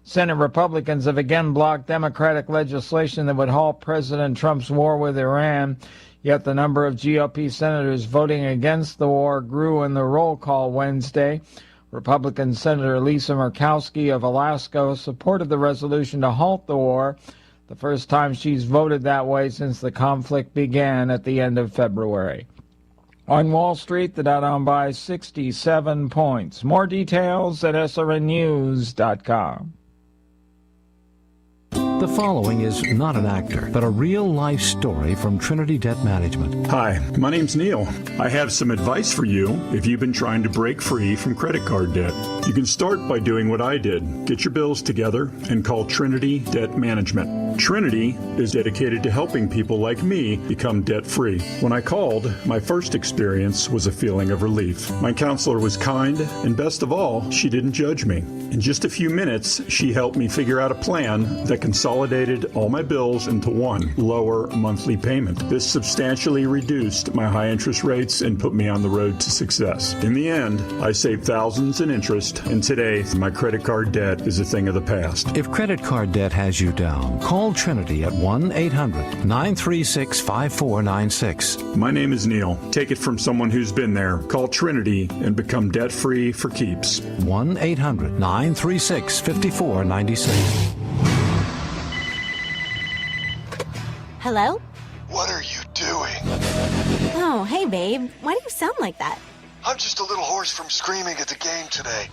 Senate Republicans have again blocked Democratic legislation that would halt President Trump's war with Iran, yet the number of GOP senators voting against the war grew in the roll call Wednesday. Republican Senator Lisa Murkowski of Alaska supported the resolution to halt the war, the first time she's voted that way since the conflict began at the end of February. On Wall Street, the Dow down by 67 points. More details at srnnews.com. The following is not an actor, but a real-life story from Trinity Debt Management. Hi, my name's Neil. I have some advice for you if you've been trying to break free from credit card debt. You can start by doing what I did. Get your bills together and call Trinity Debt Management. Trinity is dedicated to helping people like me become debt-free. When I called, my first experience was a feeling of relief. My counselor was kind, and best of all, she didn't judge me. In just a few minutes, she helped me figure out a plan that consolidated all my bills into one lower monthly payment. This substantially reduced my high interest rates and put me on the road to success. In the end, I saved thousands in interest, and today, my credit card debt is a thing of the past. If credit card debt has you down, call Trinity at 1-800-936-5496. My name is Neil. Take it from someone who's been there. Call Trinity and become debt-free for keeps. 1-800-936-5496. Hello? What are you doing? Oh, hey, babe. Why do you sound like that? I'm just a little hoarse from screaming at the game today.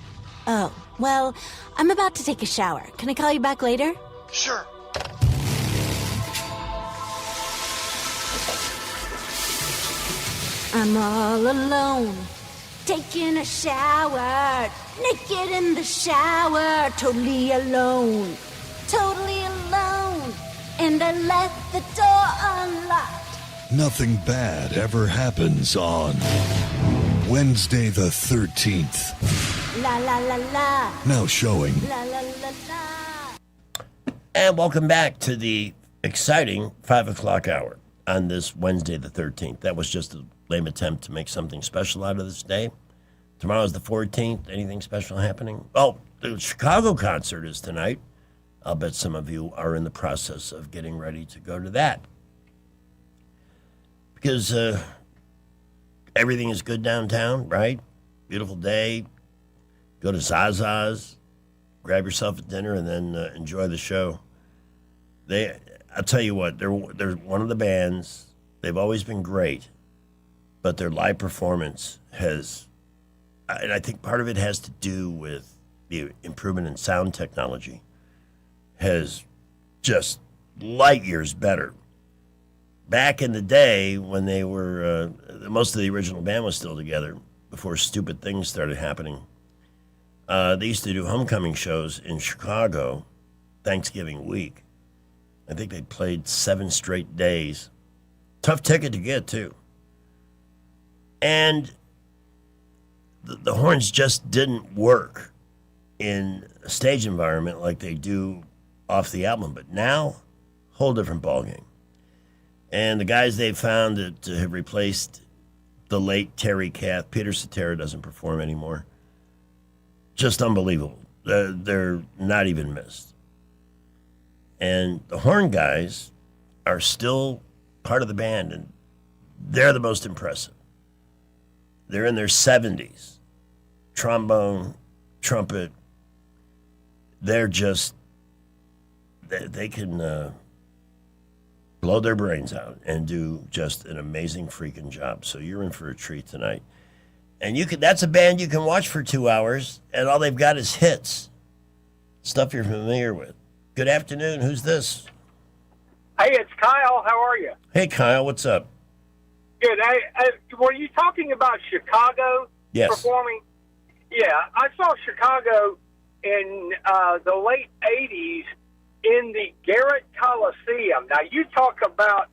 Oh, well, I'm about to take a shower. Can I call you back later? Sure. I'm all alone, taking a shower, naked in the shower, totally alone, and I left the door unlocked. Nothing bad ever happens on Wednesday the 13th. La la la la. Now showing. La la la la. And welcome back to the exciting 5 o'clock hour on this Wednesday the 13th. That was just a lame attempt to make something special out of this day. Tomorrow's the 14th. Anything special happening? Oh, the Chicago concert is tonight. I'll bet some of you are in the process of getting ready to go to that. Because everything is good downtown, right? Beautiful day. Go to Zaza's, grab yourself a dinner, and then enjoy the show. I'll tell you what, they're one of the bands. They've always been great, but their live performance has, and I think part of it has to do with the improvement in sound technology, has just light years better. Back in the day when they were, most of the original band was still together before stupid things started happening. They used to do homecoming shows in Chicago Thanksgiving week. I think they played 7 straight days. Tough ticket to get, too. And the horns just didn't work in a stage environment like they do off the album. But now, whole different ballgame. And the guys they found that have replaced the late Terry Kath, Peter Cetera doesn't perform anymore. Just unbelievable. They're not even missed. And the horn guys are still part of the band, and they're the most impressive. They're in their 70s. Trombone, trumpet. They're just, they can blow their brains out and do just an amazing freaking job. So you're in for a treat tonight. And that's a band you can watch for 2 hours, and all they've got is hits. Stuff you're familiar with. Good afternoon. Who's this? Hey, it's Kyle. How are you? Hey, Kyle. What's up? Good. Were you talking about Chicago performing? Yeah, I saw Chicago in the late 80s in the Garrett Coliseum. Now, you talk about...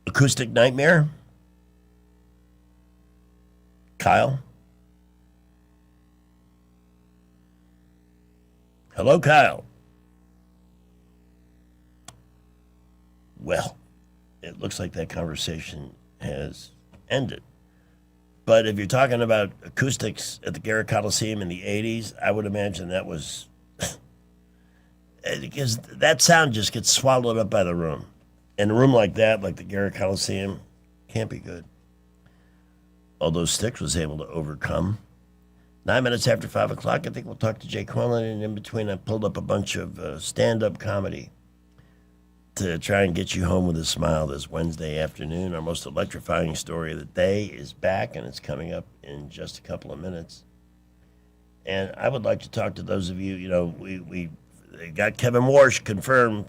Acoustic Nightmare? Kyle? Hello, Kyle. Well, it looks like that conversation has ended. But if you're talking about acoustics at the Garrett Coliseum in the 80s, I would imagine that was... because that sound just gets swallowed up by the room. And a room like that, like the Garrett Coliseum, can't be good. Although Styx was able to overcome. 9 minutes after 5 o'clock, I think we'll talk to Jay Quillen. And in between, I pulled up a bunch of stand-up comedy to try and get you home with a smile this Wednesday afternoon. Our most electrifying story of the day is back, and it's coming up in just a couple of minutes. And I would like to talk to those of you, we They got Kevin Warsh confirmed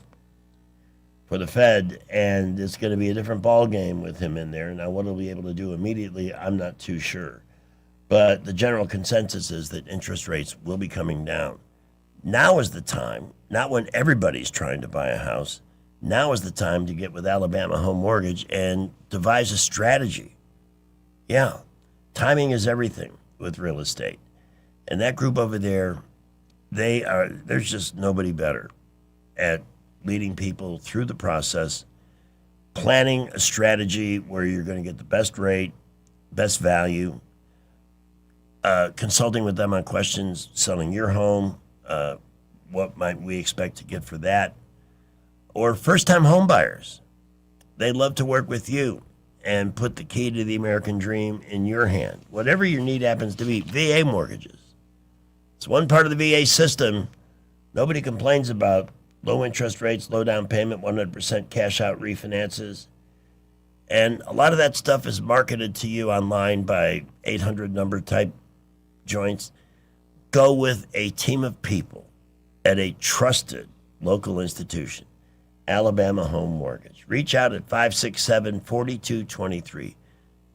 for the Fed, and it's going to be a different ball game with him in there. Now, what he'll be able to do immediately, I'm not too sure. But the general consensus is that interest rates will be coming down. Now is the time, not when everybody's trying to buy a house. Now is the time to get with Alabama Home Mortgage and devise a strategy. Yeah, timing is everything with real estate. And that group over there, there's just nobody better at leading people through the process, planning a strategy where you're going to get the best rate, best value, consulting with them on questions, selling your home, what might we expect to get for that, or first-time home buyers. They love to work with you and put the key to the American dream in your hand. Whatever your need happens to be, VA mortgages. It's one part of the VA system nobody complains about. Low interest rates, low down payment, 100% cash out refinances. And a lot of that stuff is marketed to you online by 800 number type joints. Go with a team of people at a trusted local institution, Alabama Home Mortgage. Reach out at 567-4223.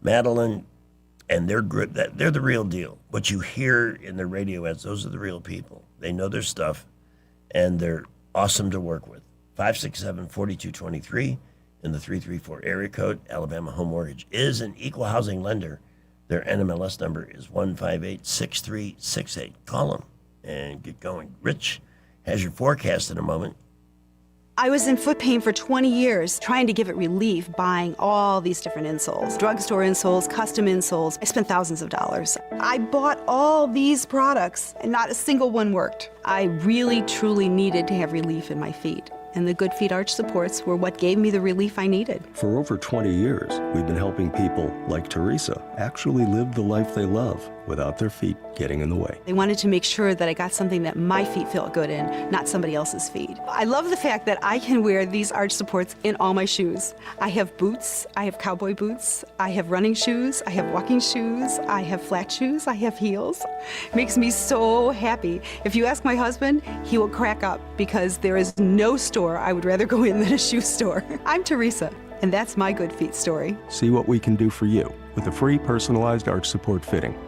Madeline and their group, they're the real deal. What you hear in their radio ads, those are the real people. They know their stuff, and they're awesome to work with. 567-4223 in the 334 area code. Alabama Home Mortgage is an equal housing lender. Their NMLS number is 1586368. Call them and get going. Rich has your forecast in a moment. I was in foot pain for 20 years, trying to give it relief, buying all these different insoles. Drugstore insoles, custom insoles. I spent thousands of dollars. I bought all these products, and not a single one worked. I really, truly needed to have relief in my feet. And the Good Feet arch supports were what gave me the relief I needed. For over 20 years, we've been helping people like Teresa actually live the life they love without their feet getting in the way. They wanted to make sure that I got something that my feet felt good in, not somebody else's feet. I love the fact that I can wear these arch supports in all my shoes. I have boots, I have cowboy boots, I have running shoes, I have walking shoes, I have flat shoes, I have heels. It makes me so happy. If you ask my husband, he will crack up because there is no store I would rather go in than a shoe store. I'm Teresa, and that's my Good Feet story. See what we can do for you with a free personalized arch support fitting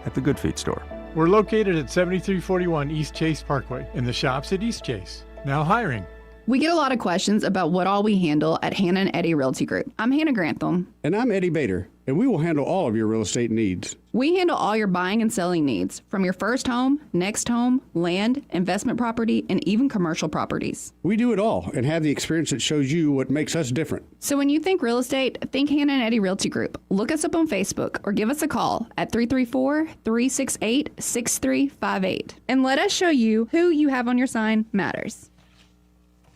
at the Good Feet store. We're located at 7341 East Chase Parkway in the shops at East Chase. Now hiring. We get a lot of questions about what all we handle at Hannah and Eddie Realty Group. I'm Hannah Grantham. And I'm Eddie Bader, and we will handle all of your real estate needs. We handle all your buying and selling needs, from your first home, next home, land, investment property, and even commercial properties. We do it all and have the experience that shows you what makes us different. So when you think real estate, think Hannah and Eddie Realty Group. Look us up on Facebook or give us a call at 334-368-6358. And let us show you who you have on your sign matters.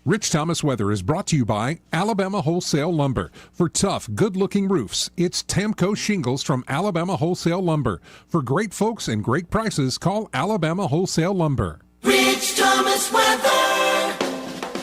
Rich Thomas Weather is brought to you by Alabama Wholesale Lumber. For tough, good-looking roofs, it's Tamco Shingles from Alabama Wholesale Lumber. For great folks and great prices, call Alabama Wholesale Lumber. Rich Thomas Weather.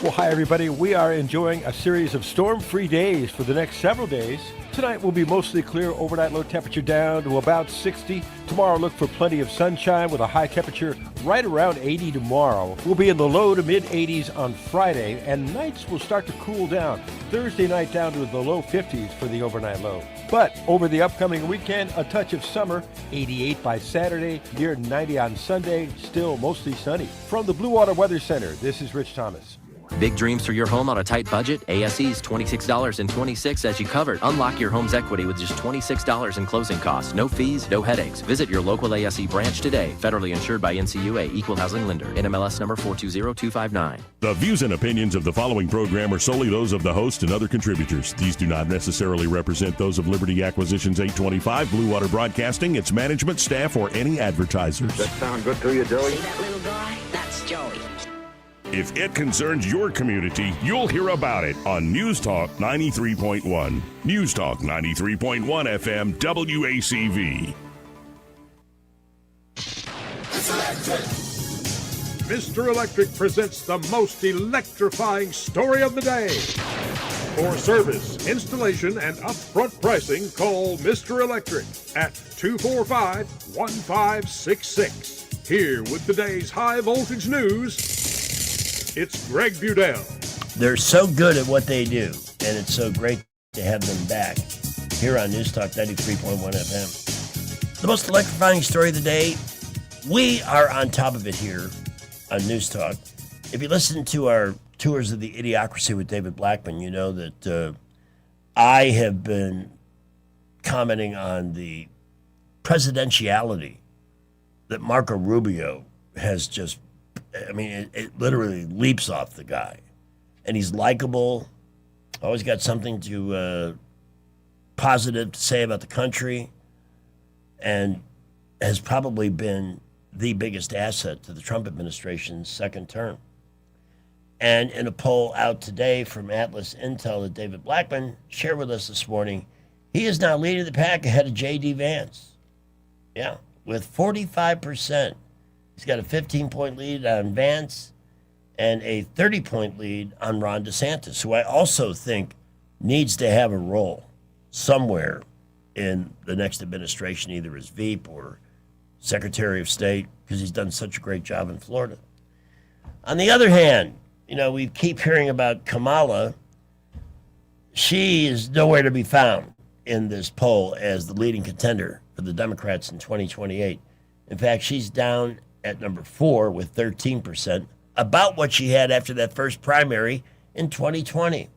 Well, hi, everybody. We are enjoying a series of storm-free days for the next several days. Tonight will be mostly clear, overnight low temperature down to about 60. Tomorrow, look for plenty of sunshine with a high temperature right around 80 tomorrow. We'll be in the low to mid-80s on Friday, and nights will start to cool down. Thursday night down to the low 50s for the overnight low. But over the upcoming weekend, a touch of summer, 88 by Saturday, near 90 on Sunday, still mostly sunny. From the Blue Water Weather Center, this is Rich Thomas. Big dreams for your home on a tight budget? ASE's $26.26 as you covered. Unlock your home's equity with just $26 in closing costs. No fees, no headaches. Visit your local ASE branch today. Federally insured by NCUA, Equal Housing Lender. NMLS number 420259. The views and opinions of the following program are solely those of the host and other contributors. These do not necessarily represent those of Liberty Acquisitions 825, Blue Water Broadcasting, its management, staff, or any advertisers. That sound good to you, Joey? See that little guy? That's Joey. If it concerns your community, you'll hear about it on News Talk 93.1. News Talk 93.1 FM WACV. It's electric. Mr. Electric presents the most electrifying story of the day. For service, installation, and upfront pricing, call Mr. Electric at 245-1566. Here with today's high voltage news, it's Greg Budell. They're so good at what they do, and it's so great to have them back here on News Talk 93.1 FM. The most electrifying story of the day, we are on top of it here on News Talk. If you listen to our Tours of the Idiocracy with David Blackman, you know that I have been commenting on the presidentiality that Marco Rubio has just, it literally leaps off the guy. And he's likable, always got something to positive to say about the country, and has probably been the biggest asset to the Trump administration's second term. And in a poll out today from Atlas Intel that David Blackman shared with us this morning, he is now leading the pack ahead of J.D. Vance. Yeah, with 45%. He's got a 15-point lead on Vance and a 30-point lead on Ron DeSantis, who I also think needs to have a role somewhere in the next administration, either as Veep or Secretary of State, because he's done such a great job in Florida. On the other hand, we keep hearing about Kamala. She is nowhere to be found in this poll as the leading contender for the Democrats in 2028. In fact, she's down at number 4 with 13%, about what she had after that first primary in 2020.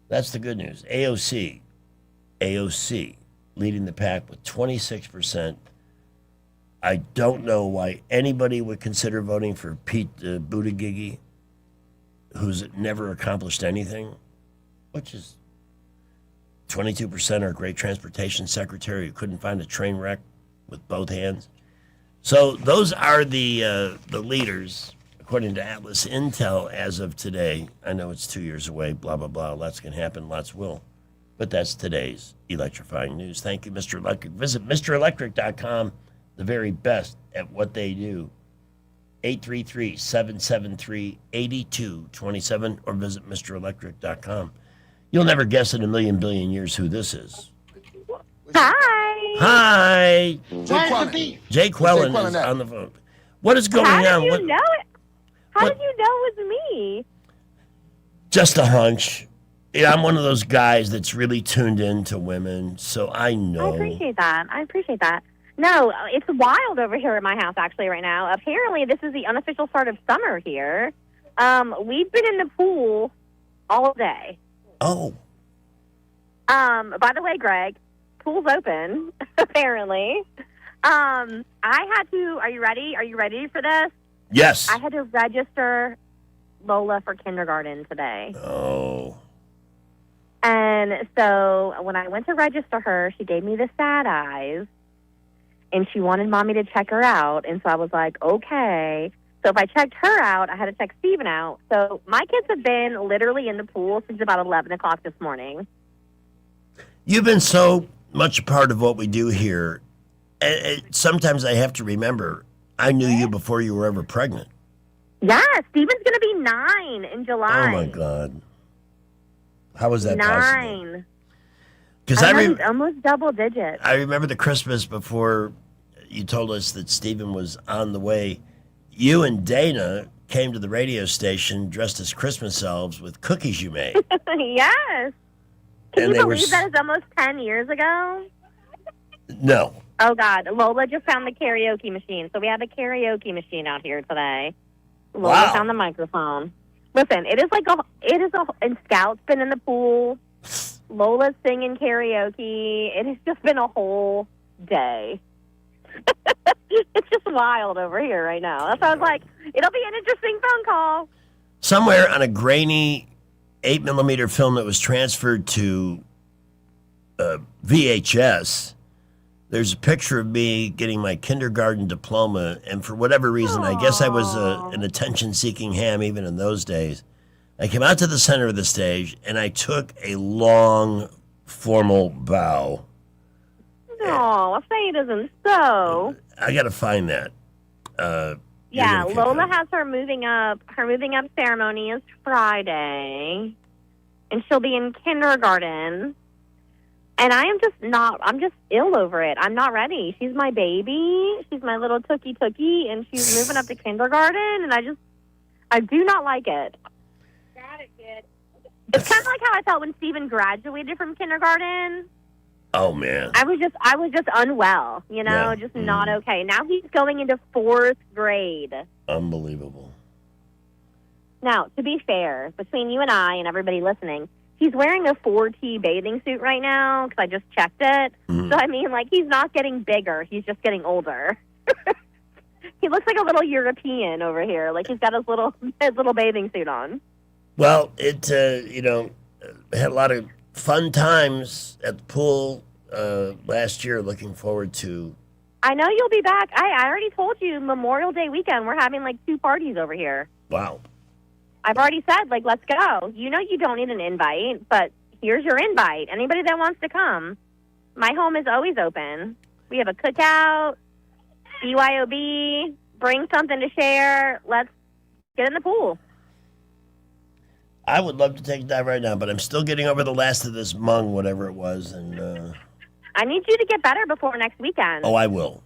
That's the good news. AOC leading the pack with 26%. I don't know why anybody would consider voting for Pete Buttigieg, who's never accomplished anything, which is 22% our great transportation secretary who couldn't find a train wreck with both hands. So those are the leaders, according to Atlas Intel, as of today. I know it's 2 years away, blah, blah, blah. Lots can happen, lots will. But that's today's electrifying news. Thank you, Mr. Electric. Visit MrElectric.com, the very best at what they do. 833-773-8227, or visit MrElectric.com. You'll never guess in a million billion years who this is. Hi. Hi. Jay Quellen Quellen is on the phone. What is going on? How did you know it? How did you know it was me? Just a hunch. I'm one of those guys that's really tuned in to women, so I know. I appreciate that. No, it's wild over here at my house actually right now. Apparently, this is the unofficial start of summer here. We've been in the pool all day. Oh. By the way, Greg, pool's open, apparently. Are you ready? Are you ready for this? Yes. I had to register Lola for kindergarten today. Oh. And so when I went to register her, she gave me the sad eyes, and she wanted Mommy to check her out. And so I was like, okay. So if I checked her out, I had to check Steven out. So my kids have been literally in the pool since about 11 o'clock this morning. You've been so much a part of what we do here. And sometimes I have to remember, I knew you before you were ever pregnant. Yeah, Steven's going to be 9 in July. Oh, my God. How was that 9. possible? Because he's almost double digits. I remember the Christmas before you told us that Steven was on the way. You and Dana came to the radio station dressed as Christmas elves with cookies you made. Yes. Can you believe that is almost 10 years ago? No. Oh, God. Lola just found the karaoke machine. So we have a karaoke machine out here today. Lola found the microphone. Listen, and Scout's been in the pool. Lola's singing karaoke. It has just been a whole day. It's just wild over here right now. That's why I was like, it'll be an interesting phone call. Somewhere on a grainy 8mm film that was transferred to VHS, there's a picture of me getting my kindergarten diploma, and for whatever reason, I guess I was an attention-seeking ham even in those days. I came out to the center of the stage, and I took a long, formal bow. No, say it isn't so. I got to find that. Yeah, Lola has her moving up. Her moving up ceremony is Friday, and she'll be in kindergarten. And I'm just ill over it. I'm not ready. She's my baby. She's my little tookie, and she's moving up to kindergarten, and I do not like it. It's kind of like how I felt when Steven graduated from kindergarten. Oh, man. I was just unwell, just not okay. Now he's going into 4th grade. Unbelievable. Now, to be fair, between you and I and everybody listening, he's wearing a 4T bathing suit right now because I just checked it. So, I mean, he's not getting bigger. He's just getting older. He looks like a little European over here. He's got his little bathing suit on. Well, it, had a lot of fun times at the pool last year. Looking forward to. I know you'll be back. I already told you Memorial Day weekend we're having 2 parties over here. Wow. I've already said let's go. You don't need an invite, but here's your invite. Anybody that wants to come, my home is always open. We have a cookout, BYOB. Bring something to share. Let's get in the pool. I would love to take a dive right now, but I'm still getting over the last of this mung, whatever it was, and. I need you to get better before next weekend. Oh, I will.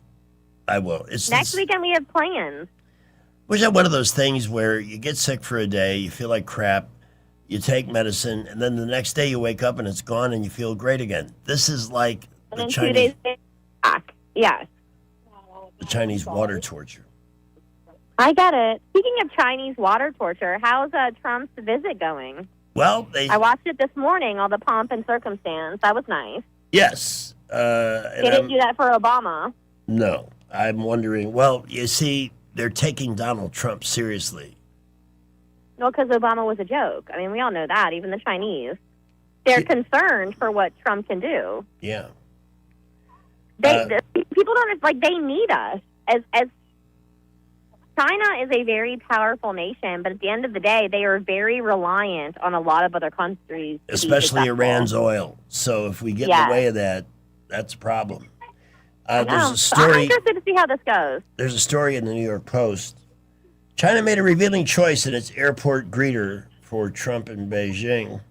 Next weekend we have plans. Was that one of those things where you get sick for a day, you feel like crap, you take medicine, and then the next day you wake up and it's gone and you feel great again? This is like and then 2 days back. Yes. The Chinese water torture. I get it. Speaking of Chinese water torture, how's Trump's visit going? Well, I watched it this morning, all the pomp and circumstance. That was nice. Yes. They didn't do that for Obama. No. I'm wondering, well, you see, they're taking Donald Trump seriously. No, because Obama was a joke. I mean, we all know that, even the Chinese. They're concerned for what Trump can do. Yeah. People don't, they need us. As China is a very powerful nation, but at the end of the day, they are very reliant on a lot of other countries. Especially Iran's oil. So if we get in the way of that, that's a problem. There's a story. I'm interested to see how this goes. There's a story in the New York Post. China made a revealing choice in its airport greeter for Trump in Beijing.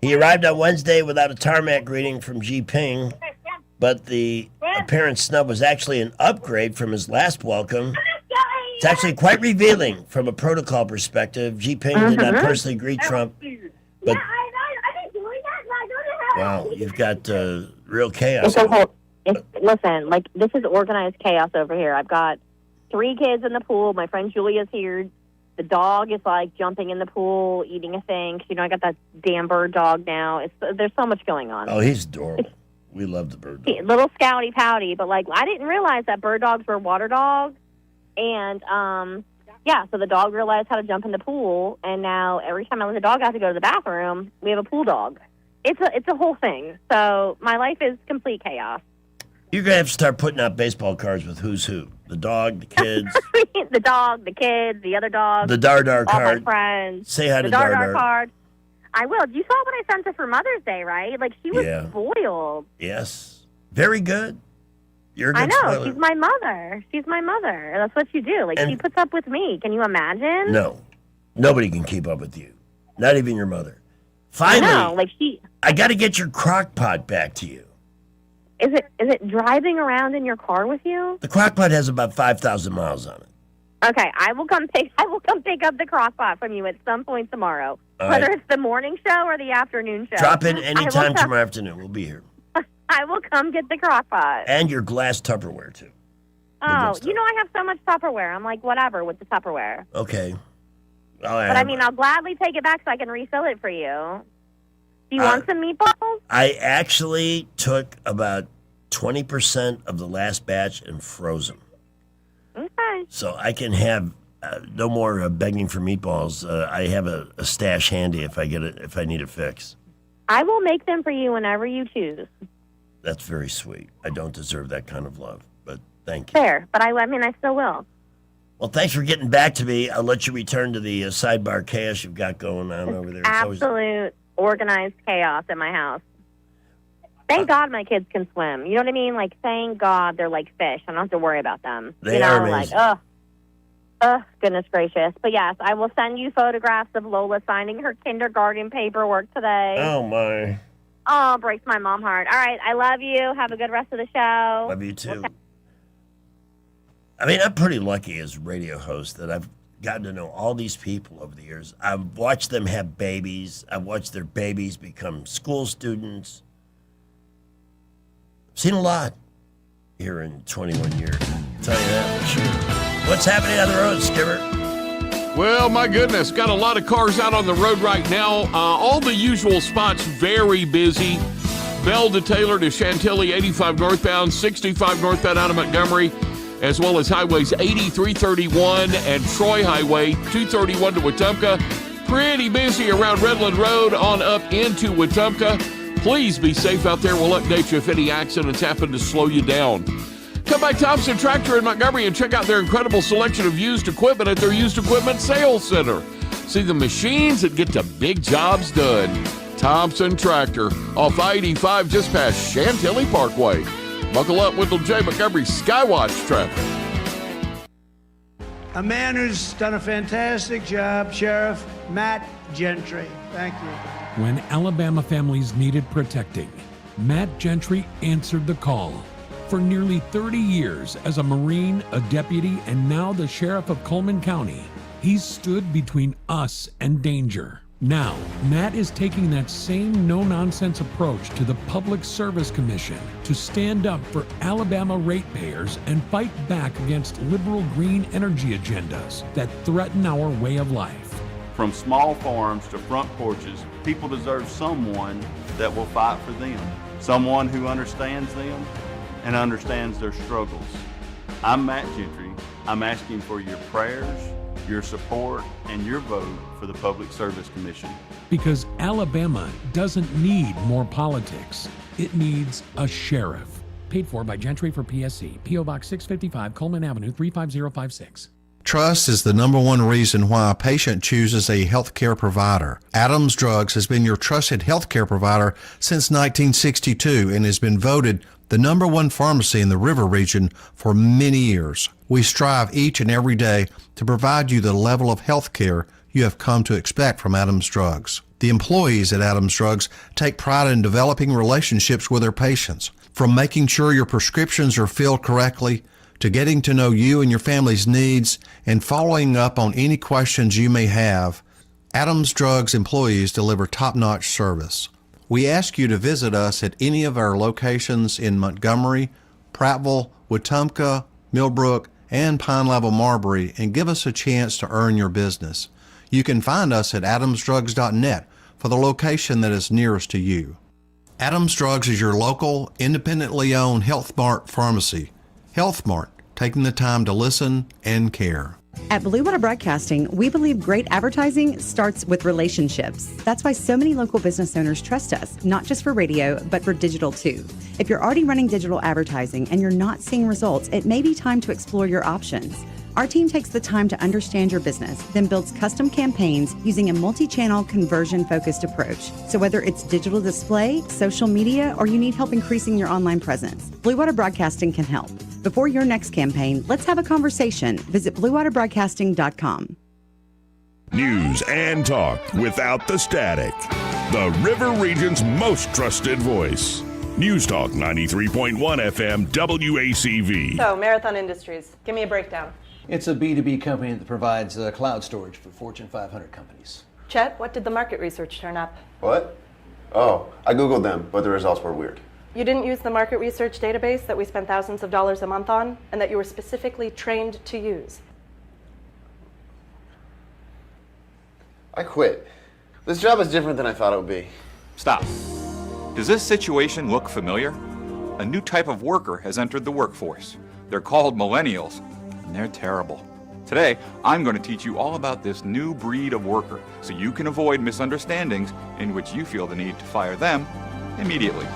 He arrived on Wednesday without a tarmac greeting from Xi Jinping, but the apparent snub was actually an upgrade from his last welcome. It's actually quite revealing from a protocol perspective. Xi Jinping did not personally greet Trump, but wow, you've got real chaos. Listen, this is organized chaos over here. I've got 3 kids in the pool. My friend Julia's here. The dog is jumping in the pool, eating a thing. I got that damn bird dog now. There's so much going on. Oh, he's adorable. We love the bird dog. Little scouty pouty, but I didn't realize that bird dogs were water dogs. And so the dog realized how to jump in the pool, and now every time I let the dog out to go to the bathroom, we have a pool dog. It's a whole thing. So my life is complete chaos. You're going to have to start putting out baseball cards with who's who. The dog, the kids. The dog, the kids, the other dog. The Dar card. All my friends. Say hi to the Dar card. I will. You saw what I sent her for Mother's Day, right? She was spoiled. Yes. Very good. You're a good I know. spoiler. She's my mother. She's my mother. That's what you do. She puts up with me. Can you imagine? No. Nobody can keep up with you. Not even your mother. Finally, I got to get your crock pot back to you. Is it driving around in your car with you? The crock pot has about 5,000 miles on it. Okay, I will come pick up the crock pot from you at some point tomorrow. Whether it's the morning show or the afternoon show. Drop in anytime tomorrow afternoon. We'll be here. I will come get the crock pot. And your glass Tupperware, too. Oh, I have so much Tupperware. I'm whatever with the Tupperware. Okay. I'll gladly take it back so I can refill it for you. Do you want some meatballs? I actually took about 20% of the last batch and froze them. Okay. So I can have no more begging for meatballs. I have a stash handy if I need a fix. I will make them for you whenever you choose. That's very sweet. I don't deserve that kind of love, but thank you. Fair, but I still will. Well, thanks for getting back to me. I'll let you return to the sidebar chaos you've got going on over there. It's absolute organized chaos at my house. Thank God my kids can swim. You know what I mean? Thank God they're like fish. I don't have to worry about them. They are amazing. Goodness gracious. But yes, I will send you photographs of Lola signing her kindergarten paperwork today. Oh, my. Oh, breaks my mom heart. All right, I love you. Have a good rest of the show. Love you, too. I'm pretty lucky as a radio host that I've gotten to know all these people over the years. I've watched them have babies. I've watched their babies become school students. I've seen a lot here in 21 years. I'll tell you that for sure. What's happening on the road, Skipper? Well, my goodness, got a lot of cars out on the road right now. All the usual spots very busy. Bell to Taylor to Chantilly, 85 northbound, 65 northbound out of Montgomery, as well as highways 80, 331, and Troy Highway, 231 to Wetumpka. Pretty busy around Redland Road on up into Wetumpka. Please be safe out there. We'll update you if any accidents happen to slow you down. Come by Thompson Tractor in Montgomery and check out their incredible selection of used equipment at their used equipment sales center. See the machines that get the big jobs done. Thompson Tractor, off I-85 just past Chantilly Parkway. Buckle up with the J. Montgomery Skywatch traffic. A man who's done a fantastic job, Sheriff Matt Gentry. Thank you. When Alabama families needed protecting, Matt Gentry answered the call. For nearly 30 years as a Marine, a deputy, and now the Sheriff of Coleman County, he's stood between us and danger. Now, Matt is taking that same no-nonsense approach to the Public Service Commission to stand up for Alabama ratepayers and fight back against liberal green energy agendas that threaten our way of life. From small farms to front porches, people deserve someone that will fight for them, someone who understands them and understands their struggles. I'm Matt Gentry. I'm asking for your prayers, your support, and your vote for the Public Service Commission. Because Alabama doesn't need more politics. It needs a sheriff. Paid for by Gentry for PSC. P.O. Box 655, Coleman Avenue, 35056. Trust is the number one reason why a patient chooses a healthcare provider. Adams Drugs has been your trusted healthcare provider since 1962 and has been voted the number one pharmacy in the River region for many years. We strive each and every day to provide you the level of health care you have come to expect from Adams Drugs. The employees at Adams Drugs take pride in developing relationships with their patients. From making sure your prescriptions are filled correctly, to getting to know you and your family's needs, and following up on any questions you may have, Adams Drugs employees deliver top-notch service. We ask you to visit us at any of our locations in Montgomery, Prattville, Wetumpka, Millbrook, and Pine Level Marbury and give us a chance to earn your business. You can find us at adamsdrugs.net for the location that is nearest to you. Adams Drugs is your local, independently owned Health Mart pharmacy. Health Mart, taking the time to listen and care. At Blue Water Broadcasting, we believe great advertising starts with relationships. That's why so many local business owners trust us, not just for radio, but for digital too. If you're already running digital advertising and you're not seeing results, it may be time to explore your options. Our team takes the time to understand your business, then builds custom campaigns using a multi-channel conversion-focused approach. So whether it's digital display, social media, or you need help increasing your online presence, Blue Water Broadcasting can help. Before your next campaign, let's have a conversation. Visit BlueWaterBroadcasting.com. News and talk without the static. The River Region's most trusted voice. News Talk 93.1 FM WACV. So, Marathon Industries, give me a breakdown. It's a B2B company that provides cloud storage for Fortune 500 companies. Chet, what did the market research turn up? What? Oh, I Googled them, but the results were weird. You didn't use the market research database that we spend thousands of dollars a month on and that you were specifically trained to use. I quit. This job is different than I thought it would be. Stop. Does this situation look familiar? A new type of worker has entered the workforce. They're called millennials, and they're terrible. Today, I'm going to teach you all about this new breed of worker so you can avoid misunderstandings in which you feel the need to fire them immediately.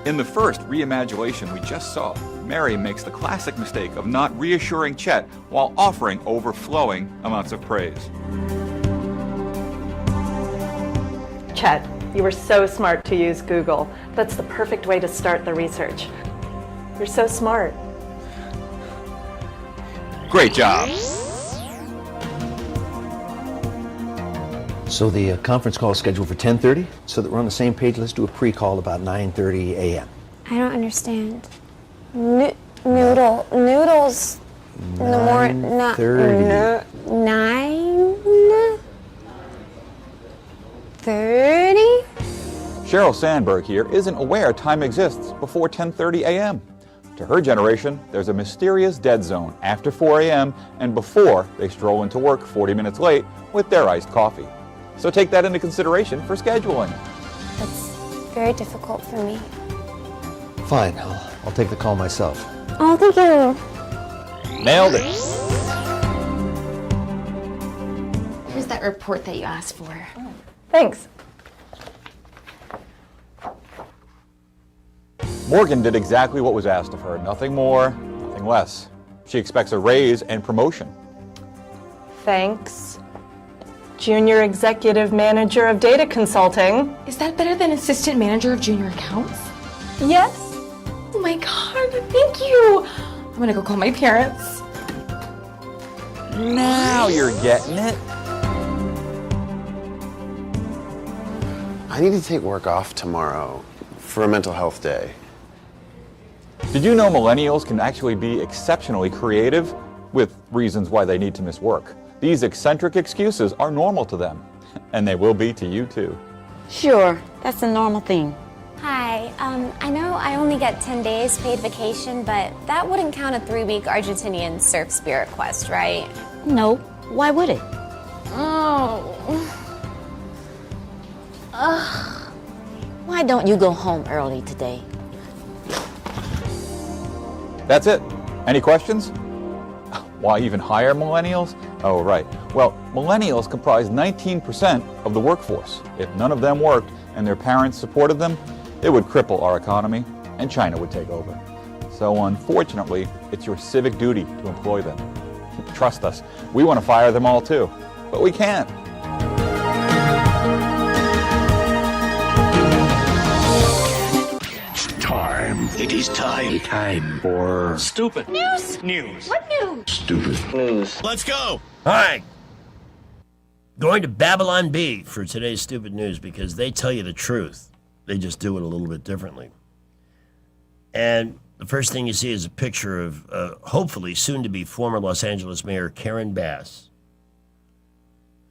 In the first reimagination we just saw, Mary makes the classic mistake of not reassuring Chet while offering overflowing amounts of praise. Chet, you were so smart to use Google. That's the perfect way to start the research. You're so smart. Great job. So the conference call is scheduled for 10:30, so that we're on the same page. Let's do a pre-call about 9:30 a.m. I don't understand. Noodles in the morning. 9:30. 9:30? Sheryl Sandberg here isn't aware time exists before 10:30 a.m. To her generation, there's a mysterious dead zone after 4 a.m. and before they stroll into work 40 minutes late with their iced coffee. So take that into consideration for scheduling. That's very difficult for me. Fine, I'll take the call myself. Oh, thank you. Nailed it. Here's that report that you asked for. Thanks. Morgan did exactly what was asked of her. Nothing more, nothing less. She expects a raise and promotion. Thanks. Junior Executive Manager of Data Consulting. Is that better than Assistant Manager of Junior Accounts? Yes. Oh my God, thank you. I'm gonna go call my parents. Now you're getting it. I need to take work off tomorrow for a mental health day. Did you know millennials can actually be exceptionally creative with reasons why they need to miss work? These eccentric excuses are normal to them, and they will be to you too. Sure, that's a normal thing. Hi, I know I only get 10 days paid vacation, but that wouldn't count a 3-week Argentinian surf spirit quest, right? No, why would it? Oh. Ugh. Why don't you go home early today? That's it. Any questions? Why even hire millennials? Oh, right. Well, millennials comprise 19% of the workforce. If none of them worked and their parents supported them, it would cripple our economy and China would take over. So unfortunately, it's your civic duty to employ them. Trust us, we want to fire them all too, but we can't. It is time for stupid news. What news? Stupid news. Let's go. All right. Going to Babylon Bee for today's stupid news because they tell you the truth. They just do it a little bit differently. And the first thing you see is a picture of hopefully soon-to-be former Los Angeles Mayor Karen Bass,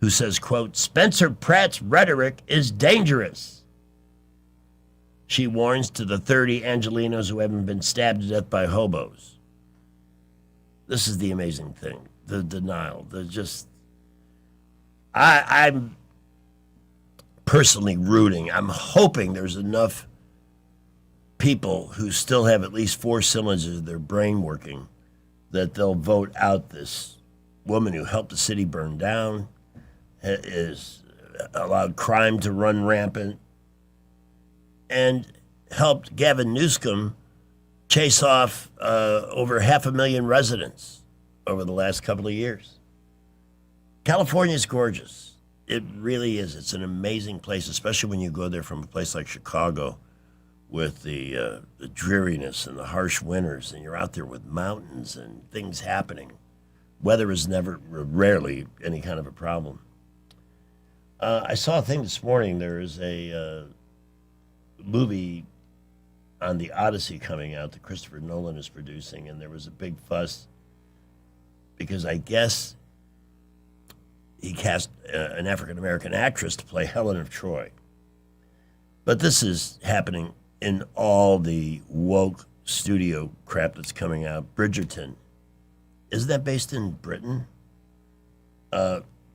who says, quote, Spencer Pratt's rhetoric is dangerous. She warns to the 30 Angelenos who haven't been stabbed to death by hobos. This is the amazing thing. The denial. I'm personally rooting. I'm hoping there's enough people who still have at least 4 cylinders of their brain working that they'll vote out this woman who helped the city burn down, is allowed crime to run rampant, and helped Gavin Newsom chase off over 500,000 residents over the last couple of years. California's gorgeous. It really is. It's an amazing place, especially when you go there from a place like Chicago with the dreariness and the harsh winters, and you're out there with mountains and things happening. Weather is rarely any kind of a problem. I saw a thing this morning. There is a movie on the Odyssey coming out that Christopher Nolan is producing, and there was a big fuss because I guess he cast an African-American actress to play Helen of Troy. But this is happening in all the woke studio crap that's coming out. Bridgerton, isn't that based in Britain?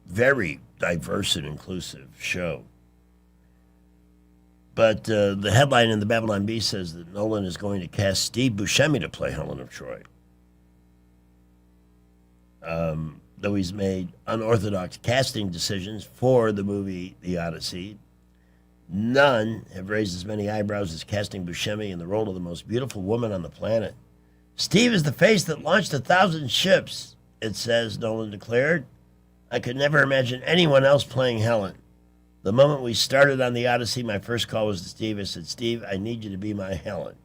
Very diverse and inclusive show. But the headline in the Babylon Bee says that Nolan is going to cast Steve Buscemi to play Helen of Troy. Though he's made unorthodox casting decisions for the movie The Odyssey, none have raised as many eyebrows as casting Buscemi in the role of the most beautiful woman on the planet. Steve is the face that launched 1,000 ships, it says, Nolan declared. I could never imagine anyone else playing Helen. The moment we started on The Odyssey, my first call was to Steve. I said, Steve, I need you to be my Helen.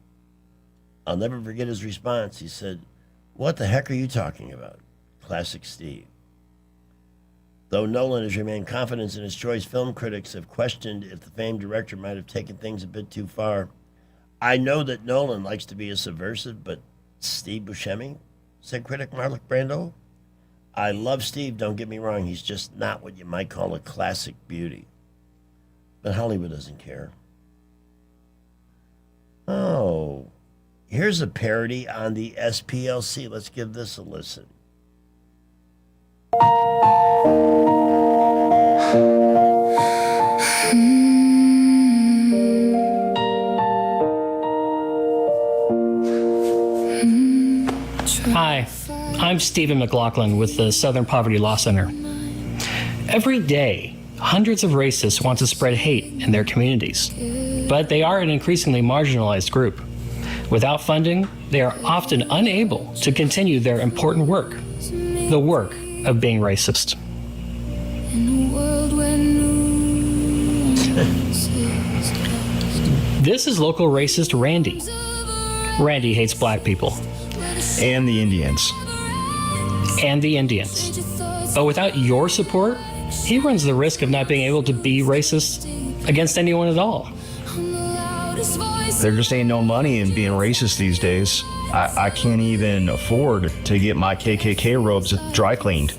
I'll never forget his response. He said, what the heck are you talking about? Classic Steve. Though Nolan has remained confident in his choice, film critics have questioned if the famed director might have taken things a bit too far. I know that Nolan likes to be a subversive, but Steve Buscemi, said critic Marlon Brando. I love Steve, don't get me wrong. He's just not what you might call a classic beauty. But Hollywood doesn't care. Oh, here's a parody on the SPLC. Let's give this a listen. Hi, I'm Stephen McLaughlin with the Southern Poverty Law Center. Every day, hundreds of racists want to spread hate in their communities, but they are an increasingly marginalized group. Without funding, they are often unable to continue their important work, the work of being racist. This is local racist Randy. Randy hates black people. And the Indians. And the Indians. But without your support, he runs the risk of not being able to be racist against anyone at all. There just ain't no money in being racist these days. I can't even afford to get my KKK robes dry cleaned.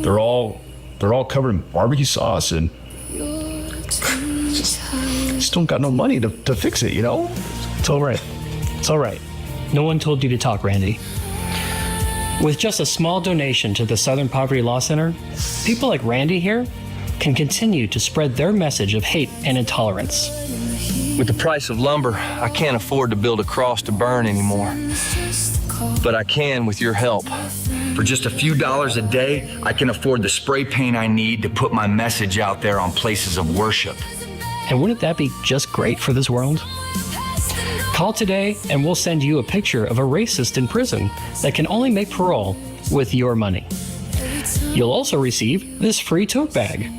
They're all covered in barbecue sauce and just don't got no money to fix it, you know? It's all right. It's all right. No one told you to talk, Randy. With just a small donation to the Southern Poverty Law Center, people like Randy here can continue to spread their message of hate and intolerance. With the price of lumber, I can't afford to build a cross to burn anymore. But I can with your help. For just a few dollars a day, I can afford the spray paint I need to put my message out there on places of worship. And wouldn't that be just great for this world? Call today and we'll send you a picture of a racist in prison that can only make parole with your money. You'll also receive this free tote bag,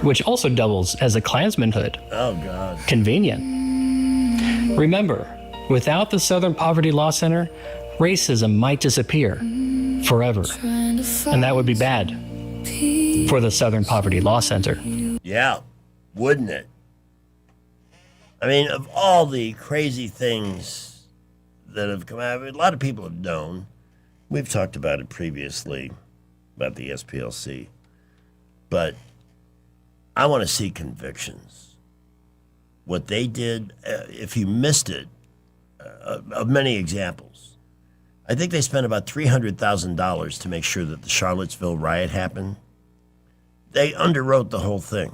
which also doubles as a Klansman hood. Oh, God. Convenient. Remember, without the Southern Poverty Law Center, racism might disappear forever. And that would be bad for the Southern Poverty Law Center. Yeah, wouldn't it? I mean, of all the crazy things that have come out, a lot of people have known. We've talked about it previously, about the SPLC. But I want to see convictions. What they did, if you missed it, of many examples, I think they spent about $300,000 to make sure that the Charlottesville riot happened. They underwrote the whole thing.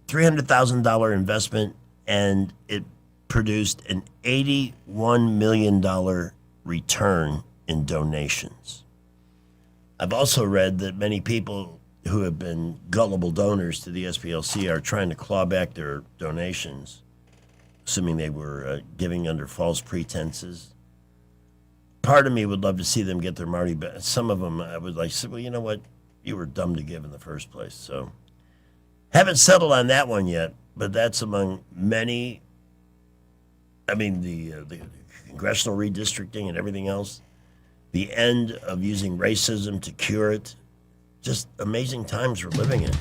$300,000 investment, and it produced an $81 million return in donations. I've also read that many people who have been gullible donors to the SPLC are trying to claw back their donations, assuming they were giving under false pretenses. Part of me would love to see them get their Marty back. Some of them I would like to say, well, you know what? You were dumb to give in the first place, so... Haven't settled on that one yet, but that's among many. I mean, the congressional redistricting and everything else, the end of using racism to cure it. Just amazing times we're living in.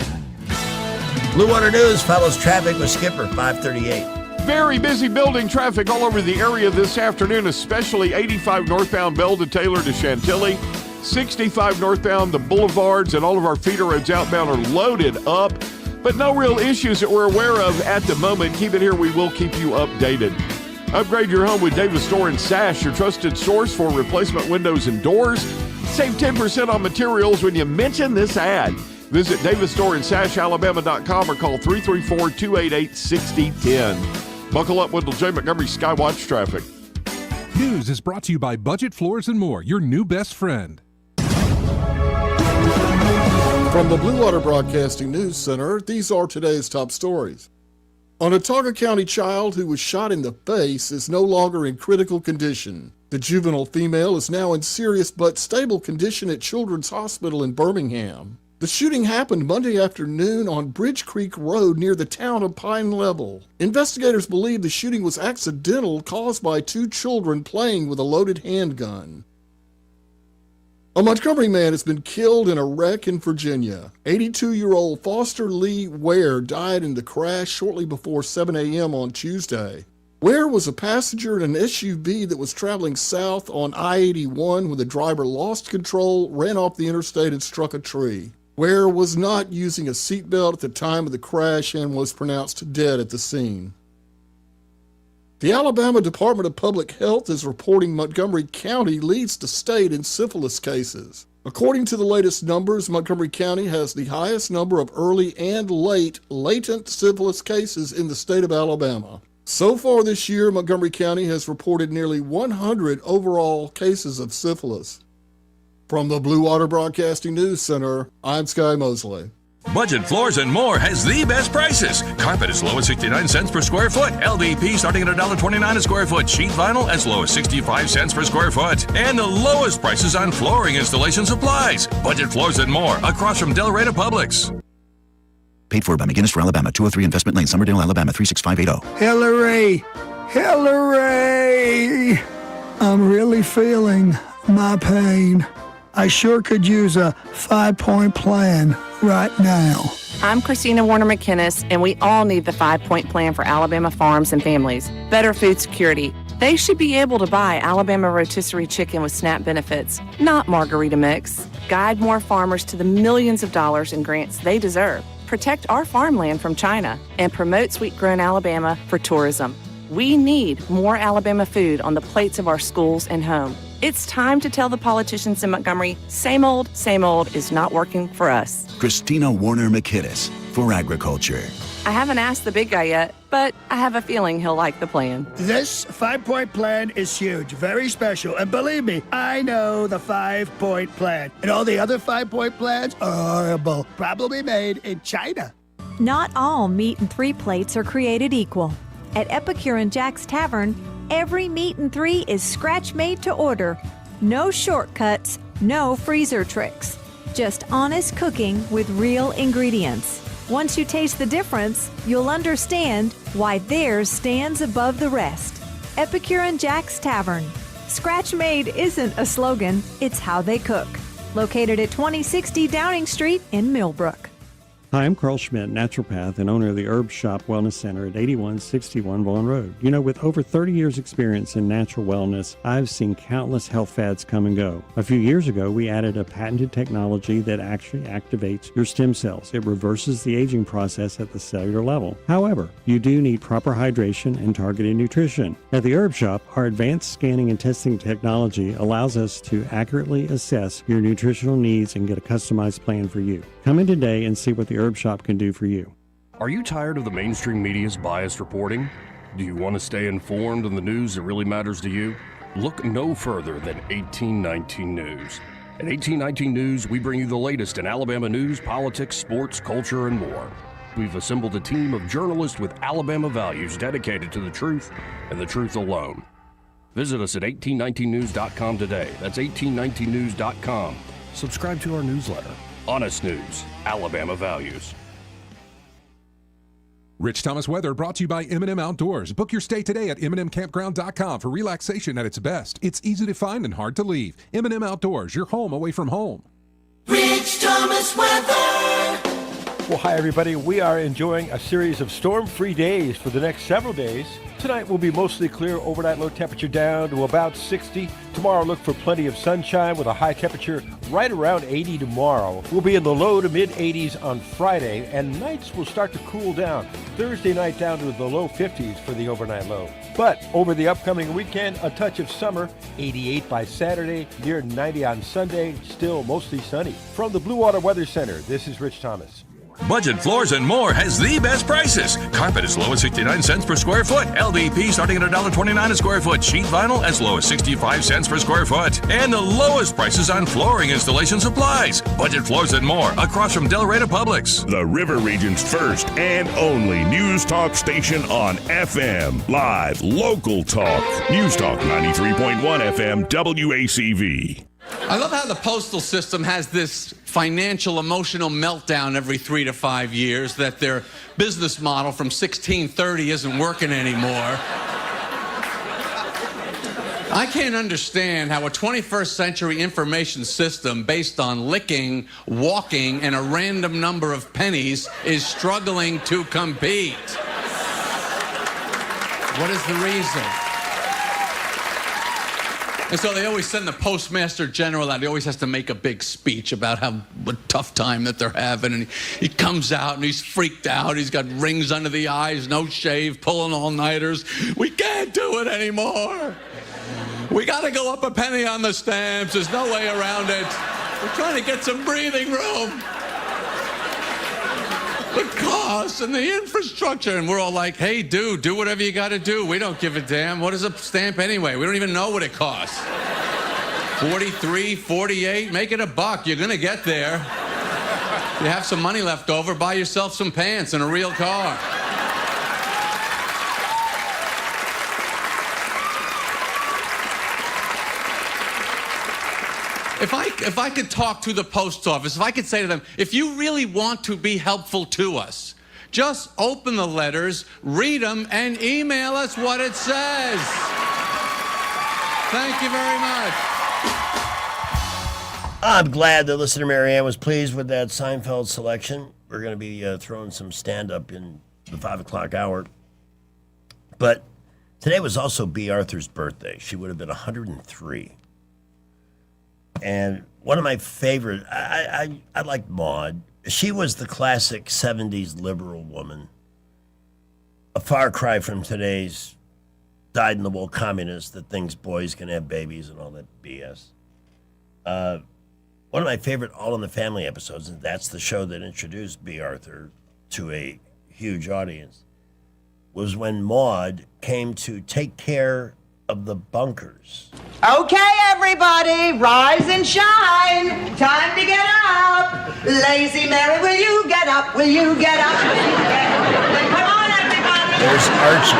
Blue Water News follows traffic with Skipper, 538. Very busy building traffic all over the area this afternoon, especially 85 northbound Bell to Taylor to Chantilly. 65 northbound, the boulevards and all of our feeder roads outbound are loaded up. But no real issues that we're aware of at the moment. Keep it here. We will keep you updated. Upgrade your home with Davis Door and Sash, your trusted source for replacement windows and doors. Save 10% on materials when you mention this ad. Visit DavisDoorandSashAlabama.com or call 334-288-6010. Buckle up, Wendell J. Montgomery Skywatch Traffic. News is brought to you by Budget Floors and More, your new best friend. From the Blue Water Broadcasting News Center, these are today's top stories. A Onondaga County child who was shot in the face is no longer in critical condition. The juvenile female is now in serious but stable condition at Children's Hospital in Birmingham. The shooting happened Monday afternoon on Bridge Creek Road near the town of Pine Level. Investigators believe the shooting was accidental, caused by two children playing with a loaded handgun. A Montgomery man has been killed in a wreck in Virginia. 82-year-old Foster Lee Ware died in the crash shortly before 7 a.m. on Tuesday. Where was a passenger in an SUV that was traveling south on I-81 when the driver lost control, ran off the interstate, and struck a tree? Where was not using a seatbelt at the time of the crash and was pronounced dead at the scene? The Alabama Department of Public Health is reporting Montgomery County leads the state in syphilis cases. According to the latest numbers, Montgomery County has the highest number of early and late latent syphilis cases in the state of Alabama. So far this year, Montgomery County has reported nearly 100 overall cases of syphilis. From the Blue Water Broadcasting News Center, I'm Sky Mosley. Budget Floors and More has the best prices. Carpet as low as 69 cents per square foot. LVP starting at $1.29 a square foot. Sheet vinyl as low as 65 cents per square foot. And the lowest prices on flooring installation supplies. Budget Floors and More across from Del Rey to Publix. Paid for by McGinnis for Alabama, 203 Investment Lane, Summerdale, Alabama, 36580. Hillary! Hillary! I'm really feeling my pain. I sure could use a 5-point plan right now. I'm Christina Warner McInnes, and we all need the 5-point plan for Alabama farms and families. Better food security. They should be able to buy Alabama rotisserie chicken with SNAP benefits, not margarita mix. Guide more farmers to the millions of dollars in grants they deserve. Protect our farmland from China and promote sweet-grown Alabama for tourism. We need more Alabama food on the plates of our schools and home. It's time to tell the politicians in Montgomery, same old is not working for us. Christina Warner McInnes for Agriculture. I haven't asked the big guy yet, but I have a feeling he'll like the plan. This 5-point plan is huge, very special, and believe me, I know the 5-point plan. And all the other 5-point plans are horrible, probably made in China. Not all meat and 3 plates are created equal. At Epicure and Jack's Tavern, every meat and 3 is scratch-made to order. No shortcuts, no freezer tricks. Just honest cooking with real ingredients. Once you taste the difference, you'll understand why theirs stands above the rest. Epicure and Jack's Tavern. Scratch-made isn't a slogan, it's how they cook. Located at 2060 Downing Street in Millbrook. Hi, I'm Carl Schmidt, naturopath and owner of the Herb Shop Wellness Center at 8161 Vaughan Road. You know, with over 30 years experience in natural wellness, I've seen countless health fads come and go. A few years ago, we added a patented technology that actually activates your stem cells. It reverses the aging process at the cellular level. However, you do need proper hydration and targeted nutrition. At the Herb Shop, our advanced scanning and testing technology allows us to accurately assess your nutritional needs and get a customized plan for you. Come in today and see what the Herb Shop can do for you. Are you tired of the mainstream media's biased reporting? Do you want to stay informed on the news that really matters to you? Look no further than 1819 News. At 1819 News, we bring you the latest in Alabama news, politics, sports, culture, and more. We've assembled a team of journalists with Alabama values dedicated to the truth and the truth alone. Visit us at 1819news.com today. That's 1819news.com. Subscribe to our newsletter. Honest News, Alabama Values. Rich Thomas weather brought to you by M&M Outdoors. Book your stay today at MNMcampground.com for relaxation at its best. It's easy to find and hard to leave. M&M Outdoors, your home away from home. Rich Thomas weather. Well, hi, everybody. We are enjoying a series of storm-free days for the next several days. Tonight will be mostly clear, overnight low temperature down to about 60. Tomorrow, look for plenty of sunshine with a high temperature right around 80 tomorrow. We'll be in the low to mid-80s on Friday, and nights will start to cool down. Thursday night down to the low 50s for the overnight low. But over the upcoming weekend, a touch of summer, 88 by Saturday, near 90 on Sunday, still mostly sunny. From the Blue Water Weather Center, this is Rich Thomas. Budget Floors and More has the best prices. Carpet as low as 69 cents per square foot. LVP starting at $1.29 a square foot. Sheet vinyl as low as 65 cents per square foot. And the lowest prices on flooring installation supplies. Budget Floors and More across from Del Rey to Publix. The River Region's first and only news talk station on FM. Live, local talk. News Talk 93.1 FM WACV. I love how the postal system has this financial, emotional meltdown every 3 to 5 years that their business model from 1630 isn't working anymore. I can't understand how a 21st century information system based on licking, walking, and a random number of pennies is struggling to compete. What is the reason? And so they always send the postmaster general out. He always has to make a big speech about what tough time that they're having. And he comes out and he's freaked out. He's got rings under the eyes, no shave, pulling all-nighters. We can't do it anymore. We got to go up a penny on the stamps. There's no way around it. We're trying to get some breathing room. The costs and the infrastructure. And we're all like, hey, dude, do whatever you got to do. We don't give a damn. What is a stamp anyway? We don't even know what it costs. 43, 48, make it $1. You're going to get there. You have some money left over, buy yourself some pants and a real car. If I could talk to the post office, if I could say to them, if you really want to be helpful to us, just open the letters, read them, and email us what it says. Thank you very much. I'm glad that listener Marianne was pleased with that Seinfeld selection. We're going to be throwing some stand-up in the 5 o'clock hour. But today was also B. Arthur's birthday. She would have been 103. And one of my favorite, I like Maude. She was the classic 70s liberal woman. A far cry from today's dyed-in-the-wool communist that thinks boys can have babies and all that BS. One of my favorite All in the Family episodes, and that's the show that introduced B. Arthur to a huge audience, was when Maude came to take care of the bunkers. Okay, everybody, rise and shine. Time to get up. Lazy Mary, will you get up? Will you get up? Then come on, everybody. There's Archie.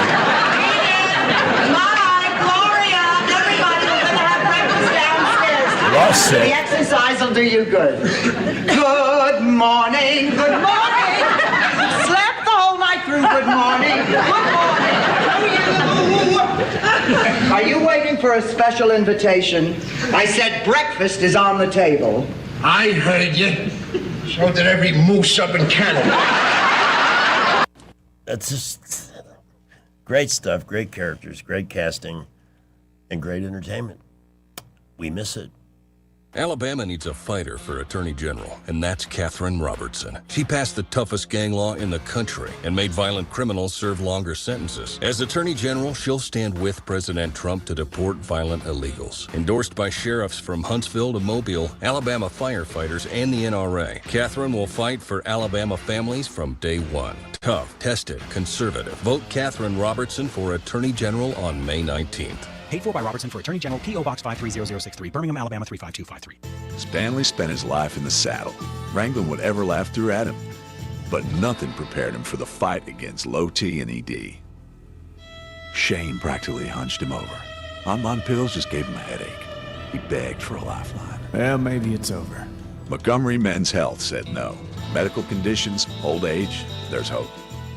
Mike, Gloria, everybody, we're going to have breakfast downstairs. Lost it. The exercise will do you good. Good morning, good morning. Slept the whole night through. Good morning, good morning to you. Are you waiting for a special invitation? I said breakfast is on the table. I heard you. So did every moose up in Canada. That's just great stuff, great characters, great casting, and great entertainment. We miss it. Alabama needs a fighter for Attorney General, and that's Katherine Robertson. She passed the toughest gang law in the country and made violent criminals serve longer sentences. As Attorney General, she'll stand with President Trump to deport violent illegals. Endorsed by sheriffs from Huntsville to Mobile, Alabama firefighters, and the NRA, Katherine will fight for Alabama families from day one. Tough, tested, conservative. Vote Katherine Robertson for Attorney General on May 19th. Paid for by Robertson for Attorney General, P.O. Box 530063, Birmingham, Alabama 35253. Stanley spent his life in the saddle, wrangling whatever life threw at him. But nothing prepared him for the fight against low T and ED. Shane practically hunched him over. Enbon pills just gave him a headache. He begged for a lifeline. Well, maybe it's over. Montgomery Men's Health said no. Medical conditions, old age, there's hope.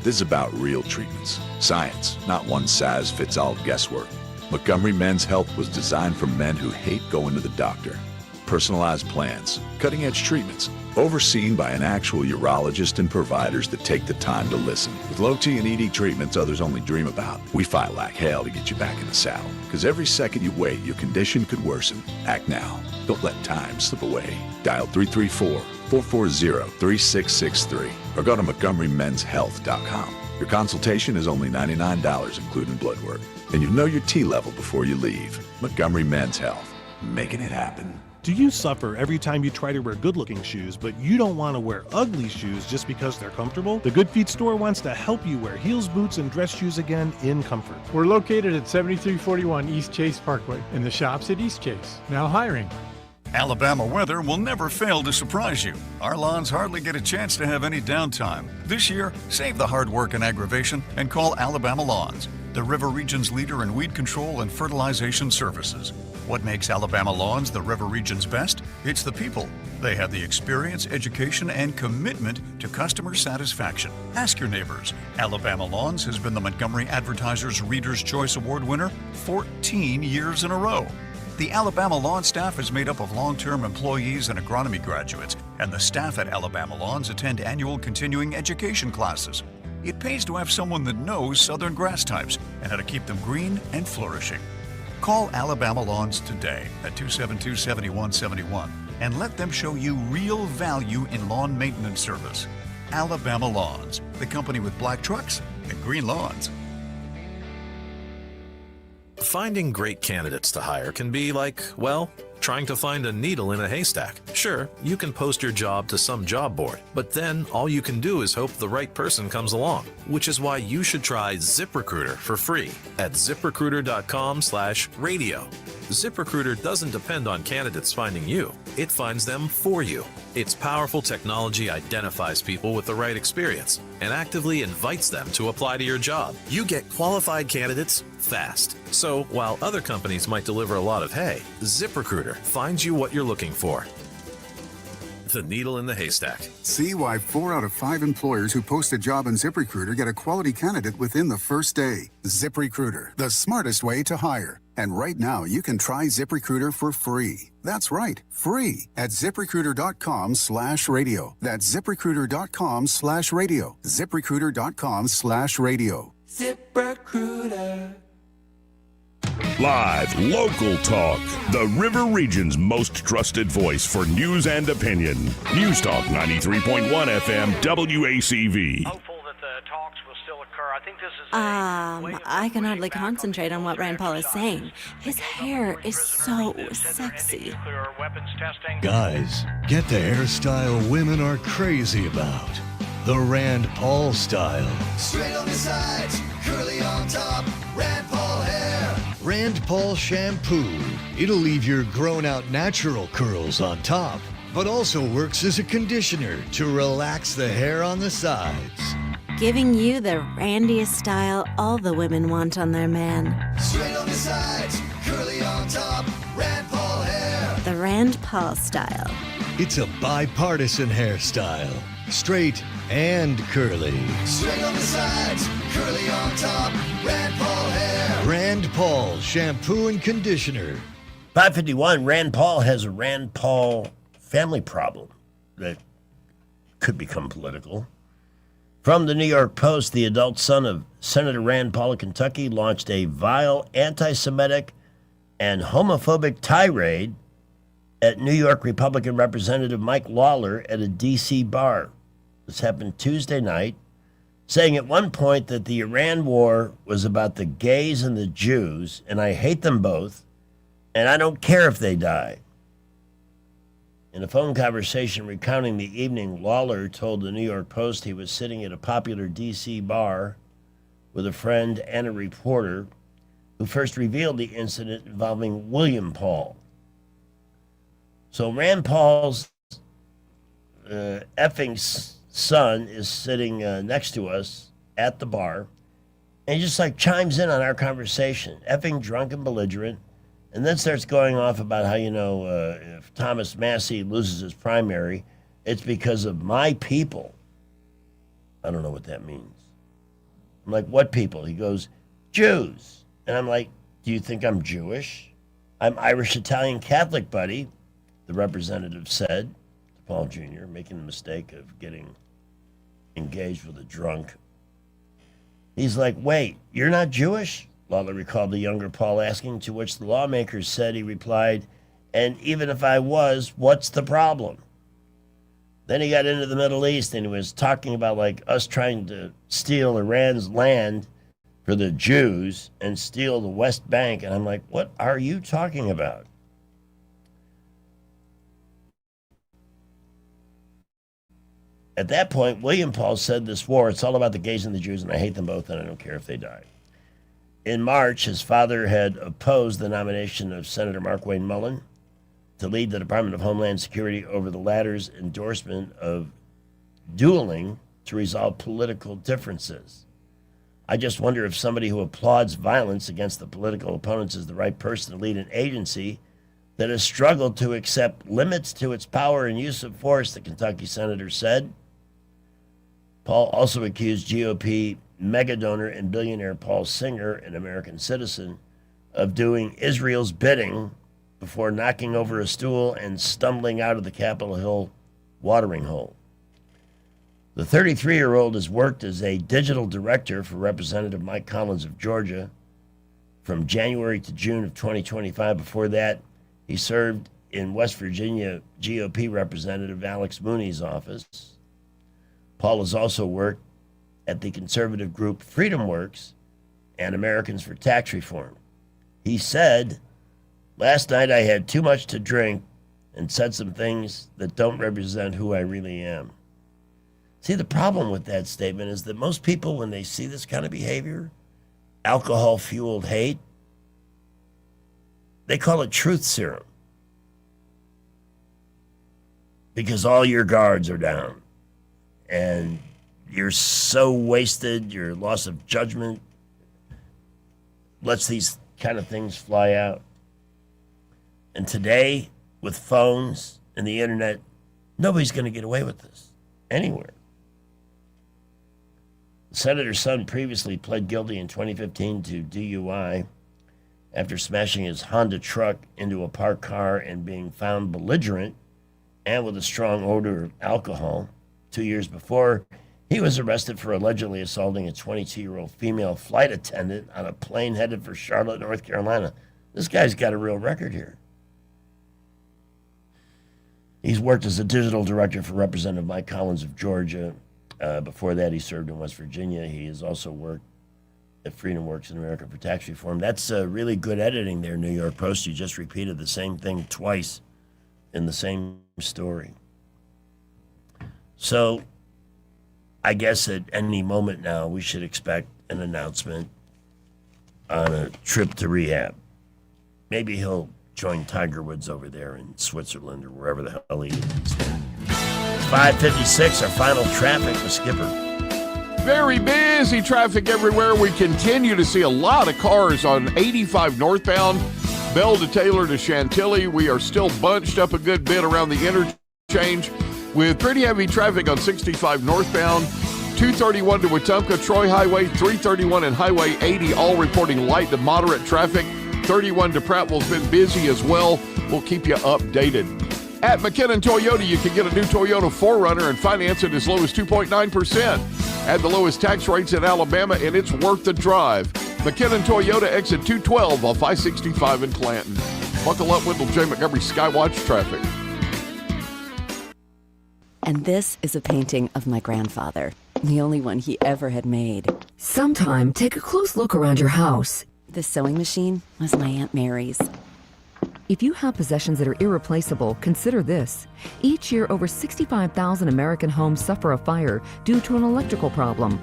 This is about real treatments. Science, not one-size-fits-all guesswork. Montgomery Men's Health was designed for men who hate going to the doctor. Personalized plans, cutting-edge treatments, overseen by an actual urologist and providers that take the time to listen. With low T and ED treatments others only dream about, we fight like hell to get you back in the saddle. Because every second you wait, your condition could worsen. Act now. Don't let time slip away. Dial 334-440-3663 or go to MontgomeryMen'sHealth.com. Your consultation is only $99, including blood work. And you know your T level before you leave. Montgomery Men's Health, making it happen. Do you suffer every time you try to wear good-looking shoes, but you don't want to wear ugly shoes just because they're comfortable? The Good Feet store wants to help you wear heels, boots, and dress shoes again in comfort. We're located at 7341 East Chase Parkway in the shops at East Chase. Now hiring. Alabama weather will never fail to surprise you. Our lawns hardly get a chance to have any downtime. This year, save the hard work and aggravation and call Alabama Lawns, the River Region's leader in weed control and fertilization services. What makes Alabama Lawns the River Region's best? It's the people. They have the experience, education, and commitment to customer satisfaction. Ask your neighbors. Alabama Lawns has been the Montgomery Advertiser's Reader's Choice Award winner 14 years in a row. The Alabama Lawn staff is made up of long-term employees and agronomy graduates, and the staff at Alabama Lawns attend annual continuing education classes. It pays to have someone that knows southern grass types and how to keep them green and flourishing. Call Alabama Lawns today at 272-7171 and let them show you real value in lawn maintenance service. Alabama Lawns, the company with black trucks and green lawns. Finding great candidates to hire can be like, well, trying to find a needle in a haystack. Sure, you can post your job to some job board, but then all you can do is hope the right person comes along, which is why you should try ZipRecruiter for free at ZipRecruiter.com/radio. ZipRecruiter doesn't depend on candidates finding you. It finds them for you. Its powerful technology identifies people with the right experience and actively invites them to apply to your job. You get qualified candidates fast. So while other companies might deliver a lot of hay, ZipRecruiter finds you what you're looking for. The needle in the haystack. See why 4 out of 5 employers who post a job on ZipRecruiter get a quality candidate within the first day. ZipRecruiter, the smartest way to hire. And right now, you can try ZipRecruiter for free. That's right, free at ZipRecruiter.com/radio. That's ZipRecruiter.com/radio. ZipRecruiter.com/radio. ZipRecruiter. Live, local talk. The River Region's most trusted voice for news and opinion. News Talk 93.1 FM WACV. I can hardly concentrate on what Rand Paul is saying. His hair is so sexy. Guys, get the hairstyle women are crazy about. The Rand Paul style. Straight on the sides, curly on top, Rand Paul hair. Rand Paul shampoo. It'll leave your grown-out natural curls on top, but also works as a conditioner to relax the hair on the sides. Giving you the randiest style all the women want on their man. Straight on the sides, curly on top, Rand Paul hair. The Rand Paul style. It's a bipartisan hairstyle. Straight and curly. Straight on the sides, curly on top, Rand Paul hair. Rand Paul shampoo and conditioner. 551, Rand Paul has a Rand Paul family problem that could become political. From the New York Post, the adult son of Senator Rand Paul of Kentucky launched a vile anti-Semitic and homophobic tirade at New York Republican Representative Mike Lawler at a D.C. bar. This happened Tuesday night, saying at one point that the Iran war was about the gays and the Jews, and I hate them both, and I don't care if they die. In a phone conversation recounting the evening, Lawler told the New York Post he was sitting at a popular D.C. bar with a friend and a reporter who first revealed the incident involving William Paul. So Rand Paul's effing son is sitting next to us at the bar, and he just like chimes in on our conversation, effing drunk and belligerent, and then starts going off about how, if Thomas Massie loses his primary, it's because of my people. I don't know what that means. I'm like, what people? He goes, Jews. And I'm like, do you think I'm Jewish? I'm Irish, Italian, Catholic, buddy, the representative said to Paul Jr., making the mistake of getting engaged with a drunk. He's like, wait, you're not Jewish? Lawler recalled the younger Paul asking, to which the lawmakers said he replied, and even if I was, what's the problem? Then he got into the Middle East and he was talking about like us trying to steal Iran's land for the Jews and steal the West Bank. And I'm like, what are you talking about? At that point, William Paul said this war, it's all about the gays and the Jews, and I hate them both, and I don't care if they die. In March, his father had opposed the nomination of Senator Markwayne Mullin to lead the Department of Homeland Security over the latter's endorsement of dueling to resolve political differences. I just wonder if somebody who applauds violence against the political opponents is the right person to lead an agency that has struggled to accept limits to its power and use of force, the Kentucky senator said. Paul also accused GOP megadonor and billionaire Paul Singer, an American citizen, of doing Israel's bidding before knocking over a stool and stumbling out of the Capitol Hill watering hole. The 33-year-old has worked as a digital director for Representative Mike Collins of Georgia from January to June of 2025. Before that, he served in West Virginia GOP Representative Alex Mooney's office. Paul has also worked at the conservative group Freedom Works and Americans for Tax Reform. He said, "Last night I had too much to drink and said some things that don't represent who I really am." See, the problem with that statement is that most people, when they see this kind of behavior, alcohol-fueled hate, they call it truth serum. Because all your guards are down. And you're so wasted, your loss of judgment lets these kind of things fly out. And today, with phones and the internet, nobody's going to get away with this anywhere. The senator's son previously pled guilty in 2015 to DUI after smashing his Honda truck into a parked car and being found belligerent and with a strong odor of alcohol. 2 years before, he was arrested for allegedly assaulting a 22-year-old female flight attendant on a plane headed for Charlotte, North Carolina. This guy's got a real record here. He's worked as a digital director for Representative Mike Collins of Georgia. Before that, he served in West Virginia. He has also worked at Freedom Works in America for Tax Reform. That's really good editing there, New York Post. You just repeated the same thing twice in the same story. So I guess at any moment now, we should expect an announcement on a trip to rehab. Maybe he'll join Tiger Woods over there in Switzerland or wherever the hell he is. 5:56, our final traffic with Skipper. Very busy traffic everywhere. We continue to see a lot of cars on 85 northbound, Bell to Taylor to Chantilly. We are still bunched up a good bit around the interchange with pretty heavy traffic on 65 northbound, 231 to Wetumpka, Troy Highway, 331 and Highway 80, all reporting light to moderate traffic. 31 to Prattville's been busy as well. We'll keep you updated. At McKinnon Toyota, you can get a new Toyota 4Runner and finance it as low as 2.9%. At the lowest tax rates in Alabama, and it's worth the drive. McKinnon Toyota, exit 212 off I-65 in Clanton. Buckle up, Wendell J. Montgomery Skywatch traffic. And this is a painting of my grandfather, the only one he ever had made. Sometime, take a close look around your house. This sewing machine was my Aunt Mary's. If you have possessions that are irreplaceable, consider this. Each year, over 65,000 American homes suffer a fire due to an electrical problem.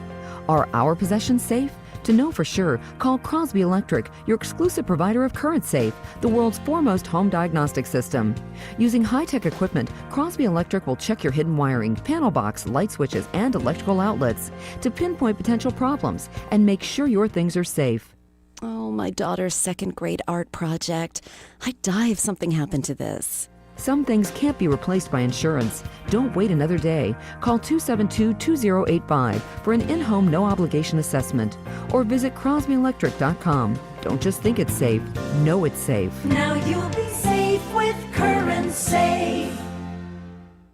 Are our possessions safe? To know for sure, call Crosby Electric, your exclusive provider of Current Safe, the world's foremost home diagnostic system. Using high-tech equipment, Crosby Electric will check your hidden wiring, panel box, light switches, and electrical outlets to pinpoint potential problems and make sure your things are safe. Oh, my daughter's second grade art project. I'd die if something happened to this. Some things can't be replaced by insurance. Don't wait another day. Call 272-2085 for an in-home no-obligation assessment or visit crosbyelectric.com. Don't just think it's safe. Know it's safe. Now you'll be safe with Current Safe.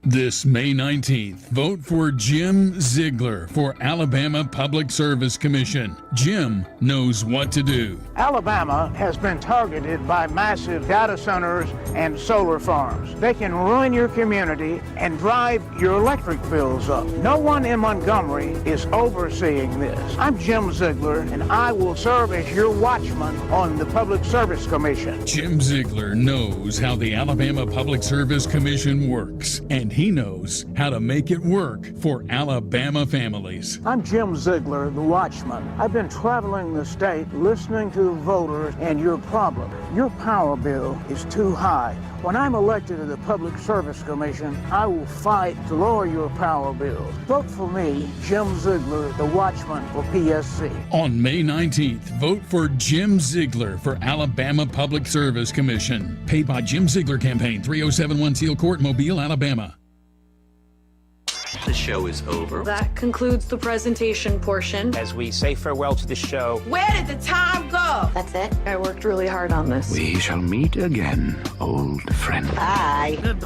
This May 19th, vote for Jim Ziegler for Alabama Public Service Commission. Jim knows what to do. Alabama has been targeted by massive data centers and solar farms. They can ruin your community and drive your electric bills up. No one in Montgomery is overseeing this. I'm Jim Ziegler, and I will serve as your watchman on the Public Service Commission. Jim Ziegler knows how the Alabama Public Service Commission works, and he knows how to make it work for Alabama families. I'm Jim Ziegler, the watchman. I've been traveling the state listening to voters and your problem. Your power bill is too high. When I'm elected to the Public Service Commission, I will fight to lower your power bills. Vote for me, Jim Ziegler, the watchman for PSC. On May 19th, vote for Jim Ziegler for Alabama Public Service Commission. Paid by Jim Ziegler Campaign, 3071 Teal Court, Mobile, Alabama. The show is over. That concludes the presentation portion. As we say farewell to the show. Where did the time go? That's it. I worked really hard on this. We shall meet again, old friend. Bye. Goodbye.